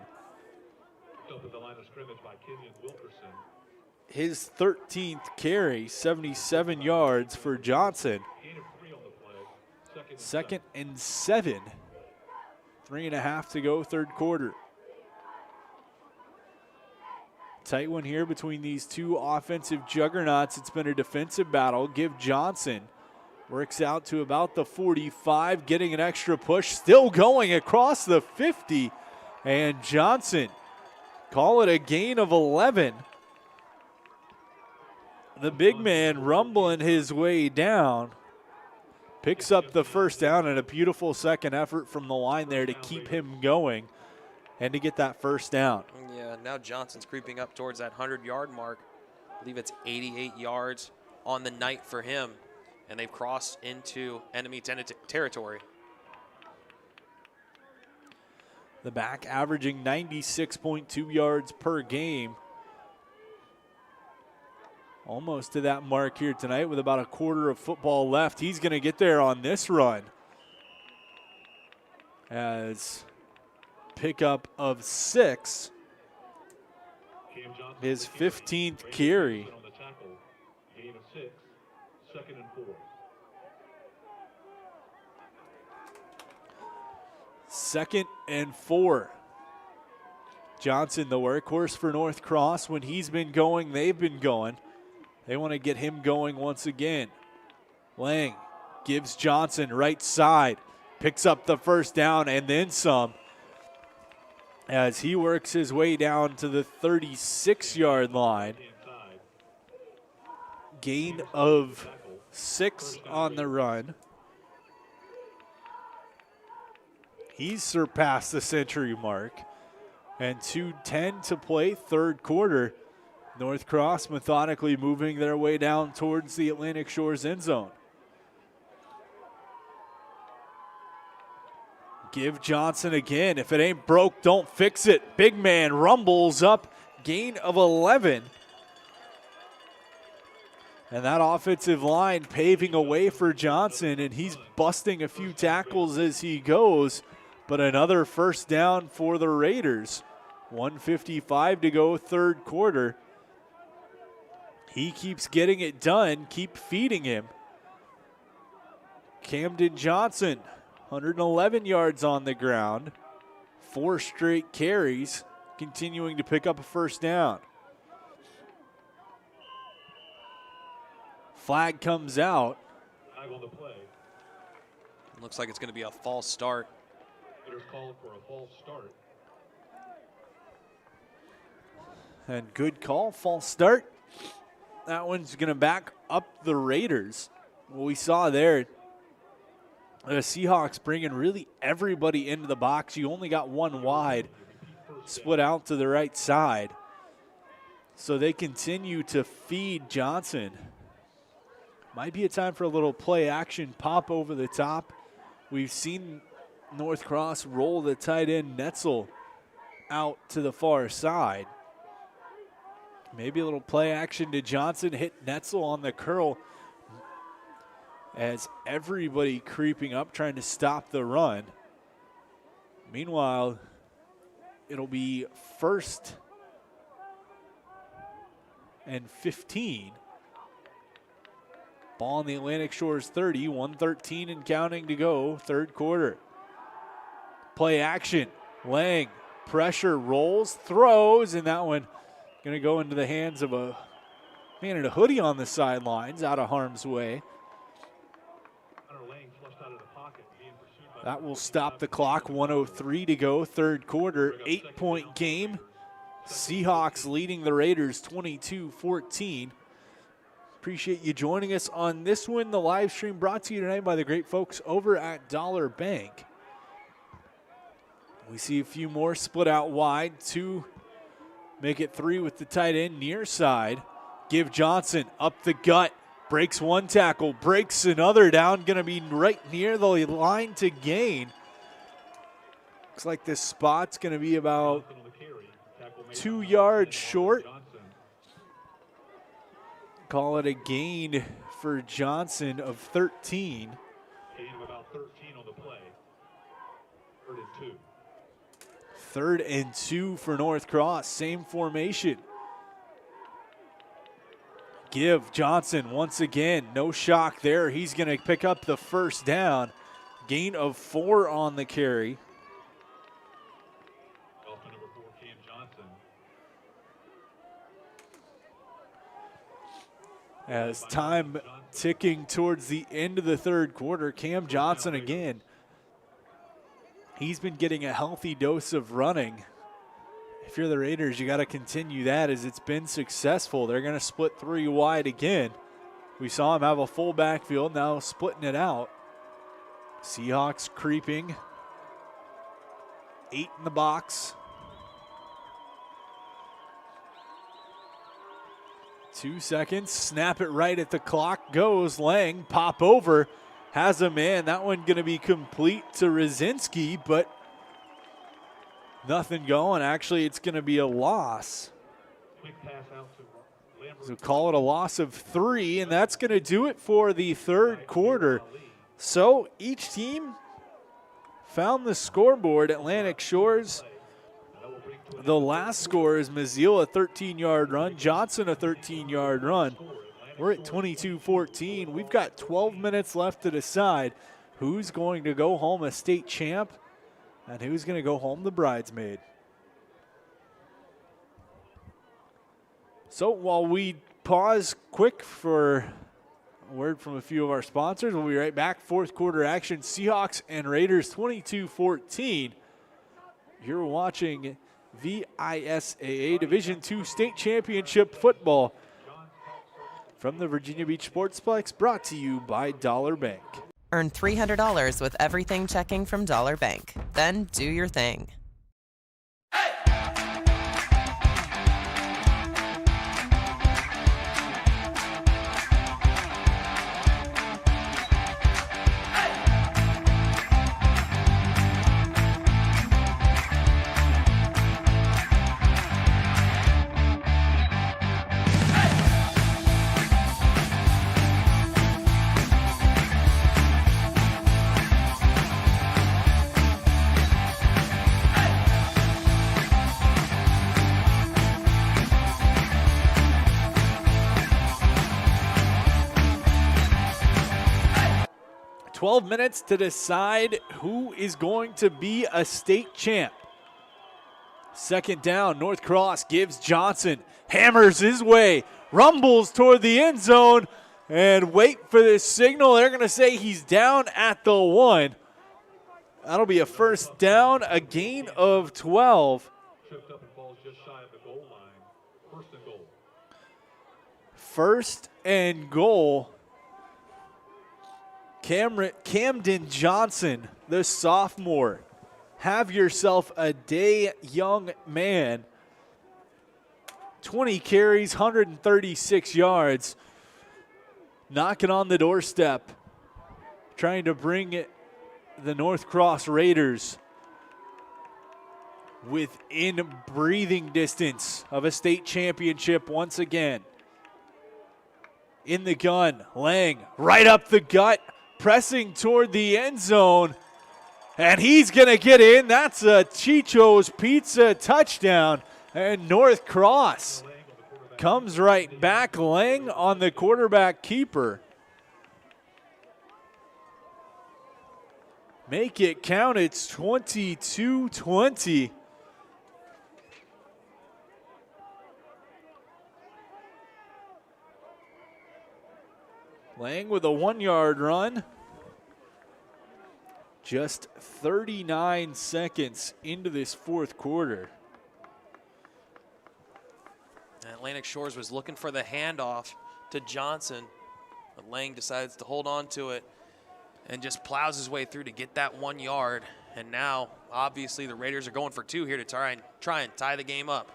His 13th carry, 77 yards for Johnson. 2nd and 7. 3.5 to go, third quarter. Tight one here between these two offensive juggernauts. It's been a defensive battle. Give Johnson. Works out to about the 45, getting an extra push. Still going across the 50. And Johnson, call it a gain of 11. The big man rumbling his way down. Picks up the first down, and a beautiful second effort from the line there to keep him going and to get that first down. Yeah, now Johnson's creeping up towards that 100-yard mark. I believe it's 88 yards on the night for him, and they've crossed into enemy territory. The back averaging 96.2 yards per game. Almost to that mark here tonight with about a quarter of football left. He's going to get there on this run. As pickup of 6. His 15th carry. Gain of 6, 2nd and 4. 2nd and 4. Johnson, the workhorse for North Cross. When he's been going, they've been going. They want to get him going once again. Lang gives Johnson right side. Picks up the first down and then some. As he works his way down to the 36-yard line. Gain of 6 on the run. He's surpassed the century mark. And 2:10 to play, third quarter. North Cross methodically moving their way down towards the Atlantic Shores end zone. Give Johnson again. If it ain't broke, don't fix it. Big man rumbles up. Gain of 11. And that offensive line paving a way for Johnson, and he's busting a few tackles as he goes. But another first down for the Raiders. 1:55 to go, third quarter. He keeps getting it done. Keep feeding him. Camden Johnson, 111 yards on the ground. 4 straight carries, continuing to pick up a first down. Flag comes out. Looks like it's going to be a false start. It is called for a false start. And good call, false start. That one's going to back up the Raiders. What we saw there, the Seahawks bringing really everybody into the box. You only got one wide, split out to the right side. So they continue to feed Johnson. Might be a time for a little play action pop over the top. We've seen North Cross roll the tight end Netzel out to the far side. Maybe a little play action to Johnson, hit Netzel on the curl as everybody creeping up trying to stop the run. Meanwhile, it'll be 1st and 15. Ball on the Atlantic Shores 30, 1:13 and counting to go, third quarter. Play action, Lang, pressure, rolls, throws, and that one going to go into the hands of a man in a hoodie on the sidelines, out of harm's way. That will stop the clock, 1:03 to go, third quarter, 8-point game. Seahawks leading the Raiders 22-14. Appreciate you joining us on this one. The live stream brought to you tonight by the great folks over at Dollar Bank. We see a few more split out wide. 2, make it 3 with the tight end near side. Give Johnson up the gut. Breaks one tackle, breaks another down. Going to be right near the line to gain. Looks like this spot's going to be about 2 yards short. Call it a gain for Johnson of 13. Gain of about 13 on the play. 3rd and 2. 3rd and 2 for North Cross. Same formation. Give Johnson once again. No shock there. He's going to pick up the first down. Gain of 4 on the carry. Number 4, Cam Johnson. As time ticking towards the end of the third quarter, Cam Johnson again. He's been getting a healthy dose of running. If you're the Raiders, you got to continue that as it's been successful. They're going to split 3 wide again. We saw him have a full backfield, now splitting it out. Seahawks creeping. 8 in the box. 2 seconds, snap it right at the clock, goes Lang, pop over, has a man. That one going to be complete to Rosinski, but Nothing going. Actually, it's going to be a loss. So call it a loss of 3, and that's going to do it for the third quarter. So each team found the scoreboard. Atlantic Shores, the last score is Mazzille, a 13-yard run. Johnson, a 13-yard run. We're at 22-14. We've got 12 minutes left to decide who's going to go home a state champ and who's going to go home the bridesmaid. So while we pause quick for a word from a few of our sponsors, we'll be right back. Fourth quarter action, Seahawks and Raiders 22-14. You're watching VISAA Division II State Championship football from the Virginia Beach Sportsplex, brought to you by Dollar Bank. Earn $300 with everything checking from Dollar Bank. Then do your thing. 12 minutes to decide who is going to be a state champ. Second down, North Cross gives Johnson, hammers his way, rumbles toward the end zone, and wait for this signal. They're going to say he's down at the 1. That'll be a first down, a gain of 12. First and goal. Camden Johnson, the sophomore. Have yourself a day, young man. 20 carries, 136 yards. Knocking on the doorstep. Trying to bring the North Cross Raiders within breathing distance of a state championship once again. In the gun, Lang right up the gut, pressing toward the end zone. And he's going to get in. That's a Chicho's Pizza touchdown. And North Cross comes right back. Lang on the quarterback keeper. Make it count. It's 22-20. Lang with a 1-yard run. Just 39 seconds into this fourth quarter. Atlantic Shores was looking for the handoff to Johnson, but Lang decides to hold on to it and just plows his way through to get that 1 yard. And now, obviously, the Raiders are going for 2 here to try and tie the game up.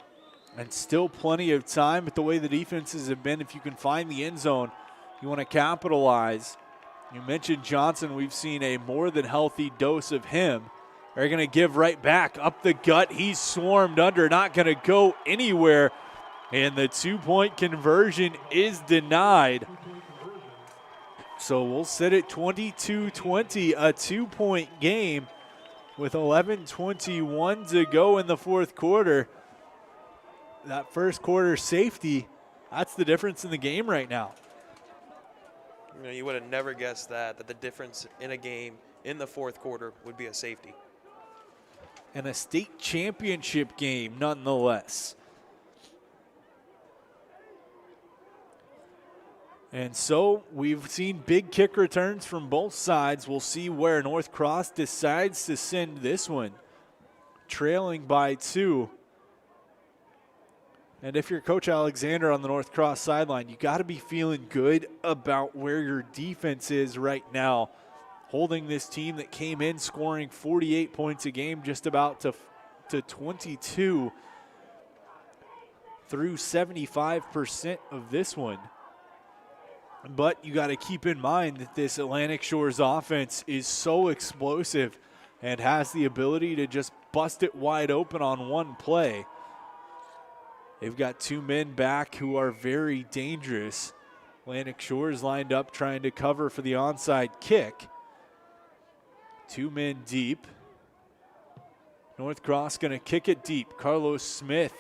And still plenty of time, but the way the defenses have been, if you can find the end zone, you want to capitalize. You mentioned Johnson. We've seen a more than healthy dose of him. They're going to give right back up the gut. He's swarmed under, not going to go anywhere. And the 2-point conversion is denied. So we'll sit at 22-20, a 2-point game with 11:21 to go in the fourth quarter. That first quarter safety, that's the difference in the game right now. You know, you would have never guessed that the difference in a game in the fourth quarter would be a safety. And a state championship game nonetheless. And so we've seen big kick returns from both sides. We'll see where North Cross decides to send this one. Trailing by 2. And if you're Coach Alexander on the North Cross sideline, you got to be feeling good about where your defense is right now. Holding this team that came in scoring 48 points a game, just about to 22 through 75% of this one. But you got to keep in mind that this Atlantic Shores offense is so explosive. and has the ability to just bust it wide open on one play. They've got two men back who are very dangerous. Atlantic Shores lined up trying to cover for the onside kick. Two men deep. North Cross going to kick it deep. Carlos Smith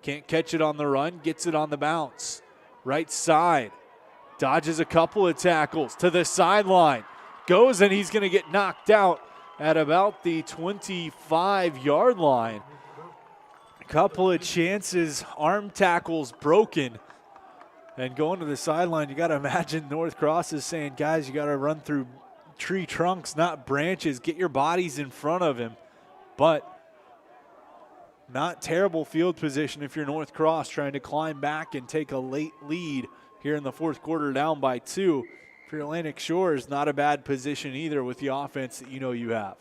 can't catch it on the run, gets it on the bounce. Right side, dodges a couple of tackles to the sideline. Goes and he's going to get knocked out at about the 25-yard line. A couple of chances, arm tackles broken. And going to the sideline, you got to imagine North Cross is saying, guys, you got to run through tree trunks, not branches. Get your bodies in front of him. But not terrible field position if you're North Cross trying to climb back and take a late lead here in the fourth quarter down by 2. For Atlantic Shores, not a bad position either with the offense that you know you have.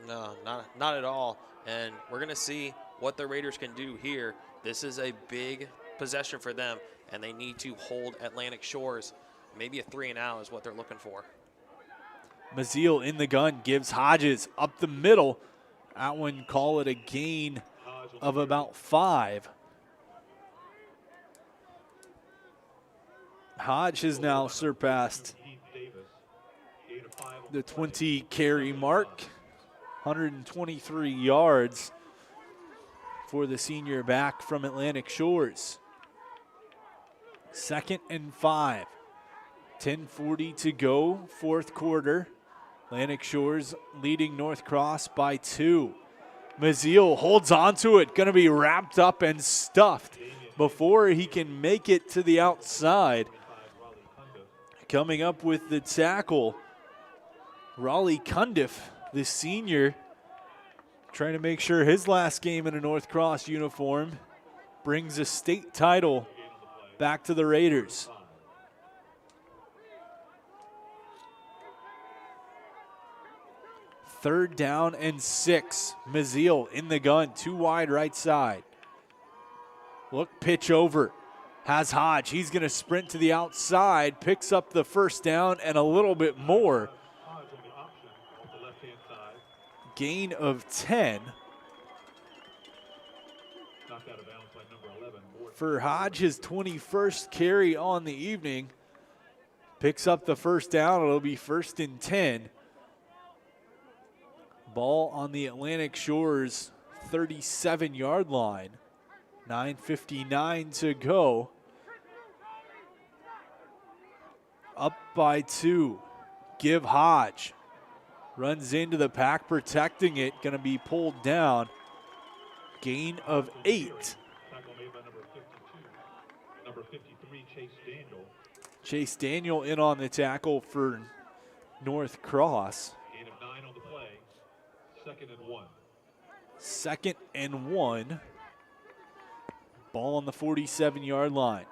No, not at all. And we're going to see what the Raiders can do here. This is a big possession for them, and they need to hold Atlantic Shores. Maybe a 3-and-out is what they're looking for. Maziel in the gun gives Hodges up the middle. That one, call it a gain of about 5. Hodge has now surpassed the 20 carry mark, 123 yards for the senior back from Atlantic Shores. 2nd and 5, 10:40 to go, fourth quarter. Atlantic Shores leading North Cross by 2. Maziel holds onto it, gonna be wrapped up and stuffed before he can make it to the outside. Coming up with the tackle, Raleigh Cundiff, the senior, trying to make sure his last game in a North Cross uniform brings a state title back to the Raiders. Third down and 6. Maziel in the gun, 2 wide right side. Look, pitch over. Has Hodge. He's going to sprint to the outside, picks up the first down and a little bit more. Gain of 10. For Hodge, his 21st carry on the evening. Picks up the first down. It'll be 1st and 10. Ball on the Atlantic Shores 37-yard line. 9:59 to go. Up by 2. Give Hodge. Runs into the pack, protecting it. Going to be pulled down. Gain of 8. Tackle made by number 53, Chase Daniel. Chase Daniel in on the tackle for North Cross. Gain of 9 on the play. 2nd and 1. 2nd and 1. Ball on the 47-yard line.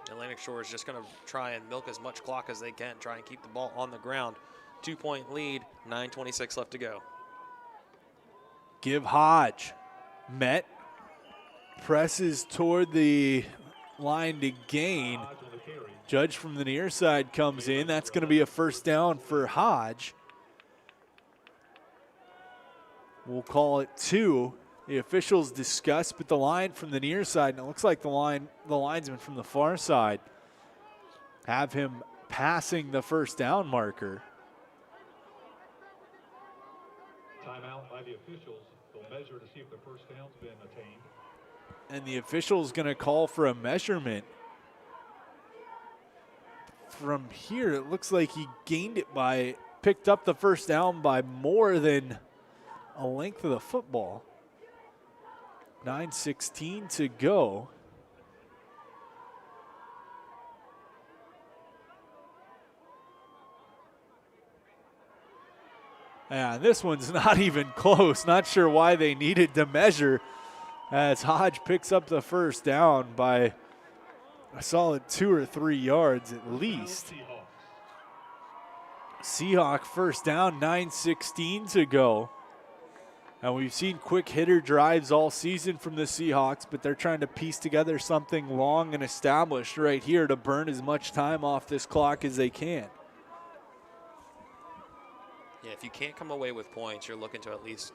Atlantic Shores just going to try and milk as much clock as they can, try and keep the ball on the ground. 2-point lead, 9:26 left to go. Give Hodge. Met. Presses toward the line to gain. Judge from the near side comes in. That's going to be a first down for Hodge. We'll call it 2. The officials discuss, but the line from the near side, and it looks like the linesman from the far side have him passing the first down marker. Timeout by the officials. They'll measure to see if the first down's been attained. And the official's going to call for a measurement. From here, it looks like he gained it picked up the first down by more than a length of the football. 9:16 to go. And this one's not even close. Not sure why they needed to measure, as Hodge picks up the first down by a solid 2 or 3 yards at least. Seahawk first down, 9:16 to go. And we've seen quick hitter drives all season from the Seahawks, but they're trying to piece together something long and established right here to burn as much time off this clock as they can. Yeah, if you can't come away with points, you're looking to at least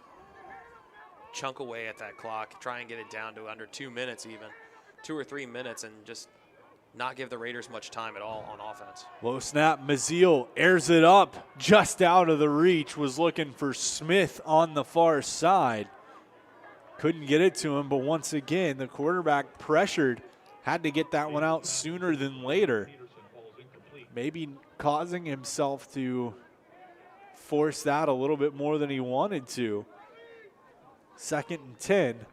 chunk away at that clock, try and get it down to under 2 minutes even, 2 or 3 minutes, and just not give the Raiders much time at all on offense. Low snap, Maziel airs it up just out of the reach, was looking for Smith on the far side. Couldn't get it to him, but once again, the quarterback pressured, had to get that one out sooner than later. Maybe causing himself to force that a little bit more than he wanted to. 2nd and 10.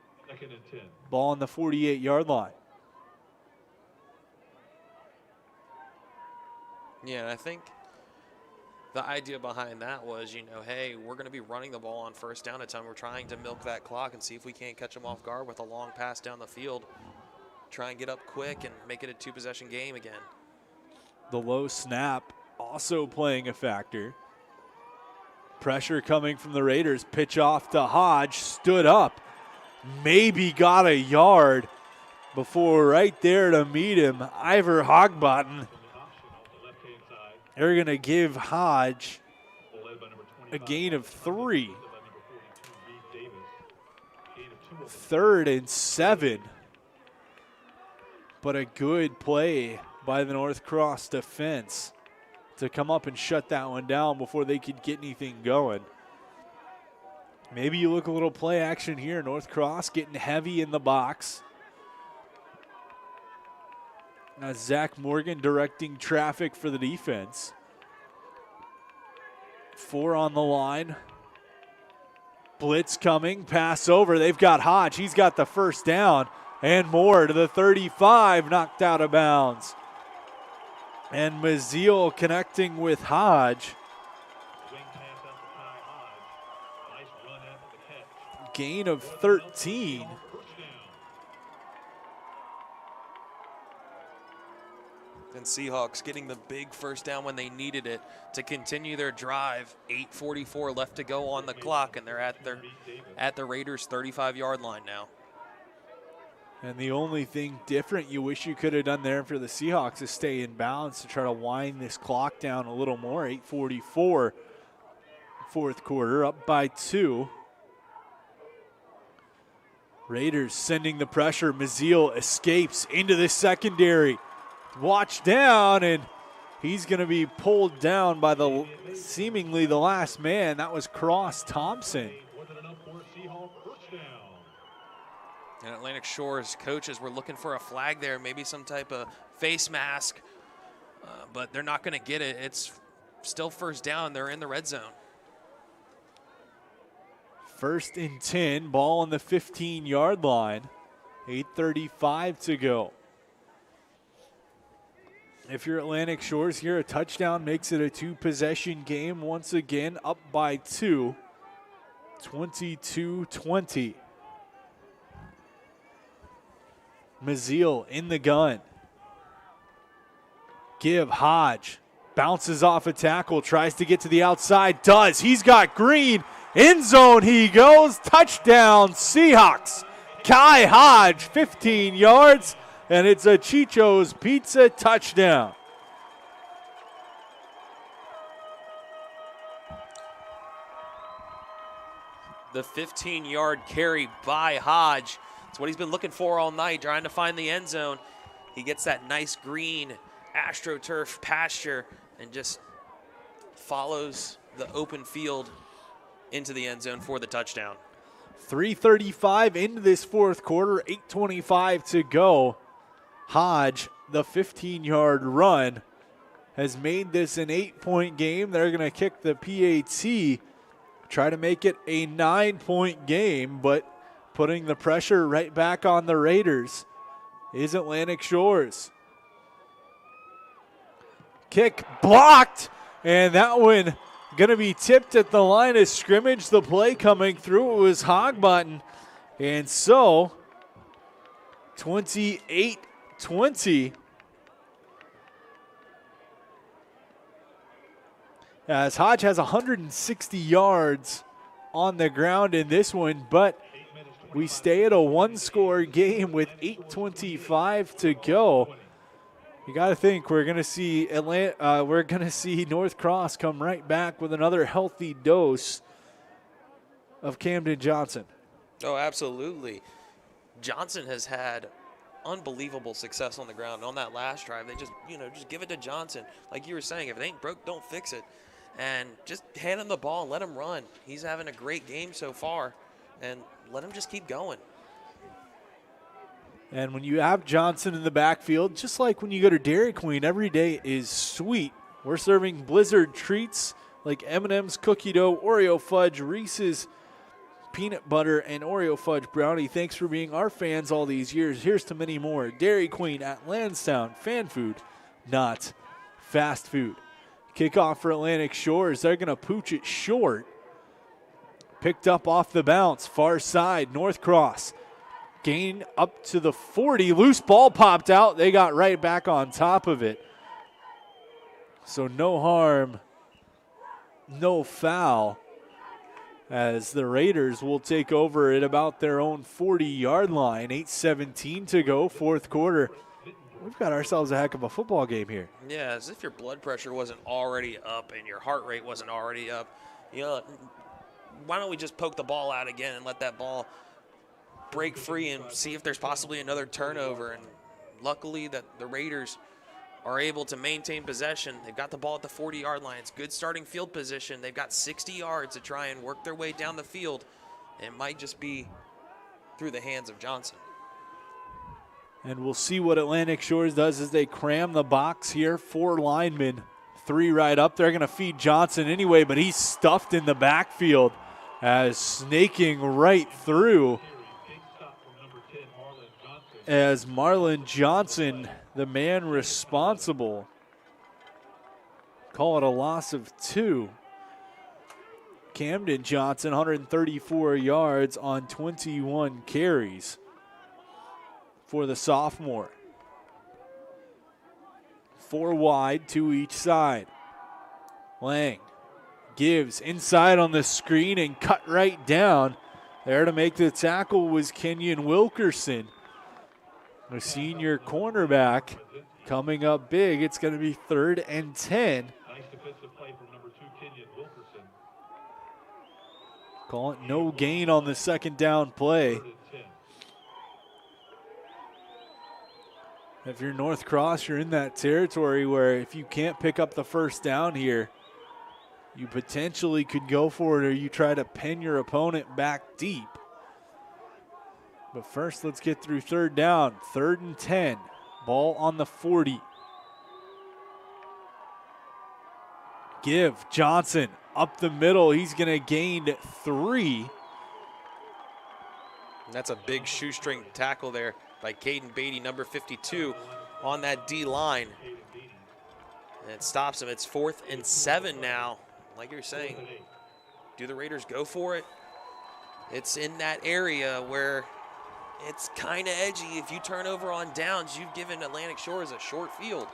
Ball on the 48-yard line. Yeah, and I think the idea behind that was, hey, we're going to be running the ball on first down a ton. We're trying to milk that clock and see if we can't catch them off guard with a long pass down the field. Try and get up quick and make it a 2-possession game again. The low snap also playing a factor. Pressure coming from the Raiders. Pitch off to Hodge. Stood up. Maybe got a yard before right there to meet him, Ivor Hogbotton. They're going to give Hodge a gain of 3. 3rd and 7. But a good play by the North Cross defense to come up and shut that one down before they could get anything going. Maybe you look a little play action here. North Cross getting heavy in the box. Zach Morgan directing traffic for the defense. 4 on the line. Blitz coming, pass over. They've got Hodge. He's got the first down and more to the 35, knocked out of bounds. And Maziel connecting with Hodge. Gain of 13. And Seahawks getting the big first down when they needed it to continue their drive. 8:44 left to go on the clock, and they're at the Raiders' 35-yard line now. And the only thing different you wish you could have done there for the Seahawks is stay in bounds to try to wind this clock down a little more. 8:44, fourth quarter, up by 2. Raiders sending the pressure. Maziel escapes into the secondary. Watch down, and he's going to be pulled down by seemingly the last man. That was Cross Thompson. And Atlantic Shores coaches were looking for a flag there, maybe some type of face mask, but they're not going to get it. It's still first down. They're in the red zone. 1st and 10, ball on the 15-yard line. 8:35 to go. If you're Atlantic Shores here, a touchdown makes it a 2-possession game. Once again, up by 2, 22-20. Maziel in the gun. Give Hodge. Bounces off a tackle, tries to get to the outside, does. He's got Green. End zone he goes. Touchdown, Seahawks. Kai Hodge, 15 yards. And it's a Chicho's Pizza touchdown. The 15-yard carry by Hodge. It's what he's been looking for all night, trying to find the end zone. He gets that nice green AstroTurf pasture and just follows the open field into the end zone for the touchdown. 3:35 into this fourth quarter, 8:25 to go. Hodge, the 15-yard run, has made this an 8-point game. They're going to kick the PAT, try to make it a 9-point game, but putting the pressure right back on the Raiders is Atlantic Shores. Kick blocked, and that one going to be tipped at the line of scrimmage. The play coming through, it was Hogbotton, and so 28-20. As Hodge has 160 yards on the ground in this one, but we stay at a 1-score game with 8:25 to go. You got to think we're going to see North Cross come right back with another healthy dose of Camden Johnson. Oh, absolutely. Johnson has had unbelievable success on the ground. On that last drive, they just give it to Johnson. Like you were saying, if it ain't broke, don't fix it. And just hand him the ball and let him run. He's having a great game so far, and let him just keep going. And when you have Johnson in the backfield, just like when you go to Dairy Queen, every day is sweet. We're serving Blizzard treats like M&M's cookie dough, Oreo fudge, Reese's peanut butter, and Oreo fudge brownie. Thanks for being our fans all these years. Here's to many more. Dairy Queen at Lansdowne. Fan food, not fast food. Kickoff for Atlantic Shores. They're going to pooch it short. Picked up off the bounce. Far side, North Cross. Gain up to the 40. Loose ball popped out. They got right back on top of it. So no harm, no foul, as the Raiders will take over at about their own 40-yard line. 8:17 to go, fourth quarter. We've got ourselves a heck of a football game here. Yeah, as if your blood pressure wasn't already up and your heart rate wasn't already up. Why don't we just poke the ball out again and let that ball break free and see if there's possibly another turnover. And luckily that the Raiders are able to maintain possession. They've got the ball at the 40-yard line. It's good starting field position. They've got 60 yards to try and work their way down the field. It might just be through the hands of Johnson. And we'll see what Atlantic Shores does as they cram the box here. 4 linemen, 3 right up. They're going to feed Johnson anyway, but he's stuffed in the backfield as snaking right through. As Marlon Johnson, the man responsible, call it a loss of 2. Camden Johnson, 134 yards on 21 carries for the sophomore. 4 wide, 2 each side. Lang gives inside on the screen and cut right down. There to make the tackle was Kenyon Wilkerson, a senior cornerback, coming up big. It's going to be 3rd and 10. Nice defensive play from number 2, Kenyon Wilkerson. Call it no gain on the second down play. If you're North Cross, you're in that territory where if you can't pick up the first down here, you potentially could go for it, or you try to pin your opponent back deep. But first, let's get through 3rd down. 3rd and 10. Ball on the 40. Give Johnson up the middle. He's going to gain 3. That's a big shoestring tackle there by Caden Beatty, number 52, on that D line. And it stops him. It's 4th and 7 now. Like you're saying, do the Raiders go for it? It's in that area where it's kind of edgy. If you turn over on downs, you've given Atlantic Shores a short field.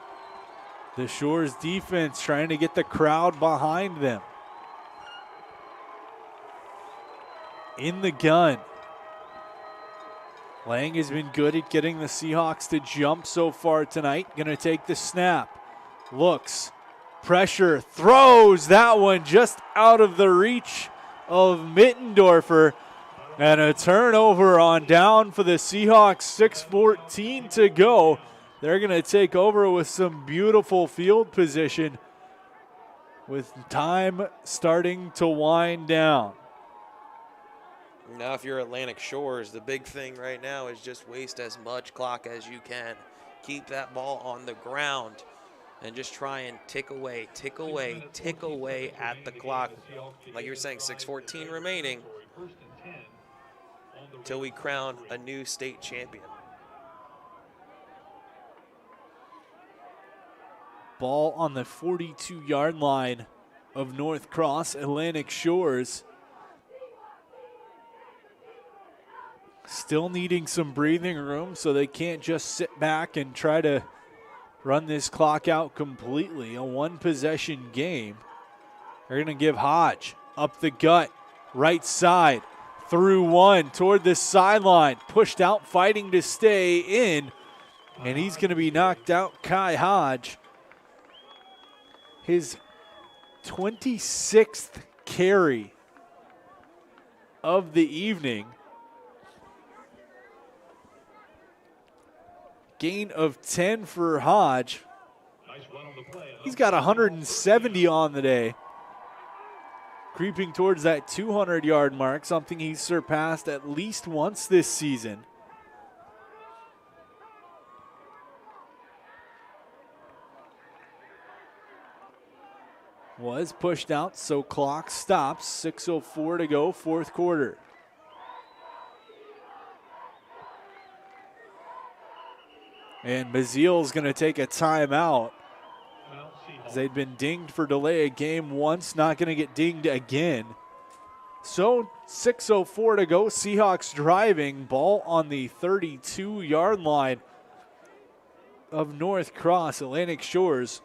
The Shores defense trying to get the crowd behind them. In the gun. Lang has been good at getting the Seahawks to jump so far tonight. Going to take the snap. Looks. Pressure. Throws that one just out of the reach of Mittendorfer. And a turnover on down for the Seahawks. 6:14 to go. They're going to take over with some beautiful field position with time starting to wind down. Now, if you're Atlantic Shores, the big thing right now is just waste as much clock as you can. Keep that ball on the ground and just try and tick away at the clock. Like you were saying, 6:14 remaining until we crown a new state champion. Ball on the 42-yard line of North Cross. Atlantic Shores still needing some breathing room, so they can't just sit back and try to run this clock out completely. A one-possession game. They're going to give Hodge up the gut, right side, through one, toward the sideline. Pushed out, fighting to stay in. And he's going to be knocked out. Kai Hodge, his 26th carry of the evening. Gain of 10 for Hodge. He's got 170 on the day. Creeping towards that 200-yard mark, something he's surpassed at least once this season. Was pushed out, so clock stops. 6:04 to go, fourth quarter. And Maziel's going to take a timeout. They'd been dinged for delay of game once, not going to get dinged again. So 6:04 to go, Seahawks driving, ball on the 32-yard line of North Cross. Atlantic Shores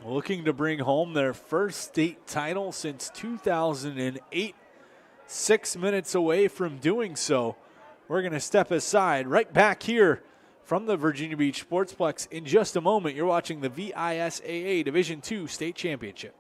looking to bring home their first state title since 2008. 6 minutes away from doing so. We're going to step aside. Right back here from the Virginia Beach Sportsplex in just a moment. You're watching the VISAA Division II State Championship.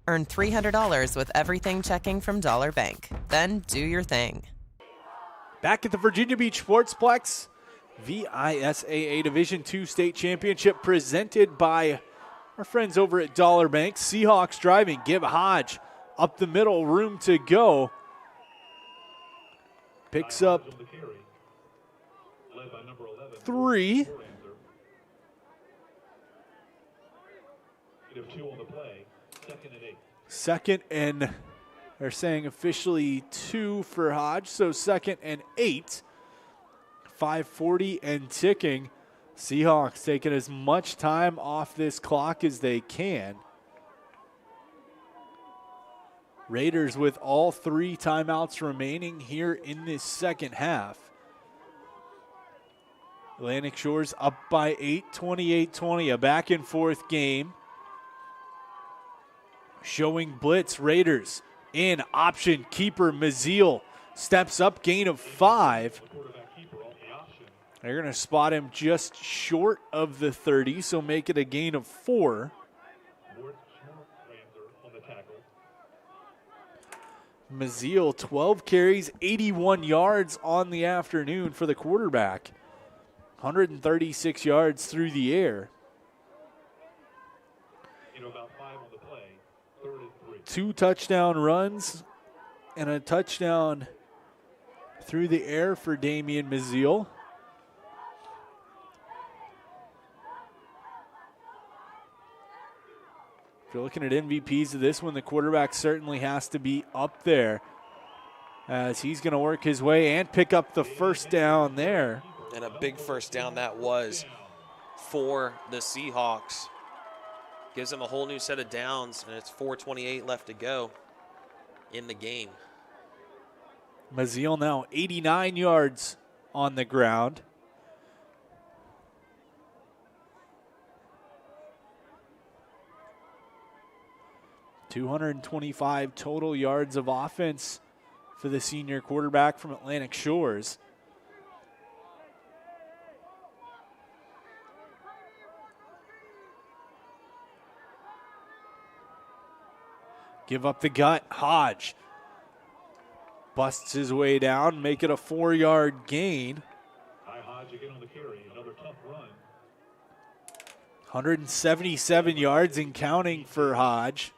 Earn $300 with everything checking from Dollar Bank. Then do your thing. Back at the Virginia Beach Sportsplex, VISAA Division II State Championship presented by our friends over at Dollar Bank. Seahawks driving, give Hodge up the middle, room to go. Picks up 3. Second and, they're saying officially 2 for Hodge, so 2nd and 8. 5:40 and ticking. Seahawks taking as much time off this clock as they can. Raiders with all 3 timeouts remaining here in this second half. Atlantic Shores up by 8, 28-20, a back and forth game. Showing blitz, Raiders in option keeper. Maziel steps up, gain of 5. They're going to spot him just short of the 30, so make it a gain of 4. Maziel, 12 carries, 81 yards on the afternoon for the quarterback. 136 yards through the air. 2 touchdown runs and a touchdown through the air for Damian Maziel. If you're looking at MVPs of this one, the quarterback certainly has to be up there, as he's going to work his way and pick up the first down there. And a big first down that was for the Seahawks. Gives them a whole new set of downs, and it's 4:28 left to go in the game. Maziel now 89 yards on the ground. .225 total yards of offense for the senior quarterback from Atlantic Shores. Give up the gut. Hodge busts his way down, make it a 4-yard gain. Hodge again on the carry, another tough run. 177 yards and counting for Hodge.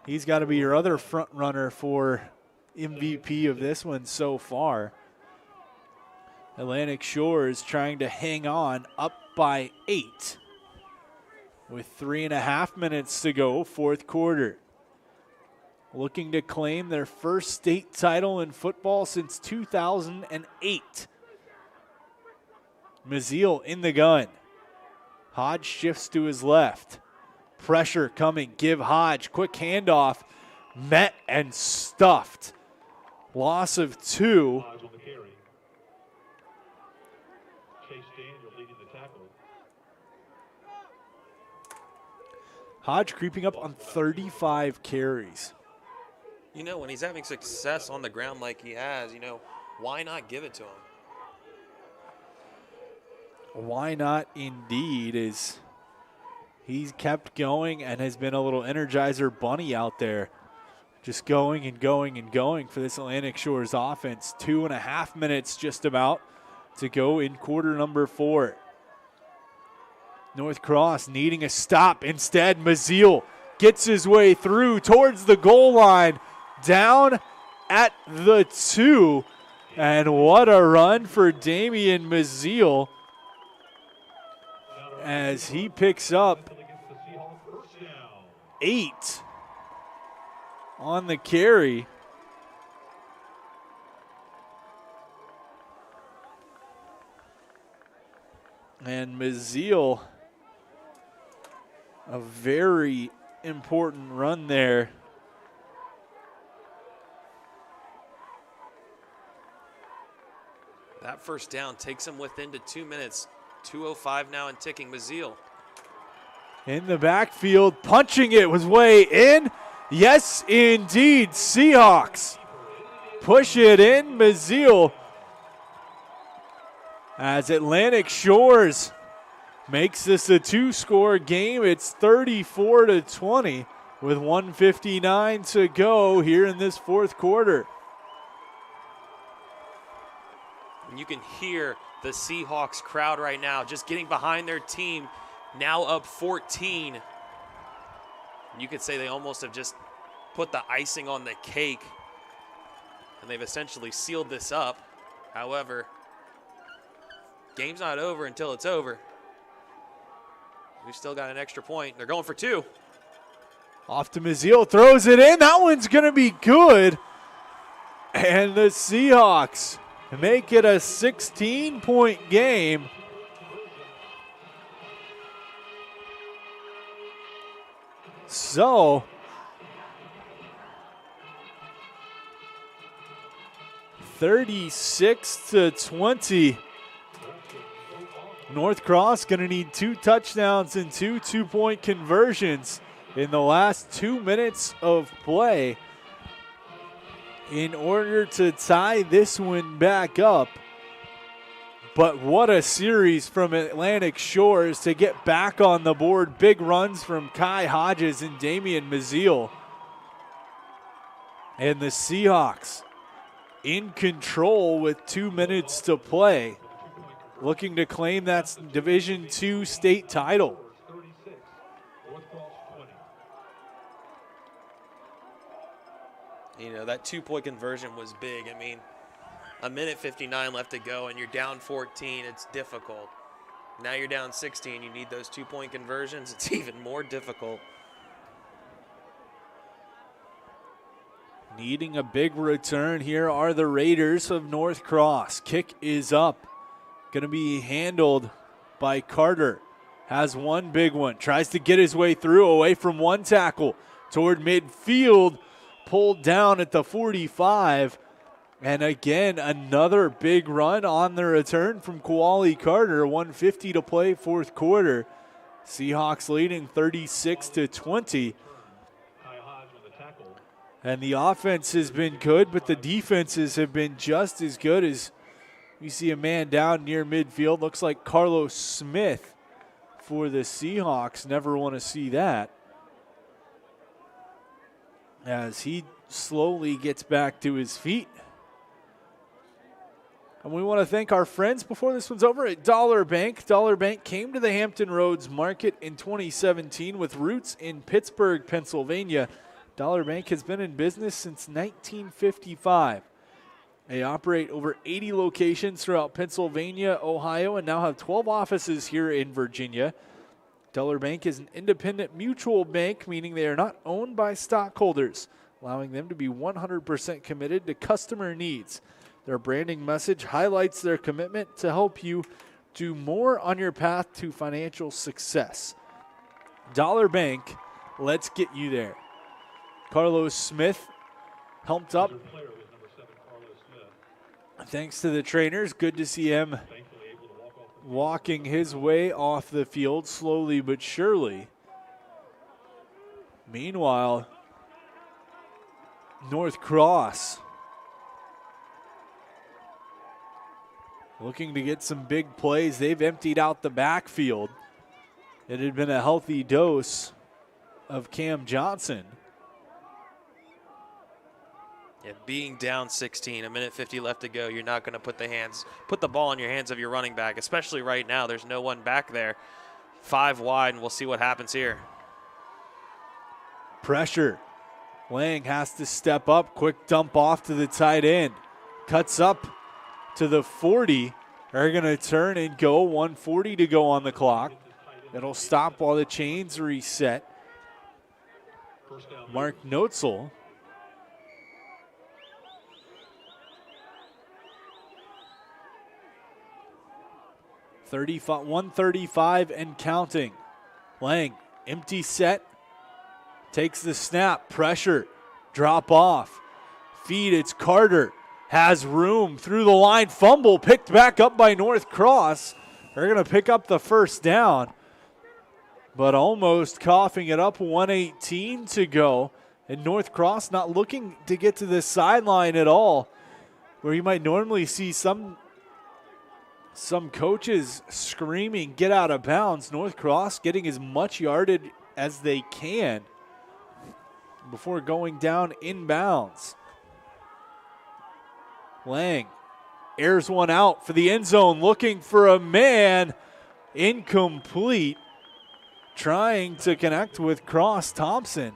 He's got to be your other front runner for MVP of this one so far. Atlantic Shores trying to hang on, up by 8 with 3.5 minutes to go, fourth quarter. Looking to claim their first state title in football since 2008. Maziel in the gun. Hodge shifts to his left. Pressure coming, give Hodge, quick handoff, met and stuffed. Loss of 2. Hodge creeping up on 35 carries. You know, when he's having success on the ground like he has, why not give it to him? Why not indeed, as he's kept going and has been a little Energizer bunny out there. Just going and going and going for this Atlantic Shores offense. 2.5 minutes just about to go in quarter number 4. North Cross needing a stop. Instead, Maziel gets his way through towards the goal line. Down at the 2. And what a run for Damian Maziel as he picks up 8 on the carry. And Maziel, a very important run there. That first down takes him within to 2 minutes. 2:05 now and ticking. Maziel in the backfield, punching it was way in. Yes, indeed. Seahawks push it in. Maziel as Atlantic Shores makes this a 2-score game. It's 34-20 with 1:59 to go here in this fourth quarter. And you can hear the Seahawks crowd right now just getting behind their team, now up 14. You could say they almost have just put the icing on the cake, and they've essentially sealed this up. However, game's not over until it's over. We've still got an extra point. They're going for 2. Off to Maziel, throws it in. That one's going to be good. And the Seahawks make it a 16-point game. So, (36-20). North Cross going to need 2 touchdowns and 2 two-point conversions in the last 2 minutes of play in order to tie this one back up. But what a series from Atlantic Shores to get back on the board. Big runs from Kai Hodges and Damian Maziel. And the Seahawks in control with 2 minutes to play, looking to claim that Division II state title. That 2-point conversion was big. I mean, 1:59 left to go, and you're down 14. It's difficult. Now you're down 16. You need those 2-point conversions. It's even more difficult. Needing a big return here are the Raiders of North Cross. Kick is up. Going to be handled by Carter. Has one big one. Tries to get his way through, away from one tackle toward midfield. Pulled down at the 45. And again, another big run on the return from Koali Carter. 1:50 to play, fourth quarter. Seahawks leading 36-20. And the offense has been good, but the defenses have been just as good. As you see a man down near midfield. Looks like Carlos Smith for the Seahawks. Never want to see that. As he slowly gets back to his feet. And we want to thank our friends before this one's over at Dollar Bank. Dollar Bank came to the Hampton Roads Market in 2017 with roots in Pittsburgh, Pennsylvania. Dollar Bank has been in business since 1955. They operate over 80 locations throughout Pennsylvania, Ohio, and now have 12 offices here in Virginia. Dollar Bank is an independent mutual bank, meaning they are not owned by stockholders, allowing them to be 100% committed to customer needs. Their branding message highlights their commitment to help you do more on your path to financial success. Dollar Bank, let's get you there. Carlos Smith helped up. Thanks to the trainers. Good to see him walking his way off the field slowly but surely. Meanwhile, North Cross looking to get some big plays. They've emptied out the backfield. It had been a healthy dose of Cam Johnson. Yeah, being down 16, a minute 50 left to go, you're not going to put the ball in your hands of your running back, especially right now. There's no one back there. 5 wide, and we'll see what happens here. Pressure. Lang has to step up. Quick dump off to the tight end. Cuts up to the 40. They're going to turn and go. 1:40 to go on the clock. It'll stop while the chains reset. Mark Notzel. $135 and counting. Lang, empty set. Takes the snap. Pressure. Drop off. Feed. It's Carter. Has room through the line. Fumble picked back up by North Cross. They're going to pick up the first down, but almost coughing it up. 1:18 to go. And North Cross not looking to get to the sideline at all, where you might normally see some coaches screaming, get out of bounds. North Cross getting as much yardage as they can before going down inbounds. Lang airs one out for the end zone, looking for a man. Incomplete. Trying to connect with Cross Thompson.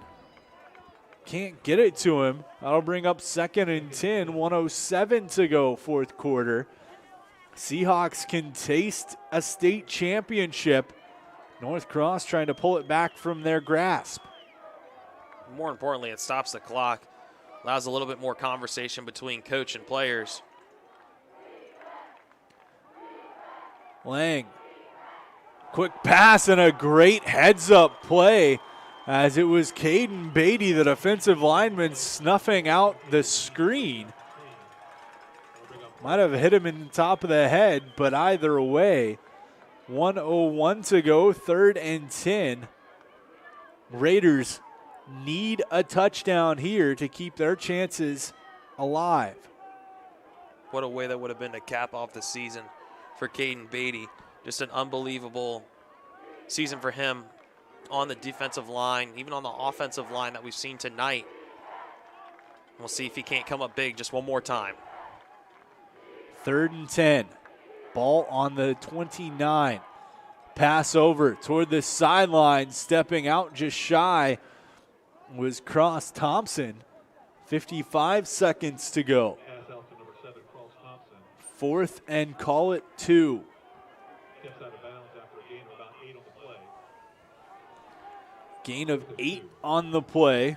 Can't get it to him. That'll bring up 2nd and 10. 1:07 to go, fourth quarter. Seahawks can taste a state championship. North Cross trying to pull it back from their grasp. More importantly, it stops the clock. Allows a little bit more conversation between coach and players. Lang. Quick pass and a great heads-up play as it was Caden Beatty, the defensive lineman, snuffing out the screen. Might have hit him in the top of the head, but either way, 1:01 to go, 3rd and 10. Raiders need a touchdown here to keep their chances alive. What a way that would have been to cap off the season for Caden Beatty. Just an unbelievable season for him on the defensive line, even on the offensive line that we've seen tonight. We'll see if he can't come up big just one more time. 3rd and 10. Ball on the 29. Pass over toward the sideline. Stepping out just shy was Cross Thompson. 55 seconds to go. 4th and call it 2. Gain of 8 on the play.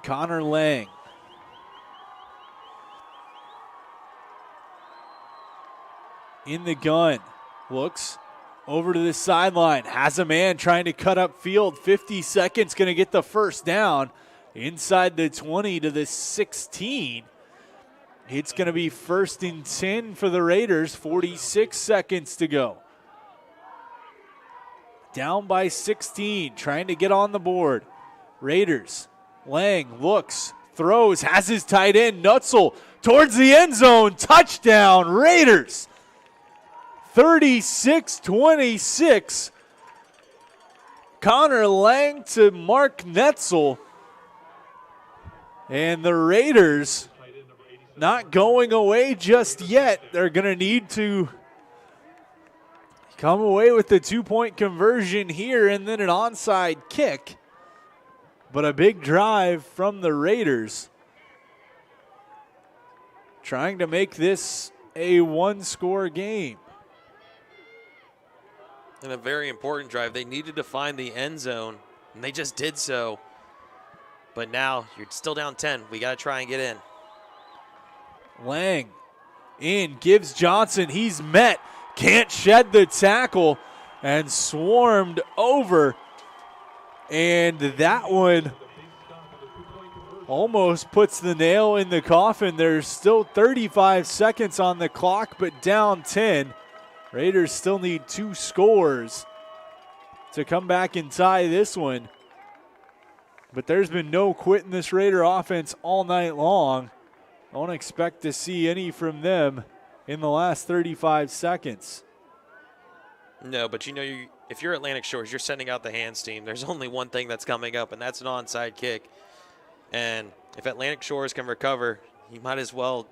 Connor Lang. In the gun. Looks over to the sideline. Has a man trying to cut up field. 50 seconds, going to get the first down. Inside the 20 to the 16. It's going to be 1st and 10 for the Raiders. 46 seconds to go. Down by 16, trying to get on the board. Raiders. Lang looks, throws, has his tight end, Nutzel, towards the end zone. Touchdown, Raiders. 36-26. Connor Lang to Mark Netzel. And the Raiders not going away just yet. They're going to need to come away with the 2-point conversion here and then an onside kick. But a big drive from the Raiders, trying to make this a 1-score game. In a very important drive, they needed to find the end zone, and they just did so. But now you're still down 10. We got to try and get in. Lang in, gives Johnson. He's met, can't shed the tackle, and swarmed over. And that one almost puts the nail in the coffin. There's still 35 seconds on the clock, but down 10. Raiders still need 2 scores to come back and tie this one. But there's been no quit in this Raider offense all night long. I don't expect to see any from them in the last 35 seconds. No, but you know, if you're Atlantic Shores, you're sending out the hands team. There's only one thing that's coming up, and that's an onside kick. And if Atlantic Shores can recover, you might as well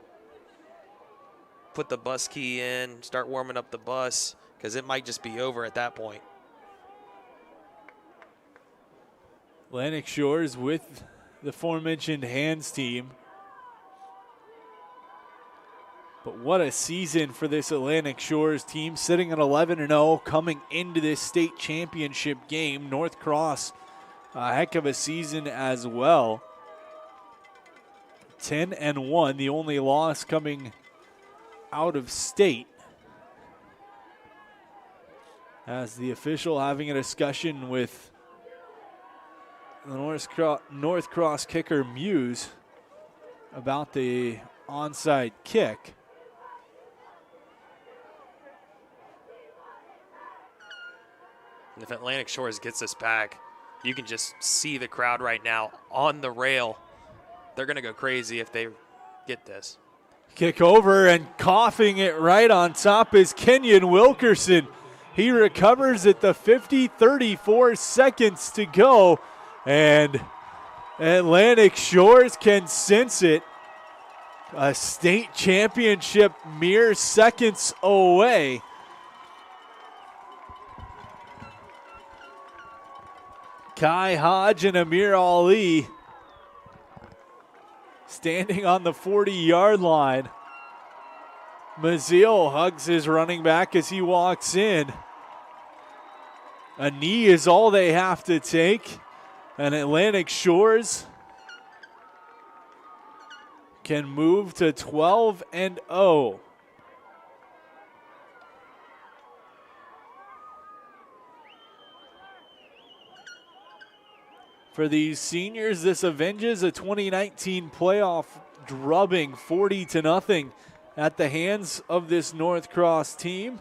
put the bus key in, start warming up the bus, because it might just be over at that point. Atlantic Shores with the aforementioned hands team. But what a season for this Atlantic Shores team, sitting at 11-0 coming into this state championship game. North Cross, a heck of a season as well. 10-1, the only loss coming out of state. As the official having a discussion with the North Cross kicker Muse about the onside kick. And if Atlantic Shores gets this back, you can just see the crowd right now on the rail. They're going to go crazy if they get this. Kick over, and coughing it right on top is Kenyon Wilkerson. He recovers at the 50, 34 seconds to go, and Atlantic Shores can sense it. A state championship mere seconds away. Kai Hodge and Amir Ali standing on the 40-yard line. Maziel hugs his running back as he walks in. A knee is all they have to take, and Atlantic Shores can move to 12-0. For these seniors, this avenges a 2019 playoff drubbing 40-0 at the hands of this North Cross team.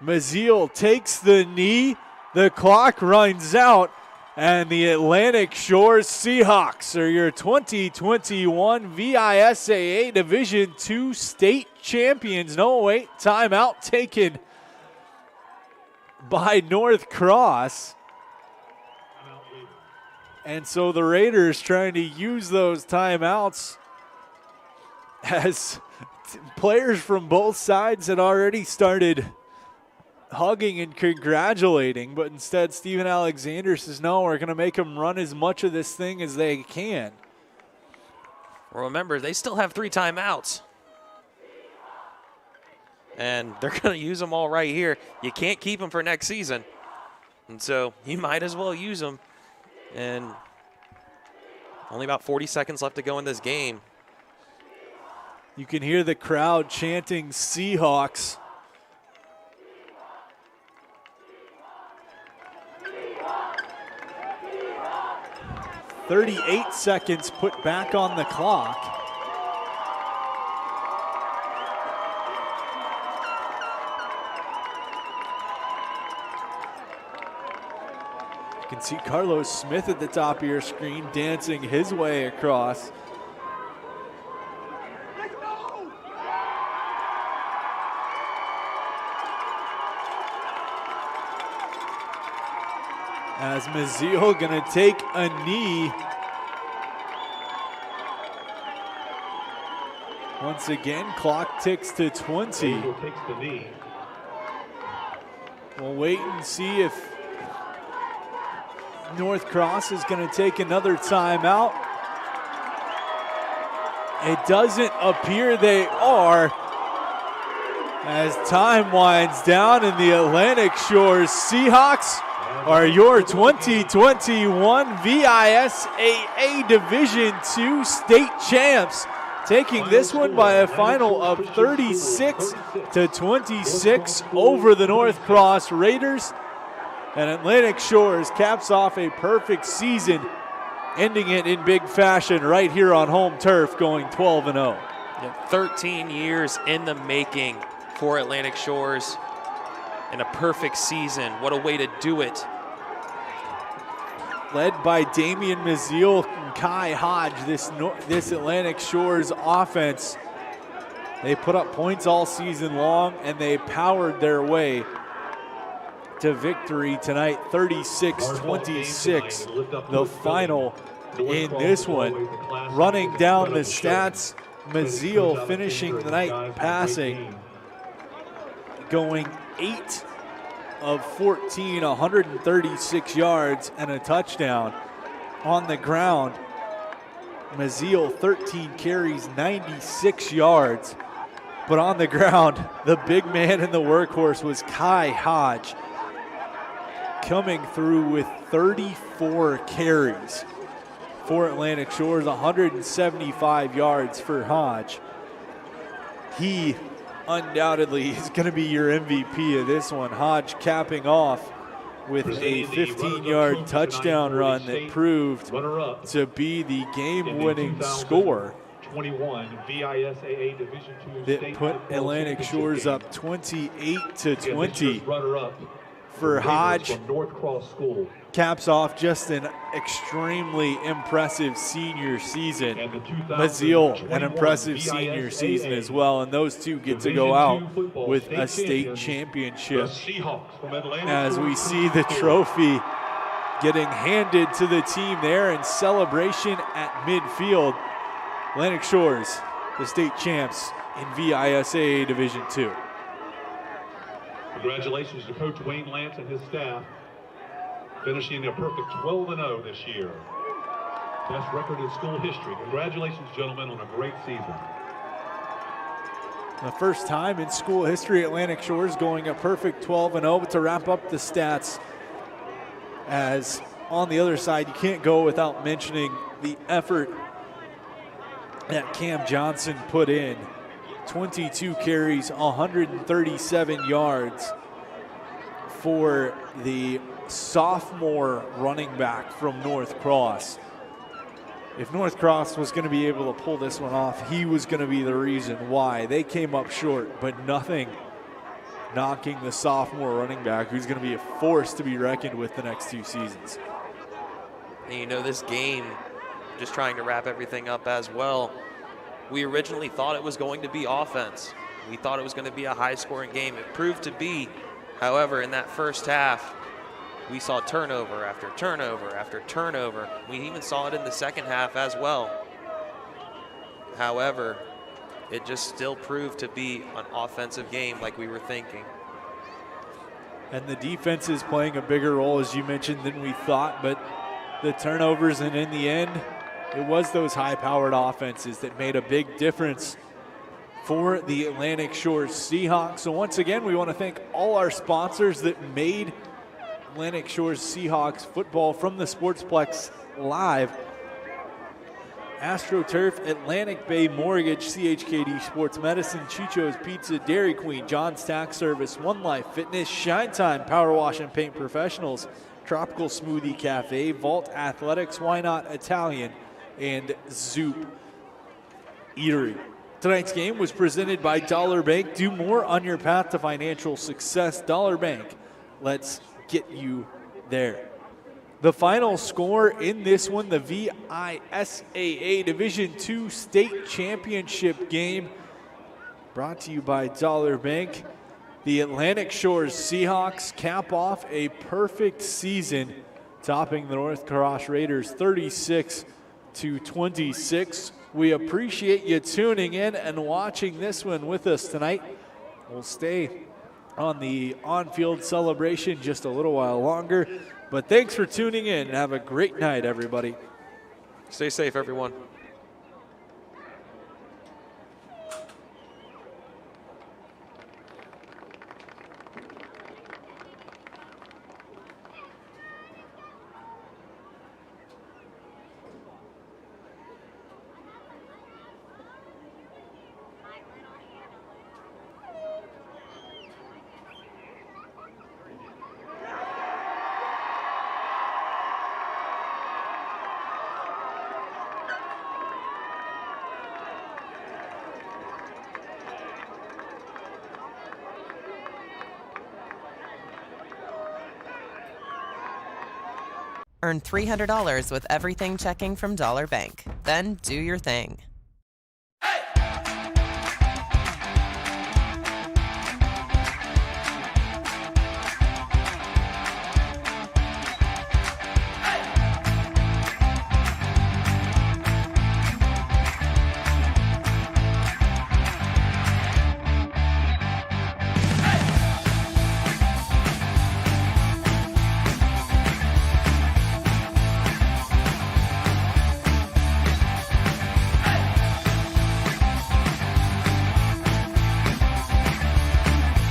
Maziel takes the knee, the clock runs out, and the Atlantic Shores Seahawks are your 2021 VISAA Division II state champions. No, wait, timeout taken by North Cross. And so the Raiders trying to use those timeouts as players from both sides had already started hugging and congratulating, but instead Steven Alexander says, no, we're going to make them run as much of this thing as they can. Well, remember, they still have 3 timeouts. And they're going to use them all right here. You can't keep them for next season. And so you might as well use them. And only about 40 seconds left to go in this game. You can hear the crowd chanting Seahawks. "38 seconds put back on the clock. You can see Carlos Smith at the top of your screen dancing his way across. As Maziel gonna take a knee. Once again, clock ticks to 20. Takes the knee. We'll wait and see if North Cross is going to take another timeout. It doesn't appear they are. as time winds down, and the Atlantic Shores Seahawks are your 2021 VISAA Division II state champs, taking this one by a final of 36-26 over the North Cross Raiders. And Atlantic Shores caps off a perfect season, ending it in big fashion right here on home turf, going 12-0. 13 years in the making for Atlantic Shores and a perfect season. What a way to do it. Led by Damian Maziel and Kai Hodge, this Atlantic Shores offense. They put up points all season long, and they powered their way to victory tonight, 36-26, the final in this one. Running down the stats, Maziel finishing the night passing, going 8 of 14, 136 yards and a touchdown. On the ground, Maziel 13 carries, 96 yards. But on the ground, the big man and the workhorse was Kai Hodge, coming through with 34 carries for Atlantic Shores, 175 yards for Hodge. He undoubtedly is going to be your MVP of this one. Hodge capping off with a 15-yard touchdown run that proved to be the game-winning score that put Atlantic Shores up 28-20. For Hodge, caps off just an extremely impressive senior season. Maziel, an impressive senior season as well, and those two get to go out with a state championship. As we see the trophy getting handed to the team there in celebration at midfield. Atlantic Shores, the state champs in VISAA Division II. Congratulations to Coach Wayne Lance and his staff, finishing a perfect 12-0 this year. Best record in school history. Congratulations, gentlemen, on a great season. The first time in school history, Atlantic Shores going a perfect 12-0. But to wrap up the stats, as on the other side, you can't go without mentioning the effort that Cam Johnson put in. 22 carries, 137 yards for the sophomore running back from North Cross. If North Cross was going to be able to pull this one off, he was going to be the reason why. They came up short, but nothing knocking the sophomore running back, who's going to be a force to be reckoned with the next 2 seasons. And you know, this game, just trying to wrap everything up as well, we originally thought it was going to be offense. We thought it was going to be a high-scoring game. It proved to be. However, in that first half, we saw turnover after turnover after turnover. We even saw it in the second half as well. However, it just still proved to be an offensive game like we were thinking. And the defense is playing a bigger role, as you mentioned, than we thought. But the turnovers, and in the end, it was those high-powered offenses that made a big difference for the Atlantic Shores Seahawks. So once again, we want to thank all our sponsors that made Atlantic Shores Seahawks football from the Sportsplex live. AstroTurf, Atlantic Bay Mortgage, CHKD Sports Medicine, Chicho's Pizza, Dairy Queen, John's Tax Service, One Life Fitness, Shine Time, Power Wash and Paint Professionals, Tropical Smoothie Cafe, Vault Athletics, Why Not Italian, and Zoop Eatery. Tonight's game was presented by Dollar Bank. Do more on your path to financial success. Dollar Bank, let's get you there. The final score in this one, the VISAA Division II State Championship game, brought to you by Dollar Bank. The Atlantic Shores Seahawks cap off a perfect season, topping the North Cross Raiders 36-26. We appreciate you tuning in and watching this one with us tonight. We'll stay on the on-field celebration just a little while longer. But thanks for tuning in. Have a great night, everybody. Stay safe, everyone. Earn $300 with everything checking from Dollar Bank. Then do your thing.